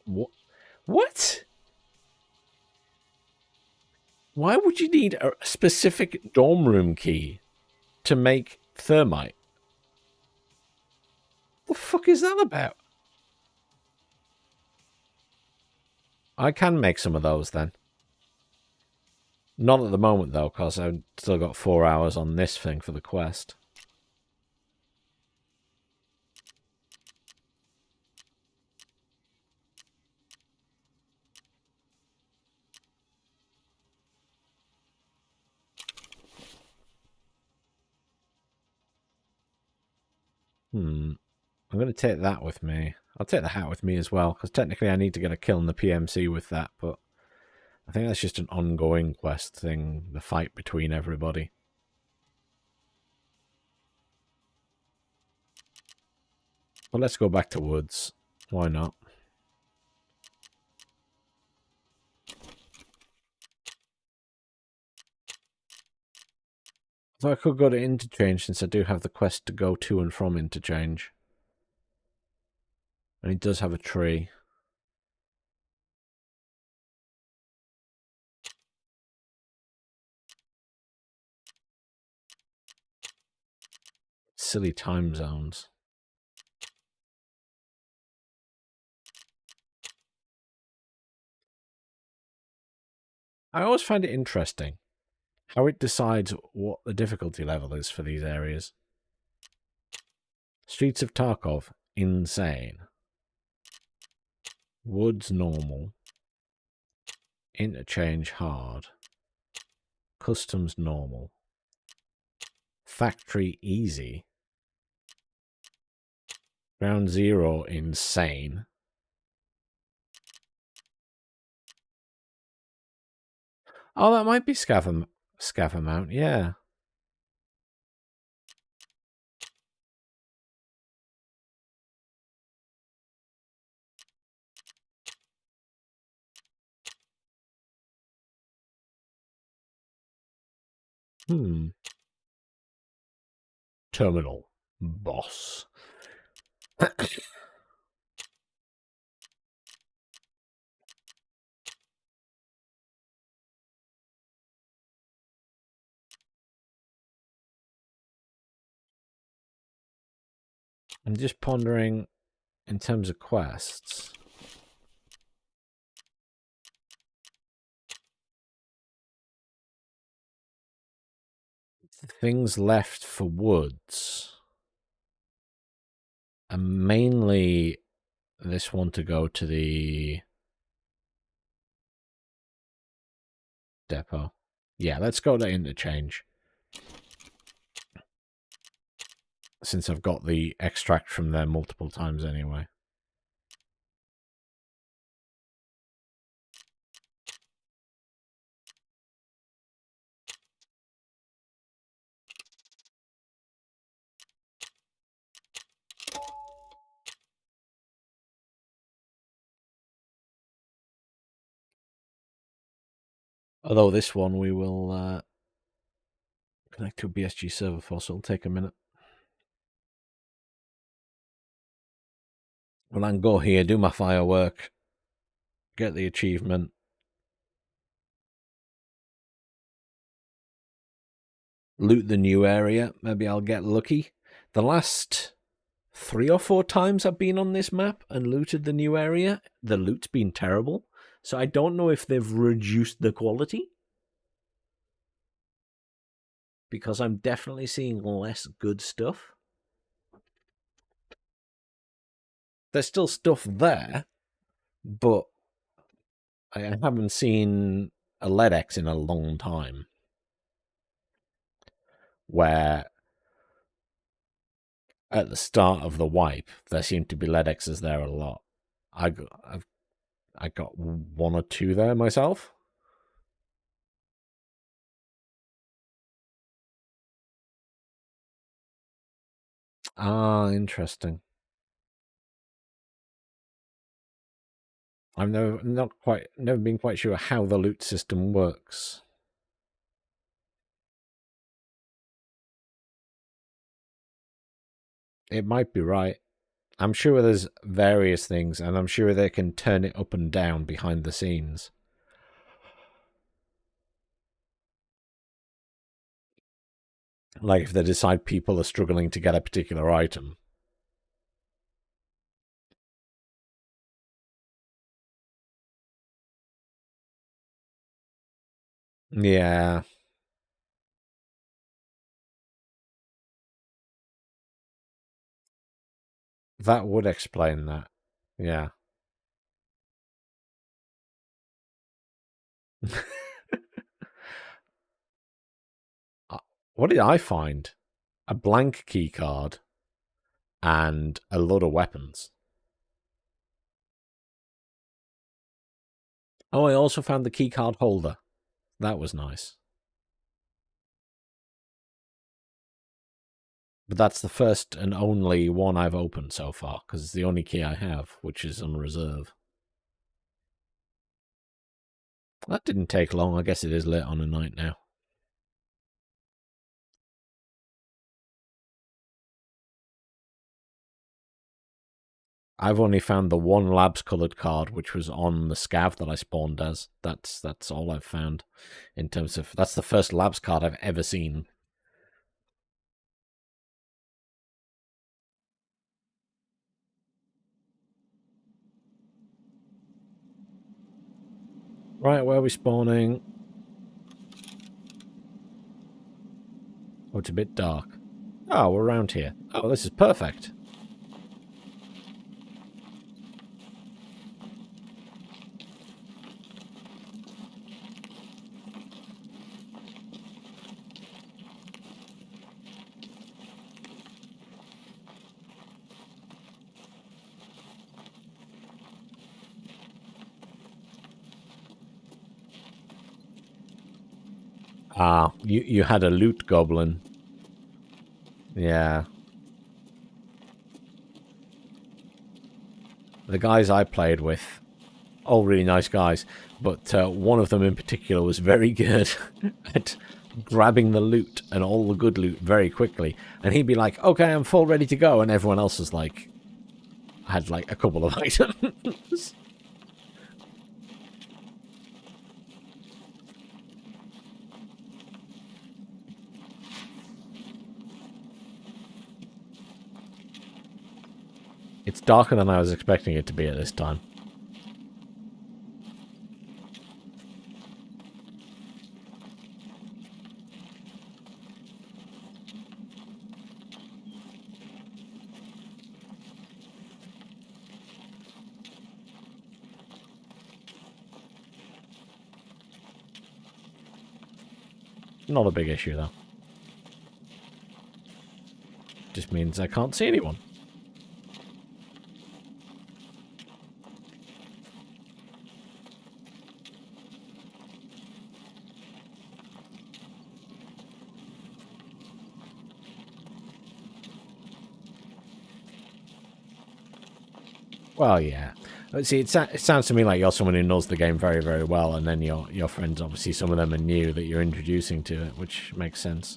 What? Why would you need a specific dorm room key to make thermite? What the fuck is that about? I can make some of those then. Not at the moment though, because I've still got 4 hours on this thing for the quest. I'm going to take that with me. I'll take the hat with me as well, because technically I need to get a kill in the PMC with that, but I think that's just an ongoing quest thing, the fight between everybody. But let's go back to woods. Why not? So I could go to interchange since I do have the quest to go to and from interchange. And he does have a tree. Silly time zones. I always find it interesting how it decides what the difficulty level is for these areas. Streets of Tarkov, insane. Woods, normal. Interchange, hard. Customs, normal. Factory, easy. Ground Zero, insane. Oh, that might be Scav Mount, yeah. Terminal. Boss. I'm just pondering in terms of quests. Things left for woods. And mainly this one to go to the depot. Yeah, let's go to interchange. Since I've got the extract from there multiple times anyway. Although this one we will connect to a BSG server for, so it'll take a minute. Well, I can go here, do my firework, get the achievement. Loot the new area. Maybe I'll get lucky. The last 3 or 4 times I've been on this map and looted the new area, the loot's been terrible. So I don't know if they've reduced the quality. Because I'm definitely seeing less good stuff. There's still stuff there, but I haven't seen a LEDX in a long time. Where at the start of the wipe, there seemed to be LEDXs there a lot. I got 1 or 2 there myself. Ah, interesting. I've never been quite sure how the loot system works. It might be right. I'm sure there's various things, and I'm sure they can turn it up and down behind the scenes. Like if they decide people are struggling to get a particular item. Yeah. That would explain that. Yeah. What did I find? A blank key card and a load of weapons. Oh, I also found the key card holder. That was nice. But that's the first and only one I've opened so far, because it's the only key I have, which is on reserve. That didn't take long. I guess it is late on a night now. I've only found the one labs coloured card, which was on the scav that I spawned as. That's all I've found in terms of... That's the first labs card I've ever seen. Right, where are we spawning? Oh, it's a bit dark. Oh, we're around here. Oh, this is perfect. Ah, you had a loot goblin. Yeah. The guys I played with, all really nice guys, but one of them in particular was very good at grabbing the loot and all the good loot very quickly. And he'd be like, okay, I'm full, ready to go. And everyone else was like, had like a couple of items. It's darker than I was expecting it to be at this time. Not a big issue, though. Just means I can't see anyone. Well, yeah. See, it sounds to me like you're someone who knows the game very, very well, and then your friends, obviously, some of them are new that you're introducing to it, which makes sense.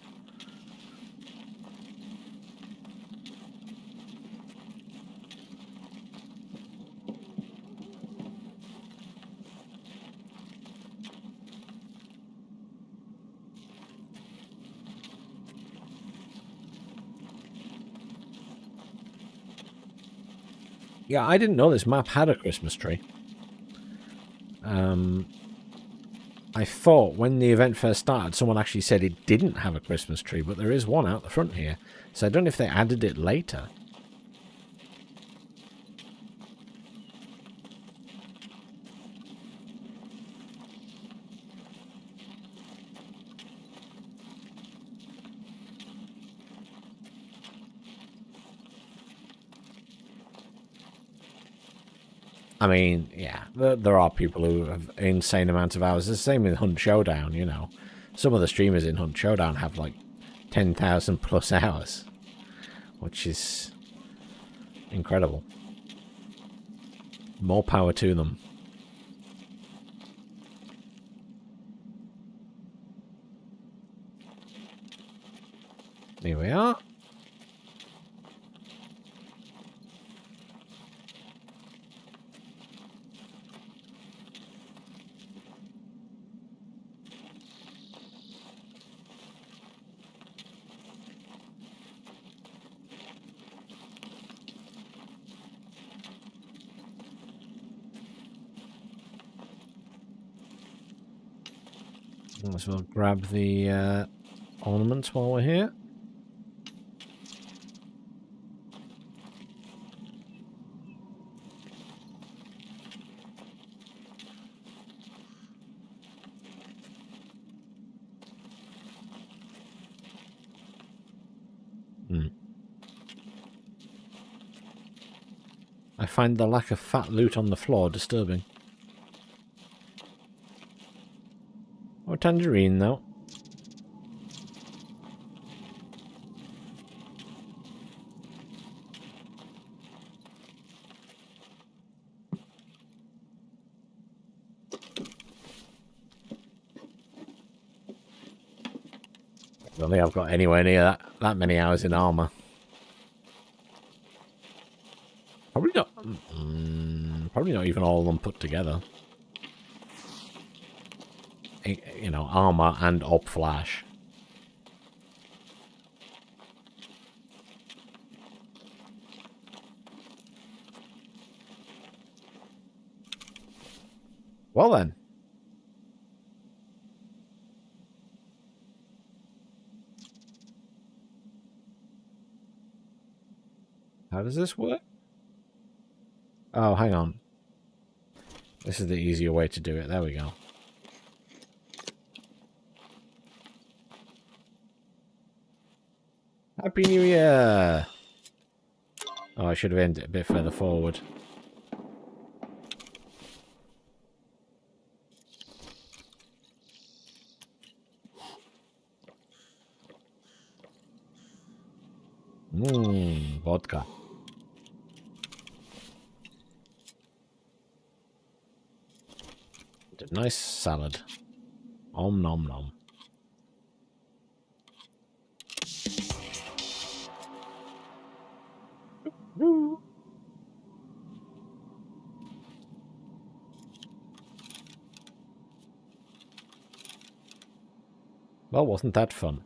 Yeah, I didn't know this map had a Christmas tree. I thought when the event first started, someone actually said it didn't have a Christmas tree, but there is one out the front here. So I don't know if they added it later. I mean, yeah, there are people who have insane amounts of hours. It's the same in Hunt Showdown, you know. Some of the streamers in Hunt Showdown have like 10,000 plus hours, which is incredible. More power to them. Here we are. Might as well grab the ornaments while we're here. I find the lack of fat loot on the floor disturbing. Oh, tangerine, though. I don't think I've got anywhere near that many hours in armor. Probably not. Probably not even all of them put together. You know, armor and op flash. Well then. How does this work? Oh, hang on. This is the easier way to do it. There we go. Happy New Year! Oh, I should have aimed it a bit further forward. Vodka. A nice salad. Om nom nom. Well, wasn't that fun?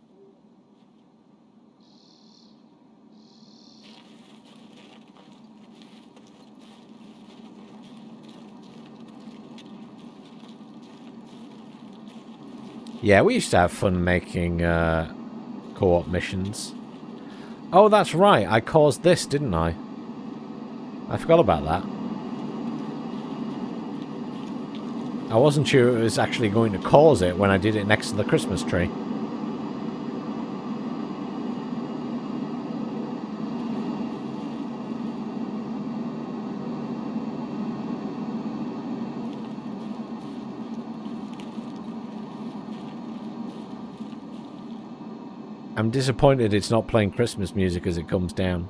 Yeah, we used to have fun making co-op missions. Oh, that's right. I caused this, didn't I? I forgot about that. I wasn't sure it was actually going to cause it when I did it next to the Christmas tree. I'm disappointed it's not playing Christmas music as it comes down.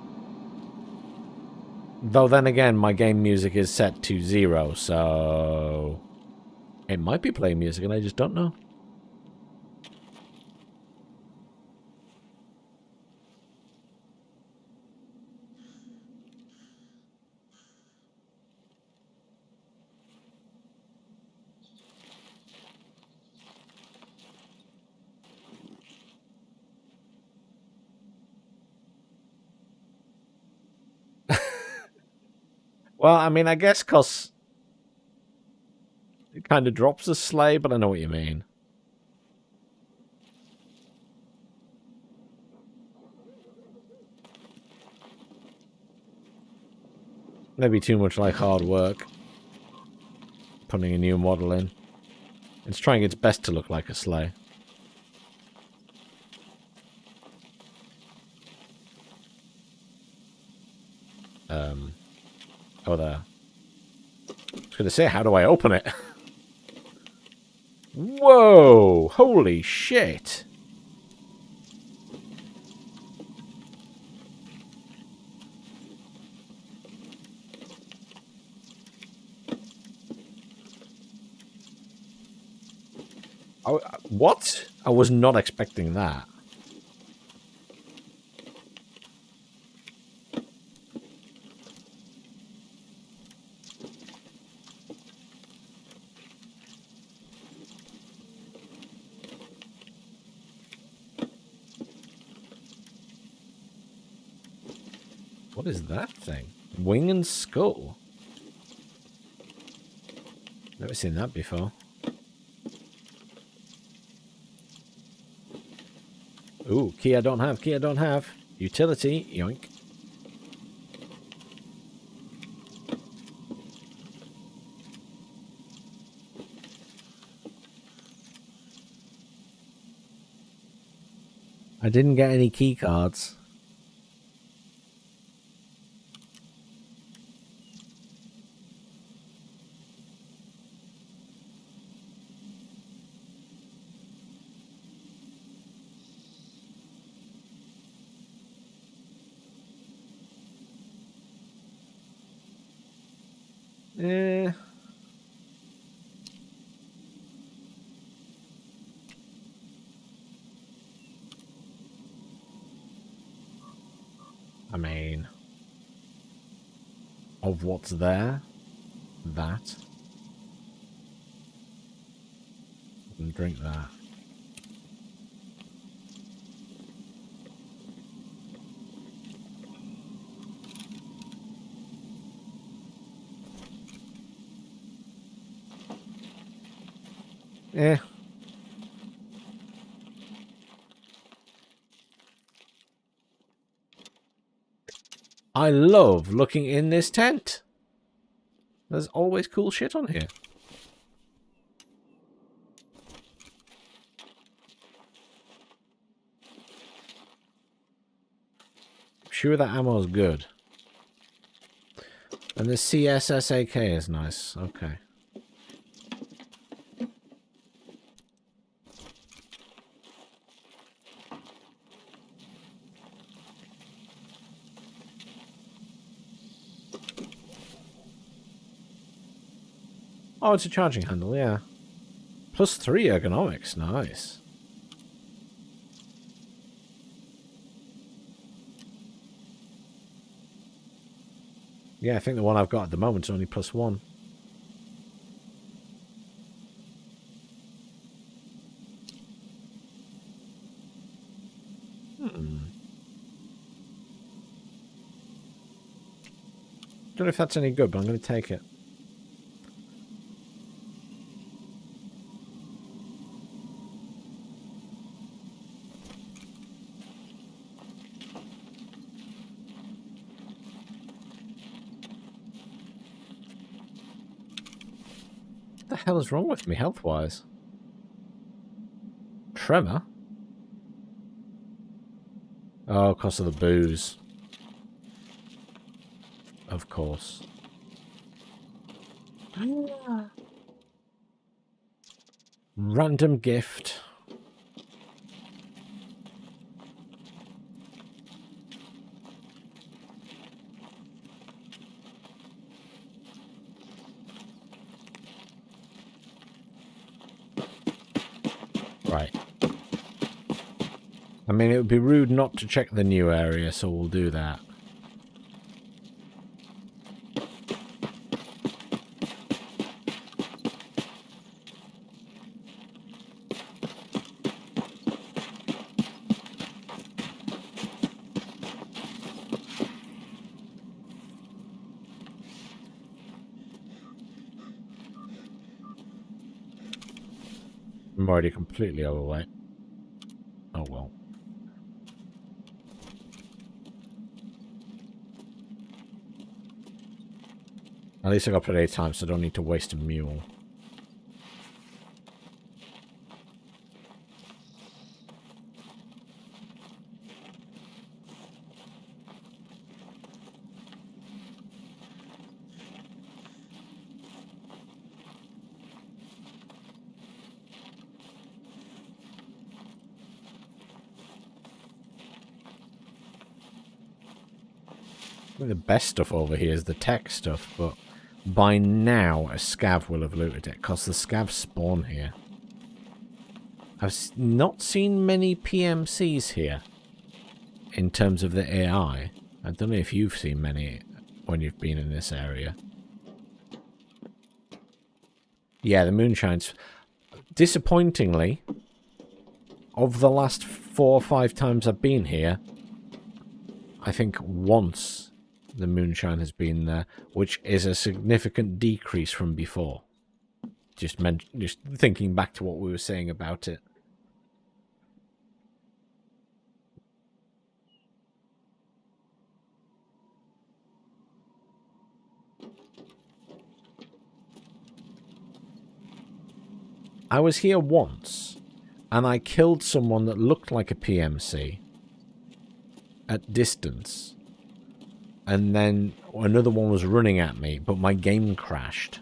Though then again, my game music is set to 0, so... it might be playing music and I just don't know. Well, I mean, I guess because it kind of drops the sleigh, but I know what you mean. Maybe too much like hard work. Putting a new model in. It's trying its best to look like a sleigh. Oh, there. I was going to say, how do I open it? Whoa! Holy shit! Oh, what? I was not expecting that. What is that thing? Wing and skull? Never seen that before. Ooh, key I don't have, key I don't have. Utility, yoink. I didn't get any key cards. Eh. I mean, of what's there, that. And drink that. Eh. I love looking in this tent. There's always cool shit on here. I'm sure that ammo's good. And the CSSAK is nice. Okay. Oh, it's a charging handle, yeah. +3 ergonomics, nice. Yeah, I think the one I've got at the moment is only +1. Don't know if that's any good, but I'm going to take it. What the hell is wrong with me health-wise? Tremor? Oh, because of the booze. Of course. Random gift. Right. I mean, it would be rude not to check the new area, so we'll do that. I'm already completely overweight. Oh well. At least I got plenty of time, so I don't need to waste a mule. The best stuff over here is the tech stuff, but by now a scav will have looted it, because the scavs spawn here. I've not seen many PMCs here, in terms of the AI. I don't know if you've seen many when you've been in this area. Yeah, the moonshine's... Disappointingly, of the last 4 or 5 times I've been here, I think once the moonshine has been there, which is a significant decrease from before. Just thinking back to what we were saying about it. I was here once, and I killed someone that looked like a PMC at distance. And then another one was running at me, but my game crashed.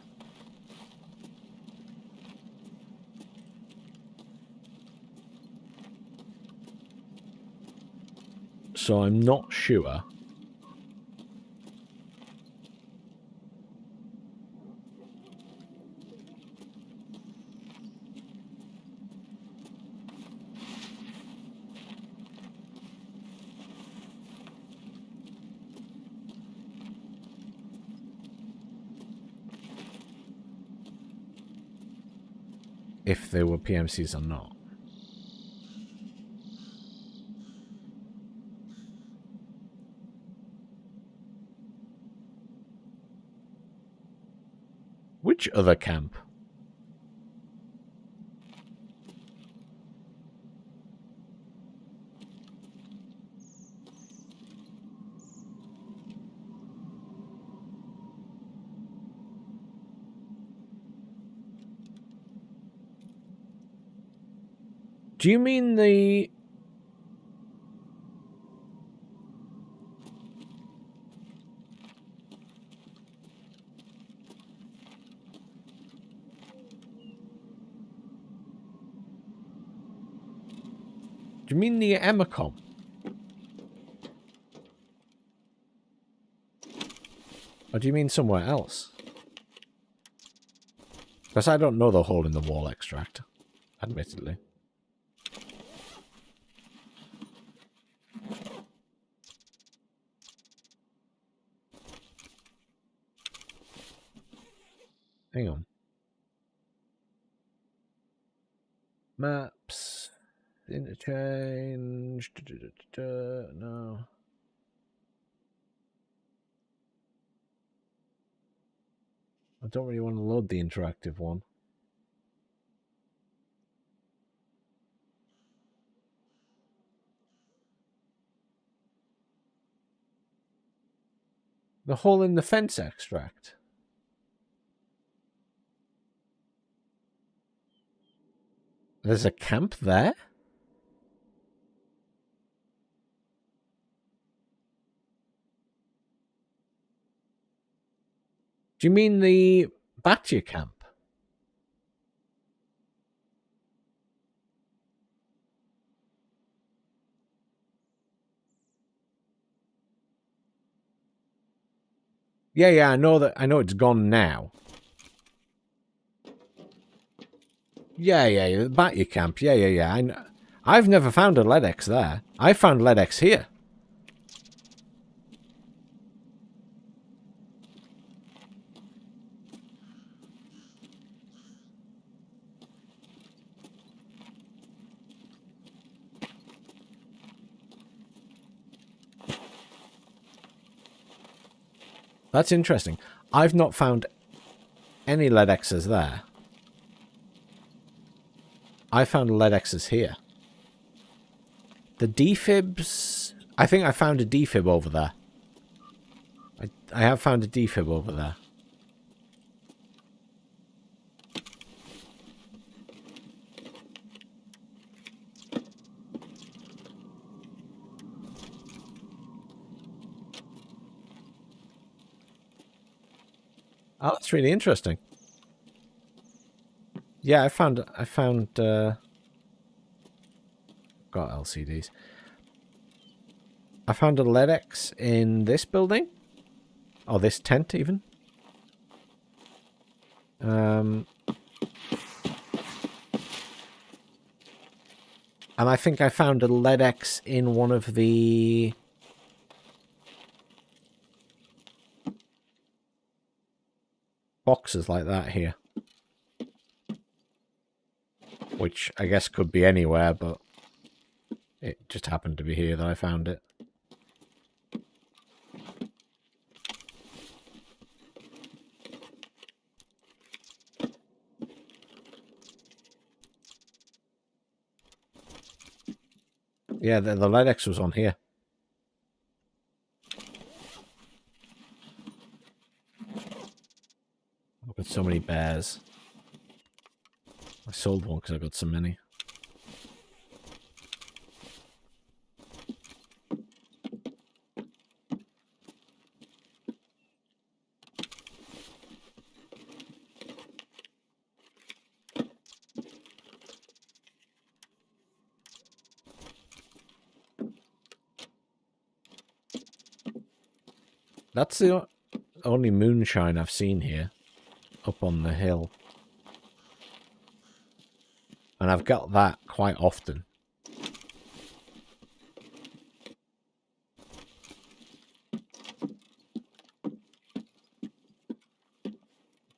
So I'm not sure. If they were PMCs or not. Which other camp? Do you mean the... Do you mean the Emacom? Or do you mean somewhere else? Because I don't know the hole in the wall extract, admittedly. Hang on. Maps. Interchange. No. I don't really want to load the interactive one. The hole in the fence extract. There's a camp there? Do you mean the Batya camp? Yeah, I know that. I know it's gone now. Yeah, the Batya camp. Yeah. I know. I've never found a LEDX there. I found LEDX here. That's interesting. I've not found any LEDXs there. I found LEDXs here. The defibs... I think I found a defib over there. I have found a defib over there. Oh, that's really interesting. Yeah, I found got LCDs. I found a LEDX in this building. Or this tent, even. And I think I found a LEDX in one of the... boxes like that here. Which I guess could be anywhere, but it just happened to be here that I found it. Yeah, the LEDX was on here. I've got so many bears. I sold one because I got so many. That's the only moonshine I've seen here. Up on the hill. And I've got that quite often.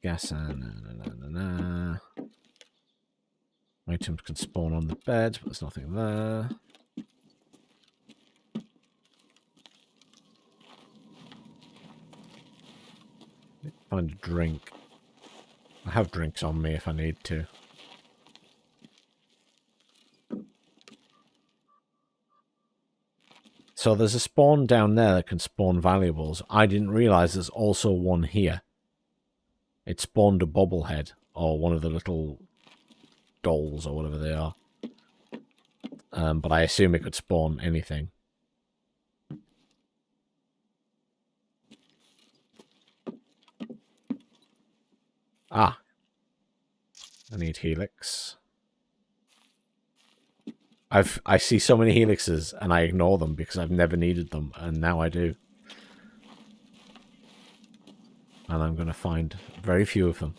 Gas and items can spawn on the bed, but there's nothing there. Find a drink. I have drinks on me if I need to. So there's a spawn down there that can spawn valuables. I didn't realize there's also one here. It spawned a bobblehead, or one of the little dolls, or whatever they are. But I assume it could spawn anything. Ah. I need helix. I see so many helixes and I ignore them because I've never needed them, and now I do. And I'm going to find very few of them.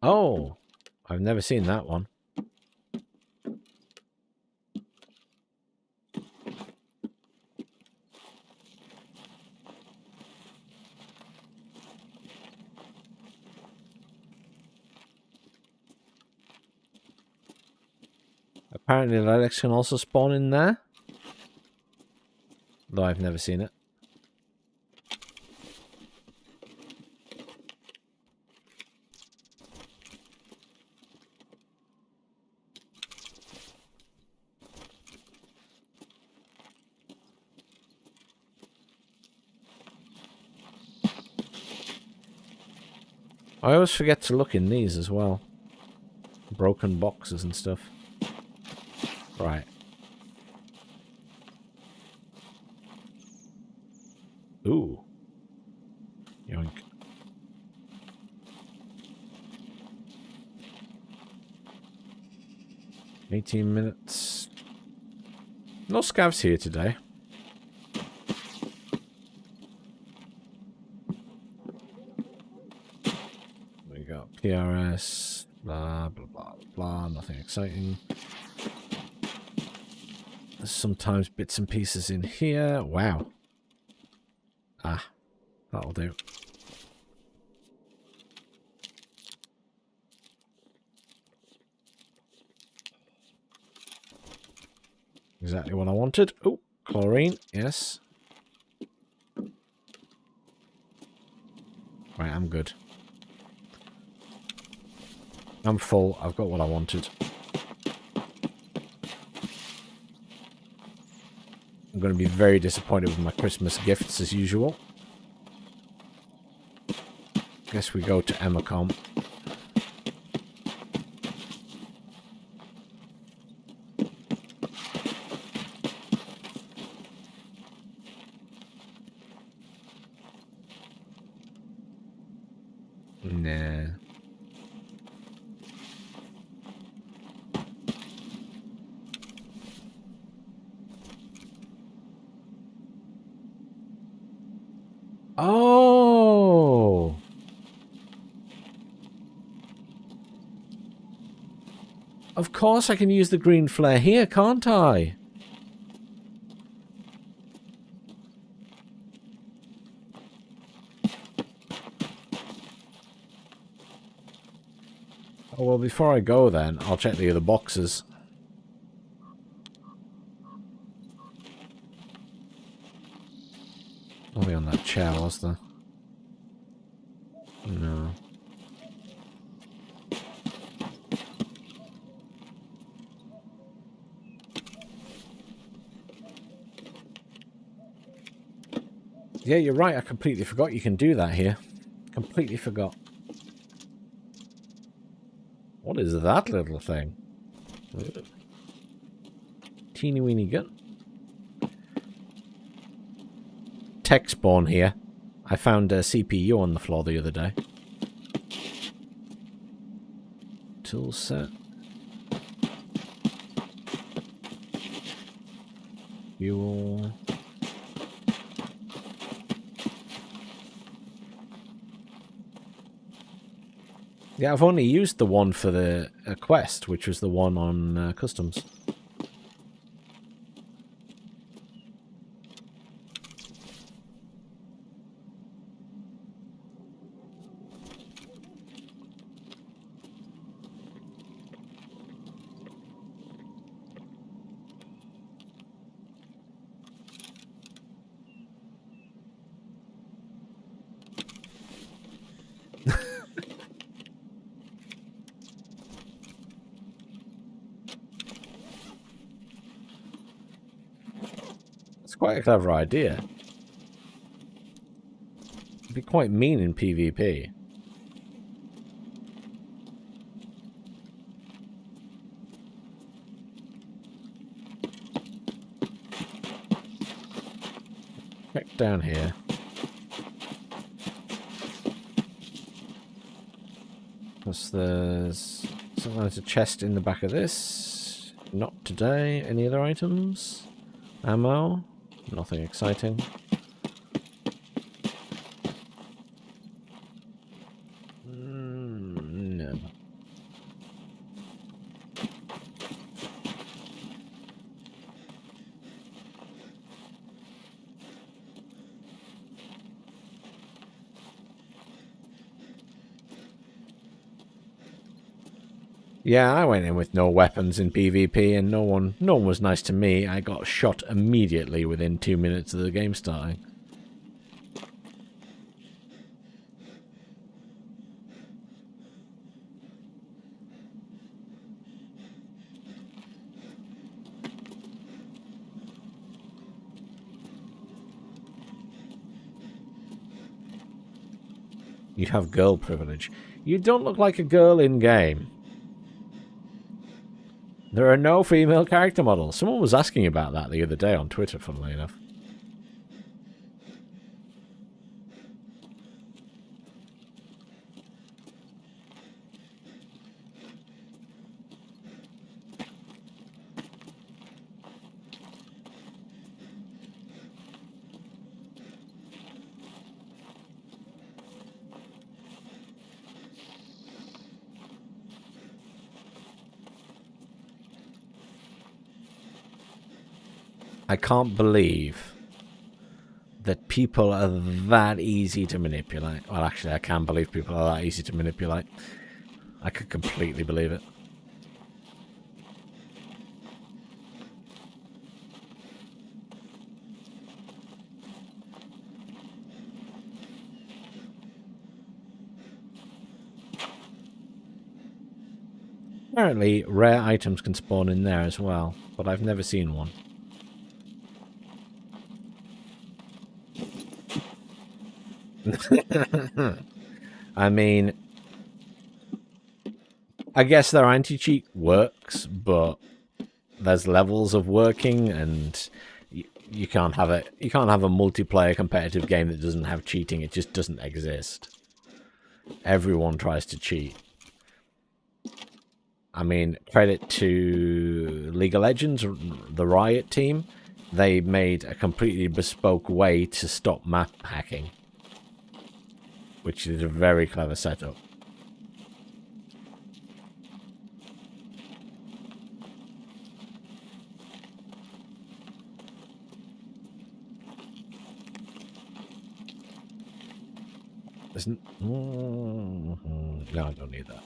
Oh, I've never seen that one. Apparently Lilacs can also spawn in there. Though I've never seen it. I always forget to look in these as well. Broken boxes and stuff. Right. Ooh. Yoink. $18. No scavs here today. We got PRS, blah, blah, blah, blah, nothing exciting. There's sometimes bits and pieces in here. Wow. Ah, that'll do. Exactly what I wanted. Oh, chlorine, yes. Right, I'm good. I'm full. I've got what I wanted. I'm going to be very disappointed with my Christmas gifts as usual. Guess we go to Emacom. Nah. Oh! Of course I can use the green flare here, can't I? Oh, well, before I go then, I'll check the other boxes. Only on that chair, was there? No. Yeah, you're right. I completely forgot you can do that here. Completely forgot. What is that little thing? Teeny weeny gun. Tech spawn here. I found a CPU on the floor the other day. Tool set. Fuel. Yeah, I've only used the one for the quest, which was the one on customs. It's quite a clever idea. It'd be quite mean in PvP. Check down here. Plus there's sometimes a chest in the back of this. Not today. Any other items? Ammo? Nothing exciting. No. Yeah, I went in with no weapons in PvP, and no one was nice to me. I got shot immediately within 2 minutes of the game starting. You have girl privilege. You don't look like a girl in-game. There are no female character models. Someone was asking about that the other day on Twitter, funnily enough. I can't believe that people are that easy to manipulate. Well, actually, I can believe people are that easy to manipulate. I could completely believe it. Apparently, rare items can spawn in there as well, but I've never seen one. I mean, I guess their anti-cheat works, but there's levels of working, and you can't have a multiplayer competitive game that doesn't have cheating. It just doesn't exist. Everyone tries to cheat. I mean, credit to League of Legends, the Riot team. They made a completely bespoke way to stop map hacking, which is a very clever setup. No, I don't need that.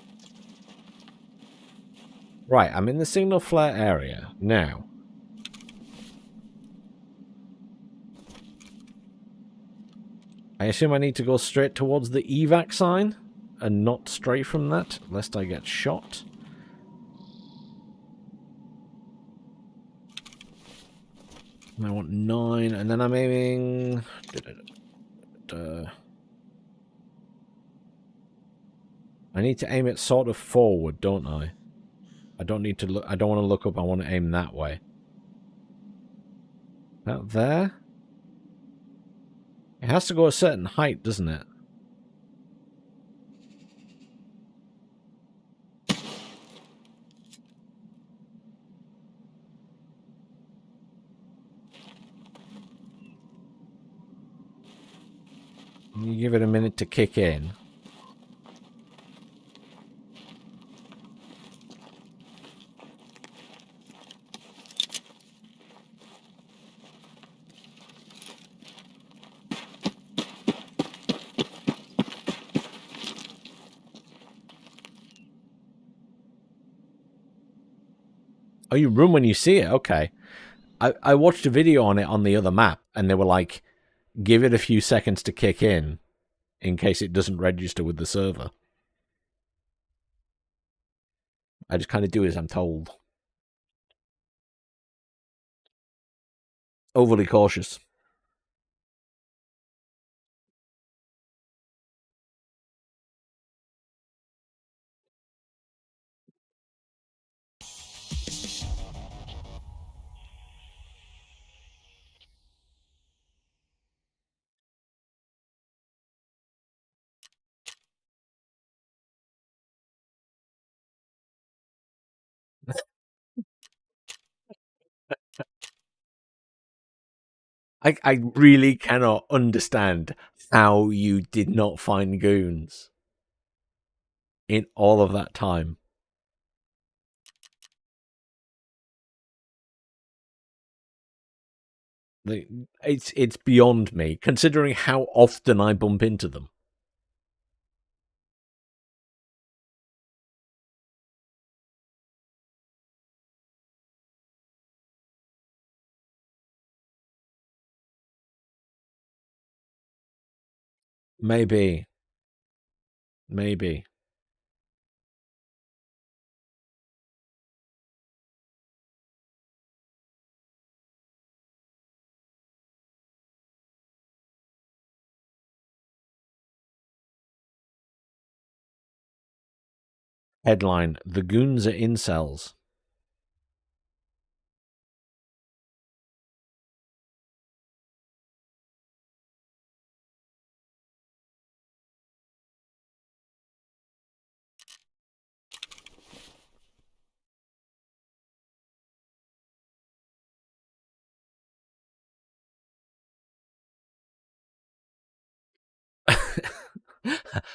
Right, I'm in the signal flare area now. I assume I need to go straight towards the evac sign and not stray from that, lest I get shot. I want 9, and then I'm aiming... I need to aim it sort of forward, don't I? I don't need to look. I don't want to look up. I want to aim that way. Out there? It has to go a certain height, doesn't it? You give it a minute to kick in. Oh, you run when you see it? Okay. I watched a video on it on the other map, and they were like, give it a few seconds to kick in case it doesn't register with the server. I just kind of do as I'm told. Overly cautious. I really cannot understand how you did not find goons in all of that time. It's beyond me, considering how often I bump into them. Maybe. Maybe. Headline: The goons are incels.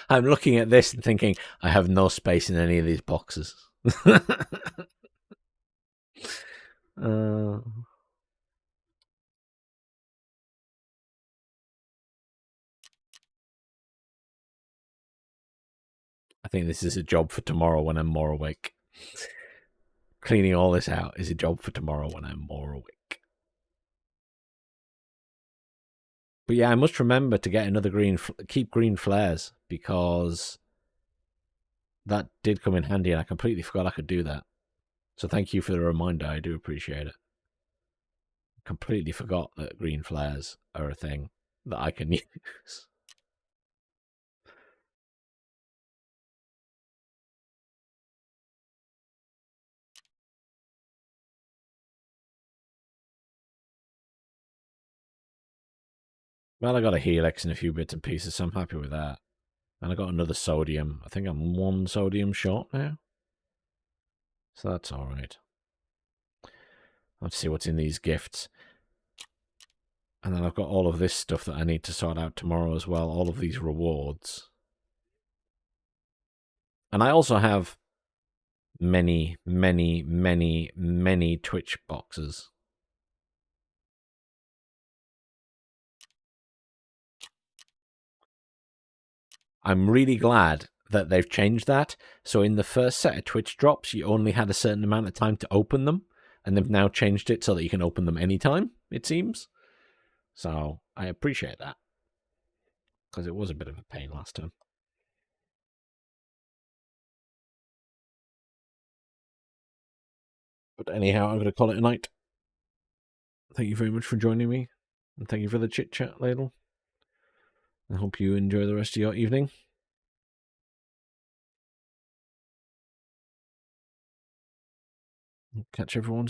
I'm looking at this and thinking, I have no space in any of these boxes. I think this is a job for tomorrow when I'm more awake. Cleaning all this out is a job for tomorrow when I'm more awake. But yeah, I must remember to get another keep green flares, because that did come in handy and I completely forgot I could do that. So thank you for the reminder. I do appreciate it. Completely forgot that green flares are a thing that I can use. Well, I got a helix and a few bits and pieces, so I'm happy with that. And I got another sodium. I think I'm 1 sodium short now. So that's all right. Let's see what's in these gifts. And then I've got all of this stuff that I need to sort out tomorrow as well. All of these rewards. And I also have many, many, many, many Twitch boxes. I'm really glad that they've changed that. So in the first set of Twitch drops, you only had a certain amount of time to open them. And they've now changed it so that you can open them anytime, it seems. So I appreciate that, because it was a bit of a pain last time. But anyhow, I'm going to call it a night. Thank you very much for joining me. And thank you for the chit-chat, Ladle. I hope you enjoy the rest of your evening. Catch everyone soon.